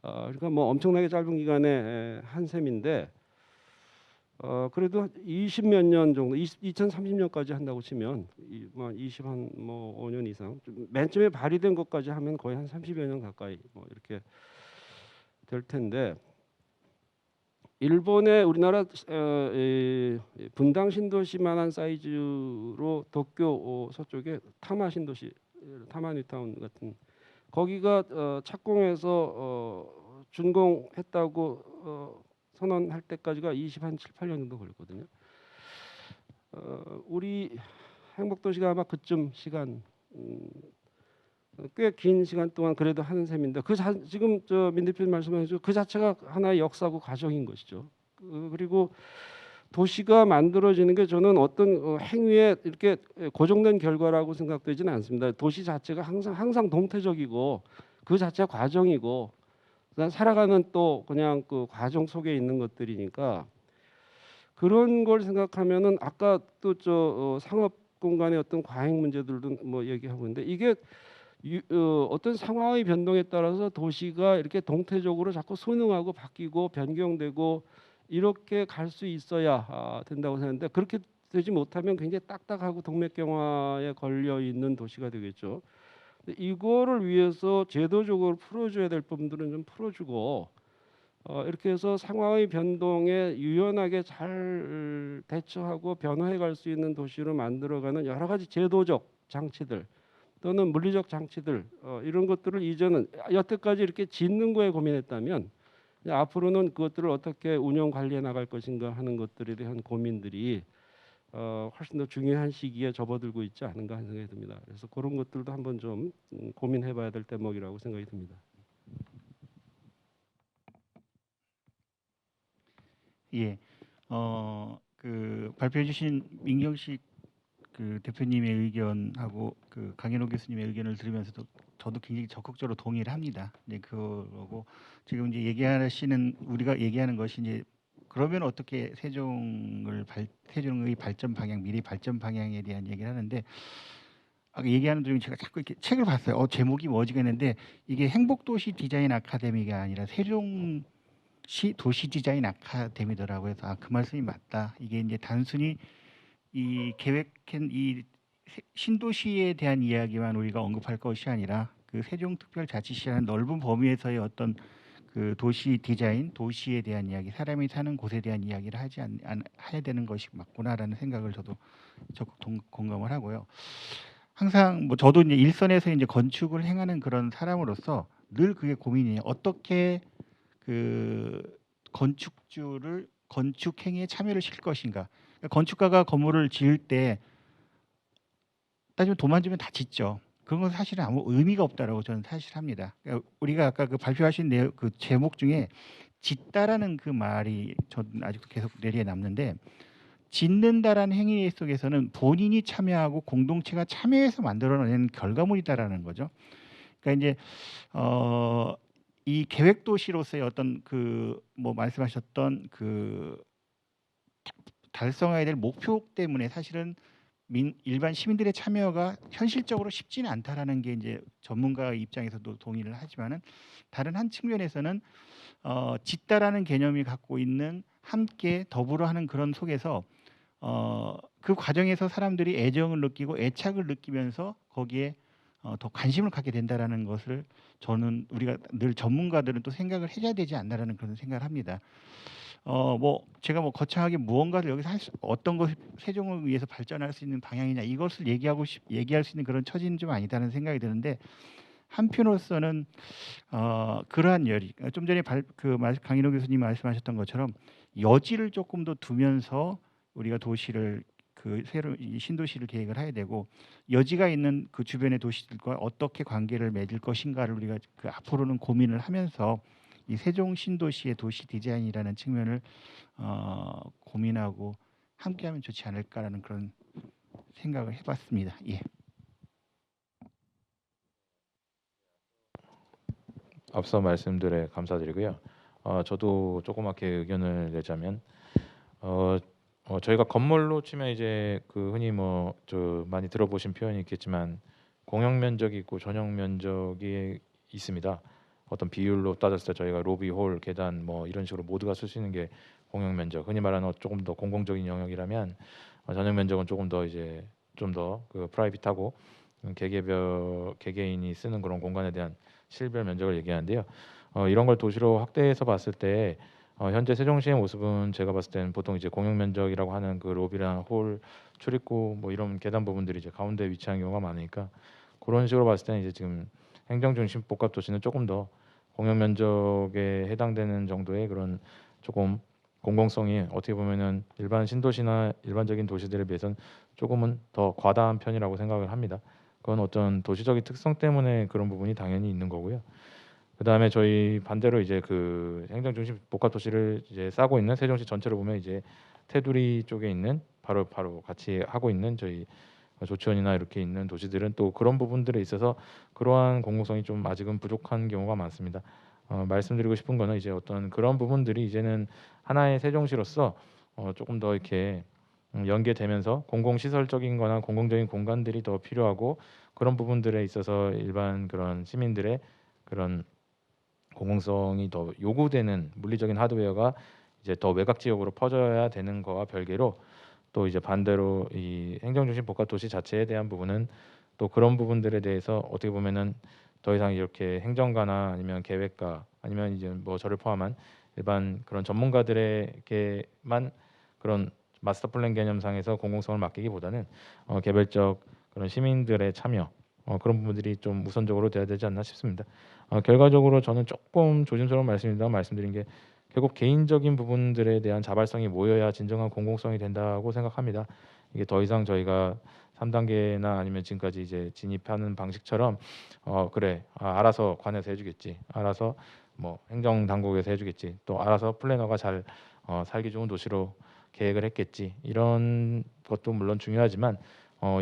그러니까 뭐 엄청나게 짧은 기간에 한 셈인데, 그래도 20몇 년 정도, 2030년까지 한다고 치면 5년 이상, 맨 처음에 발의된 것까지 하면 거의 한 30여 년 가까이 뭐 이렇게 될 텐데, 일본의 우리나라 분당 신도시만한 사이즈로 도쿄 서쪽에 타마 신도시, 타마 뉴타운 같은, 거기가 착공해서 준공했다고 선언할 때까지가 7, 8년 정도 걸렸거든요. 우리 행복도시가 아마 그쯤 시간, 꽤 긴 시간 동안 그래도 하는 셈인데, 지금 민 대표님 말씀하신 그 자체가 하나의 역사고 과정인 것이죠. 그리고 도시가 만들어지는 게 저는 어떤 행위에 이렇게 고정된 결과라고 생각되지는 않습니다. 도시 자체가 항상 동태적이고 그 자체가 과정이고, 살아가는 또 그냥 그 과정 속에 있는 것들이니까, 그런 걸 생각하면은 아까 또 상업 공간의 어떤 과잉 문제들도 뭐 얘기하고 있는데, 이게 어떤 상황의 변동에 따라서 도시가 이렇게 동태적으로 자꾸 순응하고 바뀌고 변경되고 이렇게 갈 수 있어야 된다고 생각하는데, 그렇게 되지 못하면 굉장히 딱딱하고 동맥경화에 걸려 있는 도시가 되겠죠. 근데 이거를 위해서 제도적으로 풀어줘야 될 부분들은 좀 풀어주고, 이렇게 해서 상황의 변동에 유연하게 잘 대처하고 변화해 갈 수 있는 도시로 만들어가는 여러 가지 제도적 장치들 또는 물리적 장치들, 이런 것들을 이제는 여태까지 이렇게 짓는 거에 고민했다면, 앞으로는 그것들을 어떻게 운영 관리해 나갈 것인가 하는 것들에 대한 고민들이 훨씬 더 중요한 시기에 접어들고 있지 않은가 하는 생각이 듭니다. 그래서 그런 것들도 한번 좀 고민해봐야 될 대목이라고 생각이 듭니다. 예, 그 발표해주신 민경식 그 대표님의 의견하고 그 강현호 교수님의 의견을 들으면서도 저도 굉장히 적극적으로 동의를 합니다. 이제 그러고 지금 이제 우리가 얘기하는 것이 이제 그러면 어떻게 세종의 발전 방향, 미래 발전 방향에 대한 얘기를 하는데, 아까 얘기하는 중에 제가 자꾸 이렇게 책을 봤어요. 제목이 뭐지 했는데, 이게 행복도시 디자인 아카데미가 아니라 세종 도시 디자인 아카데미더라고요. 그래서 그 말씀이 맞다. 이게 이제 단순히 이 계획한 이 신도시에 대한 이야기만 우리가 언급할 것이 아니라 그 세종특별자치시라는 넓은 범위에서의 어떤 그 도시 디자인, 도시에 대한 이야기, 사람이 사는 곳에 대한 이야기를 해야 되는 것이 맞구나라는 생각을 저도 적극 공감을 하고요. 항상 뭐 저도 이제 일선에서 이제 건축을 행하는 그런 사람으로서 늘 그게 고민이에요. 어떻게 그 건축주를 건축 행위에 참여를 시킬 것인가. 그러니까 건축가가 건물을 지을 때 따지면 돈만 주면 다 짓죠. 그런 건 사실은 아무 의미가 없다라고 저는 사실 합니다. 그러니까 우리가 아까 그 발표하신 그 제목 중에 짓다라는 그 말이 저는 아직도 계속 뇌리에 남는데, 짓는다라는 행위 속에서는 본인이 참여하고 공동체가 참여해서 만들어낸 결과물이다라는 거죠. 그러니까 이제 이 계획 도시로서의 어떤 그 뭐 말씀하셨던 그 달성해야 될 목표 때문에 사실은 일반 시민들의 참여가 현실적으로 쉽지는 않다라는 게 이제 전문가 입장에서도 동의를 하지만은, 다른 한 측면에서는 짓다라는 개념이 갖고 있는 함께 더불어 하는 그런 속에서 그 과정에서 사람들이 애정을 느끼고 애착을 느끼면서 거기에 더 관심을 갖게 된다라는 것을 저는 우리가 늘 전문가들은 또 생각을 해야 되지 않나라는 그런 생각을 합니다. 뭐 제가 뭐 거창하게 무언가를 여기서 어떤 것이 세종을 위해서 발전할 수 있는 방향이냐 이것을 얘기할 수 있는 그런 처지는 좀 아니다는 생각이 드는데, 한편으로서는 그러한 열이 좀 전에 강인호 교수님 말씀하셨던 것처럼 여지를 조금 더 두면서 우리가 도시를 새로 이 신도시를 계획을 해야 되고, 여지가 있는 그 주변의 도시들과 어떻게 관계를 맺을 것인가를 우리가 그 앞으로는 고민을 하면서 이 세종 신도시의 도시 디자인이라는 측면을 고민하고 함께하면 좋지 않을까라는 그런 생각을 해봤습니다. 예. 앞서 말씀들에 감사드리고요. 저도 조그맣게 의견을 내자면 저희가 건물로 치면 이제 그 흔히 뭐 많이 들어보신 표현이 있겠지만 공용 면적이 있고 전용 면적이 있습니다. 어떤 비율로 따졌을 때 저희가 로비, 홀, 계단 뭐 이런 식으로 모두가 쓸 수 있는 게 공용 면적. 흔히 말하는 조금 더 공공적인 영역이라면 전용 면적은 조금 더 이제 좀 더 그 프라이빗하고 개개인이 쓰는 그런 공간에 대한 실별 면적을 얘기하는데요. 이런 걸 도시로 확대해서 봤을 때 현재 세종시의 모습은 제가 봤을 때는 보통 이제 공용 면적이라고 하는 그 로비랑 홀, 출입구 뭐 이런 계단 부분들이 이제 가운데 위치한 경우가 많으니까, 그런 식으로 봤을 때는 이제 지금 행정중심 복합 도시는 조금 더 공용 면적에 해당되는 정도의 그런 조금 공공성이 어떻게 보면은 일반 신도시나 일반적인 도시들에 비해서는 조금은 더 과다한 편이라고 생각을 합니다. 그건 어떤 도시적인 특성 때문에 그런 부분이 당연히 있는 거고요. 그다음에 저희 반대로 이제 그 행정중심 복합도시를 이제 싸고 있는 세종시 전체를 보면 이제 테두리 쪽에 있는 바로 같이 하고 있는 저희 조치원이나 이렇게 있는 도시들은 또 그런 부분들에 있어서 그러한 공공성이 좀 아직은 부족한 경우가 많습니다. 말씀드리고 싶은 거는 이제 어떤 그런 부분들이 이제는 하나의 세종시로서 조금 더 이렇게 연계되면서 공공시설적인 거나 공공적인 공간들이 더 필요하고, 그런 부분들에 있어서 일반 그런 시민들의 그런 공공성이 더 요구되는 물리적인 하드웨어가 이제 더 외곽 지역으로 퍼져야 되는 거와 별개로, 또 이제 반대로 이 행정중심 복합도시 자체에 대한 부분은 또 그런 부분들에 대해서 어떻게 보면은 더 이상 이렇게 행정가나 아니면 계획가 아니면 이제 뭐 저를 포함한 일반 그런 전문가들에게만 그런 마스터 플랜 개념상에서 공공성을 맡기기보다는 개별적 그런 시민들의 참여 그런 부분들이 좀 우선적으로 돼야 되지 않나 싶습니다. 결과적으로 저는 조금 조심스러운 말씀드린 게, 결국 개인적인 부분들에 대한 자발성이 모여야 진정한 공공성이 된다고 생각합니다. 이게 더 이상 저희가 3단계나 아니면 지금까지 이제 진입하는 방식처럼 그래 알아서 관에서 해주겠지, 알아서 뭐 행정 당국에서 해주겠지, 또 알아서 플래너가 잘 살기 좋은 도시로 계획을 했겠지, 이런 것도 물론 중요하지만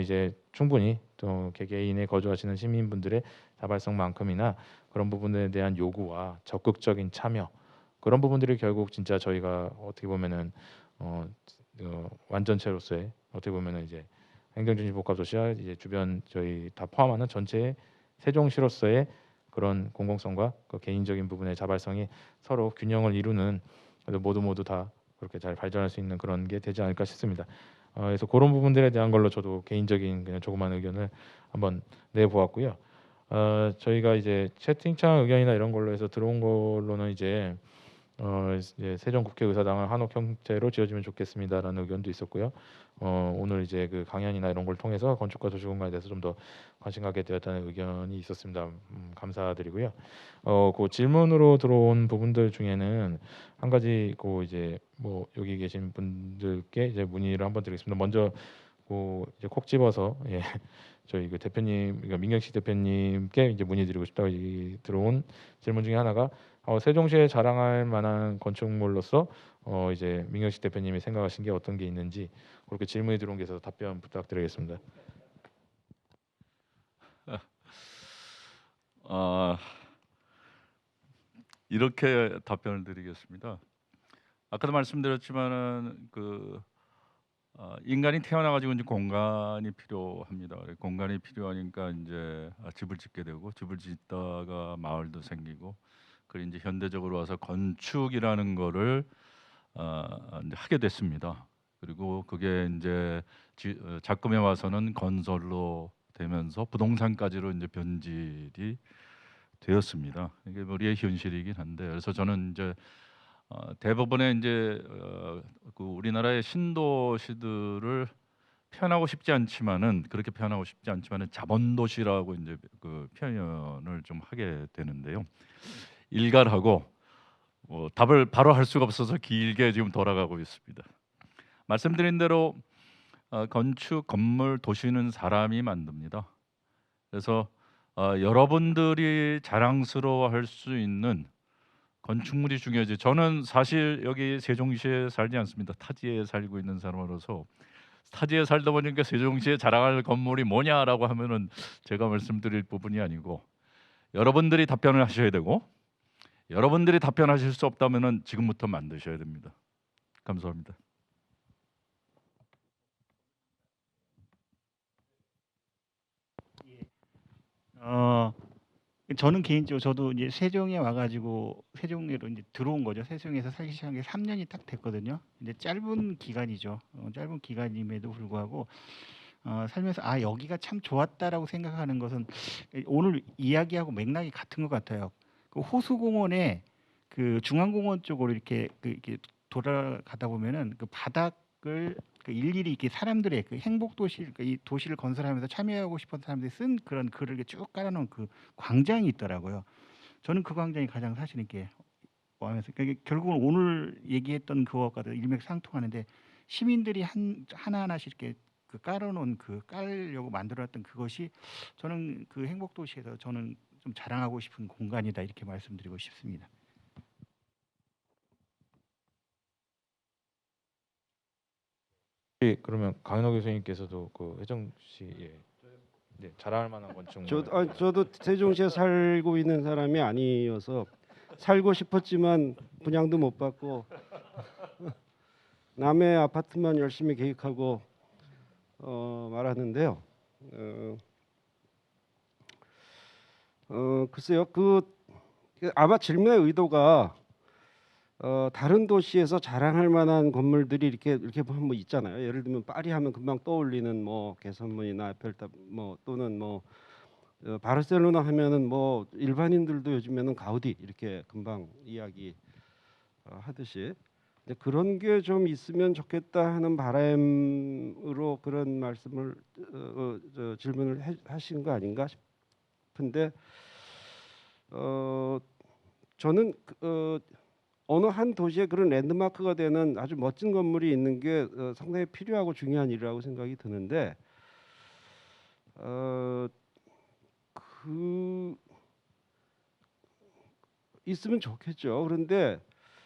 이제 충분히 또 개개인에 거주하시는 시민분들의 자발성만큼이나 그런 부분에 대한 요구와 적극적인 참여, 그런 부분들이 결국 진짜 저희가 어떻게 보면은 완전체로서의 어떻게 보면은 이제 행정중심 복합도시와 이제 주변 저희 다 포함하는 전체 세종시로서의 그런 공공성과 그 개인적인 부분의 자발성이 서로 균형을 이루는, 그래서 모두 다 그렇게 잘 발전할 수 있는 그런 게 되지 않을까 싶습니다. 그래서 그런 부분들에 대한 걸로 저도 개인적인 그냥 조그만 의견을 한번 내보았고요. 저희가 이제 채팅창 의견이나 이런 걸로 해서 들어온 걸로는 이제 이제 세종국회의사당을 한옥 형태로 지어지면 좋겠습니다라는 의견도 있었고요. 오늘 이제 그 강연이나 이런 걸 통해서 건축과 도시공간에 대해서 좀 더 관심 갖게 되었다는 의견이 있었습니다. 감사드리고요. 그 질문으로 들어온 부분들 중에는 한 가지 그 이제 뭐 여기 계신 분들께 이제 문의를 한번 드리겠습니다. 먼저 그 이제 콕 집어서 예, 저희 그 대표님, 그러니까 민경식 대표님께 이제 문의드리고 싶다고 들어온 질문 중에 하나가 세종시에 자랑할 만한 건축물로서 이제 민경식 대표님이 생각하신 게 어떤 게 있는지 그렇게 질문이 들어온 게 있어서 답변 부탁드리겠습니다. 아, 이렇게 답변을 드리겠습니다. 아까도 말씀드렸지만은 인간이 태어나가지고 이제 공간이 필요합니다. 공간이 필요하니까 이제 집을 짓게 되고, 집을 짓다가 마을도 생기고, 그리고 이제 현대적으로 와서 건축이라는 거를 이제 하게 됐습니다. 그리고 그게 이제 작금에 와서는 건설로 되면서 부동산까지로 이제 변질이 되었습니다. 이게 우리의 현실이긴 한데, 그래서 저는 이제 대부분의 이제 그 우리나라의 신도시들을 표현하고 싶지 않지만은, 그렇게 표현하고 싶지 않지만은 자본도시라고 이제 그 표현을 좀 하게 되는데요. 일갈하고 답을 바로 할 수가 없어서 길게 지금 돌아가고 있습니다. 말씀드린 대로 건축, 건물, 도시는 사람이 만듭니다. 그래서 여러분들이 자랑스러워할 수 있는 건축물이 중요하지. 저는 사실 여기 세종시에 살지 않습니다. 타지에 살고 있는 사람으로서, 타지에 살다 보니까 세종시에 자랑할 건물이 뭐냐라고 하면은 제가 말씀드릴 부분이 아니고, 여러분들이 답변을 하셔야 되고, 여러분들이 답변하실 수 없다면은 지금부터 만드셔야 됩니다. 감사합니다. 저는 개인적으로 저도 이제 세종에 와가지고 세종으로 이제 들어온 거죠. 세종에서 살기 시작한 게 3년이 딱 됐거든요. 이제 짧은 기간이죠. 짧은 기간임에도 불구하고 살면서 여기가 참 좋았다라고 생각하는 것은 오늘 이야기하고 맥락이 같은 것 같아요. 그 호수공원에 그 중앙공원 쪽으로 이렇게 돌아가다 보면은 그 바닥을 일일이 이렇게 사람들의 그 행복 도시, 이 도시를 건설하면서 참여하고 싶은 사람들이 쓴 그런 글을 이렇게 쭉 깔아놓은 그 광장이 있더라고요. 저는 그 광장이 가장 사실 있게 하면서 결국은 오늘 얘기했던 그것과도 일맥상통하는데, 시민들이 하나하나씩 이렇게 그 깔아놓은 깔려고 만들었던 그것이 저는 그 행복 도시에서 저는 좀 자랑하고 싶은 공간이다, 이렇게 말씀드리고 싶습니다. 그러면 강인호 교수님께서도 그 세종시에 네, 자랑할 만한 건축물. 저도 세종시에 살고 있는 사람이 아니어서 살고 싶었지만 분양도 못 받고 남의 아파트만 열심히 계획하고 말하는데요. 글쎄요, 아마 질문의 의도가 다른 도시에서 자랑할 만한 건물들이 이렇게 뭐 있잖아요. 예를 들면 파리 하면 금방 떠올리는 뭐 개선문이나 에펠탑 뭐 또는 뭐 바르셀로나 하면은 뭐 일반인들도 요즘에는 가우디 이렇게 금방 이야기 하듯이 그런 게 좀 있으면 좋겠다 하는 바람으로 그런 말씀을 질문을 하신 거 아닌가 싶은데, 저는 어느 한 도시에 그런 랜드마크가 되는 아주 멋진 건물이 있는 게 상당히 필요하고 중요한 일이라고 생각이 드는데, 있으면 좋겠죠. 그런데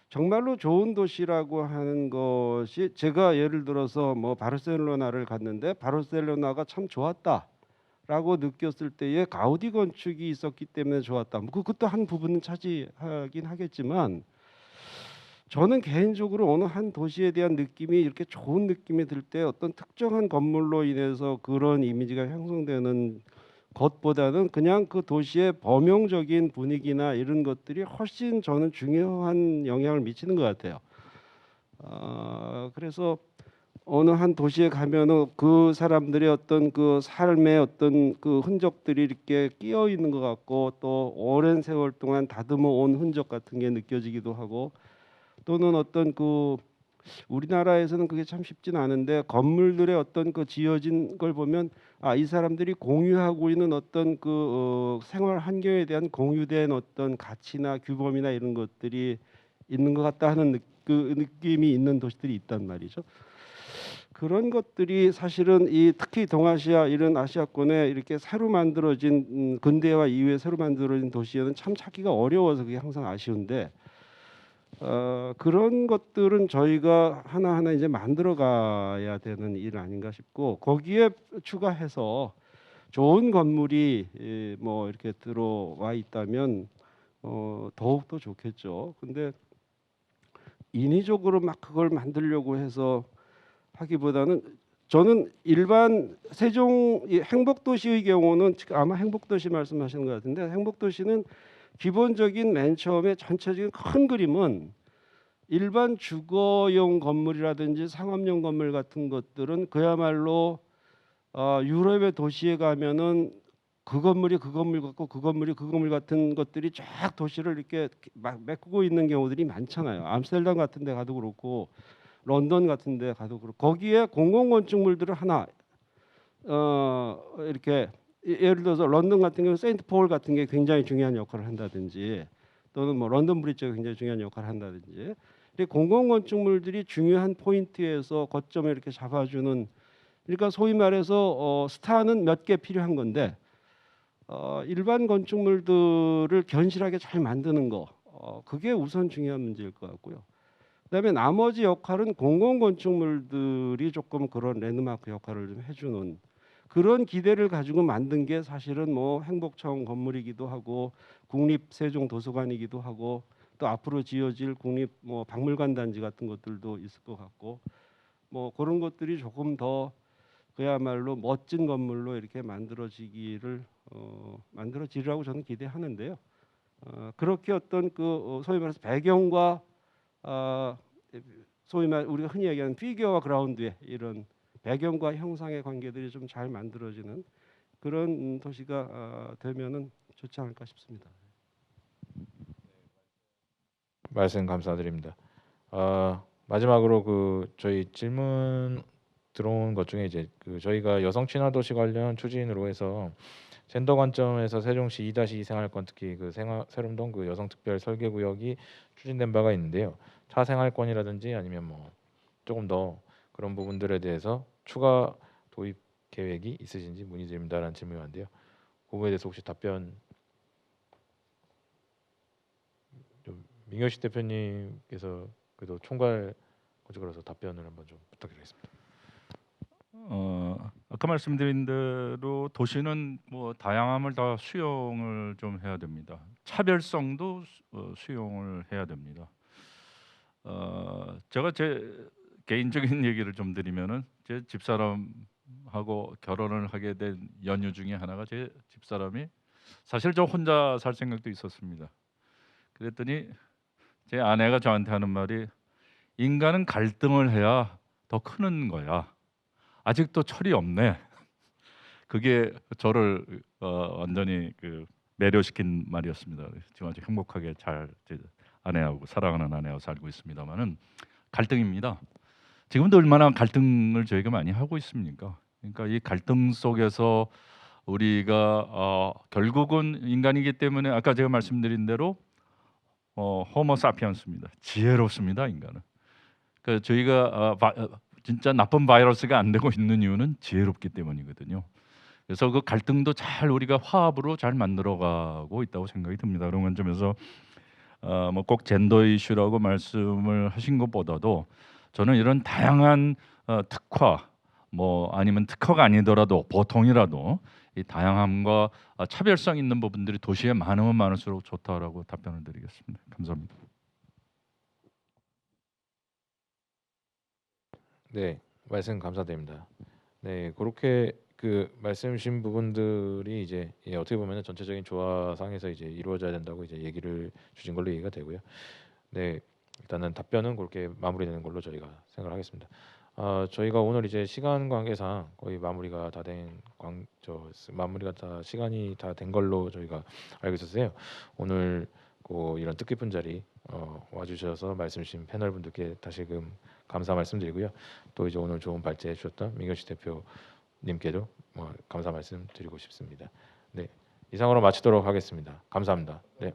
정말로 좋은 도시라고 하는 것이, 제가 예를 들어서 뭐 바르셀로나를 갔는데 바르셀로나가 참 좋았다라고 느꼈을 때에 가우디 건축이 있었기 때문에 좋았다. 그것도 한 부분은 차지하긴 하겠지만, 저는 개인적으로 어느 한 도시에 대한 느낌이 이렇게 좋은 느낌이 들 때 어떤 특정한 건물로 인해서 그런 이미지가 형성되는 것보다는 그냥 그 도시의 범용적인 분위기나 이런 것들이 훨씬 저는 중요한 영향을 미치는 것 같아요. 그래서 어느 한 도시에 가면은 그 사람들의 어떤 그 삶의 어떤 그 흔적들이 이렇게 끼어 있는 것 같고, 또 오랜 세월 동안 다듬어 온 흔적 같은 게 느껴지기도 하고, 또는 어떤 그 우리나라에서는 그게 참 쉽진 않은데 건물들의 어떤 그 지어진 걸 보면 이 사람들이 공유하고 있는 어떤 그 생활 환경에 대한 공유된 어떤 가치나 규범이나 이런 것들이 있는 것 같다 하는 그 느낌이 있는 도시들이 있단 말이죠. 그런 것들이 사실은 이 특히 동아시아 이런 아시아권에 이렇게 새로 만들어진 근대화 이후에 새로 만들어진 도시에는 참 찾기가 어려워서 그게 항상 아쉬운데, 그런 것들은 저희가 하나하나 이제 만들어 가야 되는 일 아닌가 싶고, 거기에 추가해서 좋은 건물이 뭐 이렇게 들어와 있다면 더욱 더 좋겠죠. 근데 인위적으로 막 그걸 만들려고 해서 하기보다는, 저는 일반 세종 이 행복도시의 경우는 지금 아마 행복도시 말씀하시는 것 같은데, 행복도시는 기본적인 맨 처음에 전체적인 큰 그림은 일반 주거용 건물이라든지 상업용 건물 같은 것들은 그야말로 유럽의 도시에 가면은 그 건물이 그 건물 같고 그 건물이 그 건물 같은 것들이 쫙 도시를 이렇게 막 메꾸고 있는 경우들이 많잖아요. 암스테르담 같은 데 가도 그렇고 런던 같은 데 가도 그렇고, 거기에 공공 건축물들을 하나 이렇게 예를 들어서 런던 같은 경우 세인트 폴 같은 게 굉장히 중요한 역할을 한다든지, 또는 뭐 런던 브리지가 굉장히 중요한 역할을 한다든지, 공공 건축물들이 중요한 포인트에서 거점을 이렇게 잡아주는, 그러니까 소위 말해서 스타는 몇 개 필요한 건데 일반 건축물들을 견실하게 잘 만드는 거, 그게 우선 중요한 문제일 것 같고요. 그다음에 나머지 역할은 공공 건축물들이 조금 그런 랜드마크 역할을 좀 해주는 그런 기대를 가지고 만든 게 사실은 뭐 행복청 건물이기도 하고 국립 세종 도서관이기도 하고, 또 앞으로 지어질 국립 뭐 박물관 단지 같은 것들도 있을 것 같고, 뭐 그런 것들이 조금 더 그야말로 멋진 건물로 이렇게 만들어지리라고 저는 기대하는데요. 그렇게 어떤 그 소위 말해서 배경과 소위 말 우리가 흔히 얘기하는 피규어와 그라운드의 이런 배경과 형상의 관계들이 좀 잘 만들어지는 그런 도시가 되면은 좋지 않을까 싶습니다. 말씀 감사드립니다. 마지막으로 그 저희 질문 들어온 것 중에 이제 그 저희가 여성 친화 도시 관련 추진으로 해서 젠더 관점에서 세종시 2-2 생활권, 특히 그 세lum동 그 여성 특별 설계 구역이 추진된 바가 있는데요. 차 생활권이라든지 아니면 뭐 조금 더 그런 부분들에 대해서 추가 도입 계획이 있으신지 문의드립니다라는 질문이 왔는데요. 그 부분에 대해서 혹시 답변, 민효식 대표님께서 그래도 총괄 건축가로서 답변을 한번 좀 부탁드리겠습니다. 아까 말씀드린 대로 도시는 뭐 다양함을 다 수용을 좀 해야 됩니다. 차별성도 수용을 해야 됩니다. 제가 제 개인적인 얘기를 좀 드리면은, 제 집사람하고 결혼을 하게 된 연유 중에 하나가 제 집사람이 사실 저 혼자 살 생각도 있었습니다. 그랬더니 제 아내가 저한테 하는 말이, 인간은 갈등을 해야 더 크는 거야. 아직도 철이 없네. 그게 저를 완전히 그 매료시킨 말이었습니다. 지금 아주 행복하게 잘 제 아내하고, 사랑하는 아내하고 살고 있습니다만은 갈등입니다. 지금도 얼마나 갈등을 저희가 많이 하고 있습니까? 그러니까 이 갈등 속에서 우리가 결국은 인간이기 때문에, 아까 제가 말씀드린 대로 호모 사피엔스입니다. 지혜롭습니다, 인간은. 그 저희가 진짜 나쁜 바이러스가 안 되고 있는 이유는 지혜롭기 때문이거든요. 그래서 그 갈등도 잘 우리가 화합으로 잘 만들어가고 있다고 생각이 듭니다. 그런 점에서 뭐 꼭 젠더 이슈라고 말씀을 하신 것보다도 저는 이런 다양한 특화, 뭐 아니면 특화가 아니더라도 보통이라도 이 다양함과 차별성 있는 부분들이 도시에 많으면 많을수록 좋다라고 답변을 드리겠습니다. 감사합니다. 네, 말씀 감사드립니다. 네, 그렇게 그 말씀 주신 부분들이 이제 어떻게 보면은 전체적인 조화상에서 이제 이루어져야 된다고 이제 얘기를 주신 걸로 이해가 되고요. 네, 일단은 답변은 그렇게 마무리되는 걸로 저희가 생각하겠습니다. 저희가 오늘 이제 시간 관계상 거의 마무리가 시간이 다 된 걸로 저희가 알고 있었어요. 오늘 이런 뜻깊은 자리 와주셔서 말씀 주신 패널 분들께 다시금 감사 말씀드리고요. 또 이제 오늘 좋은 발제해 주셨던 민경식 대표님께도 감사 말씀드리고 싶습니다. 네, 이상으로 마치도록 하겠습니다. 감사합니다. 네.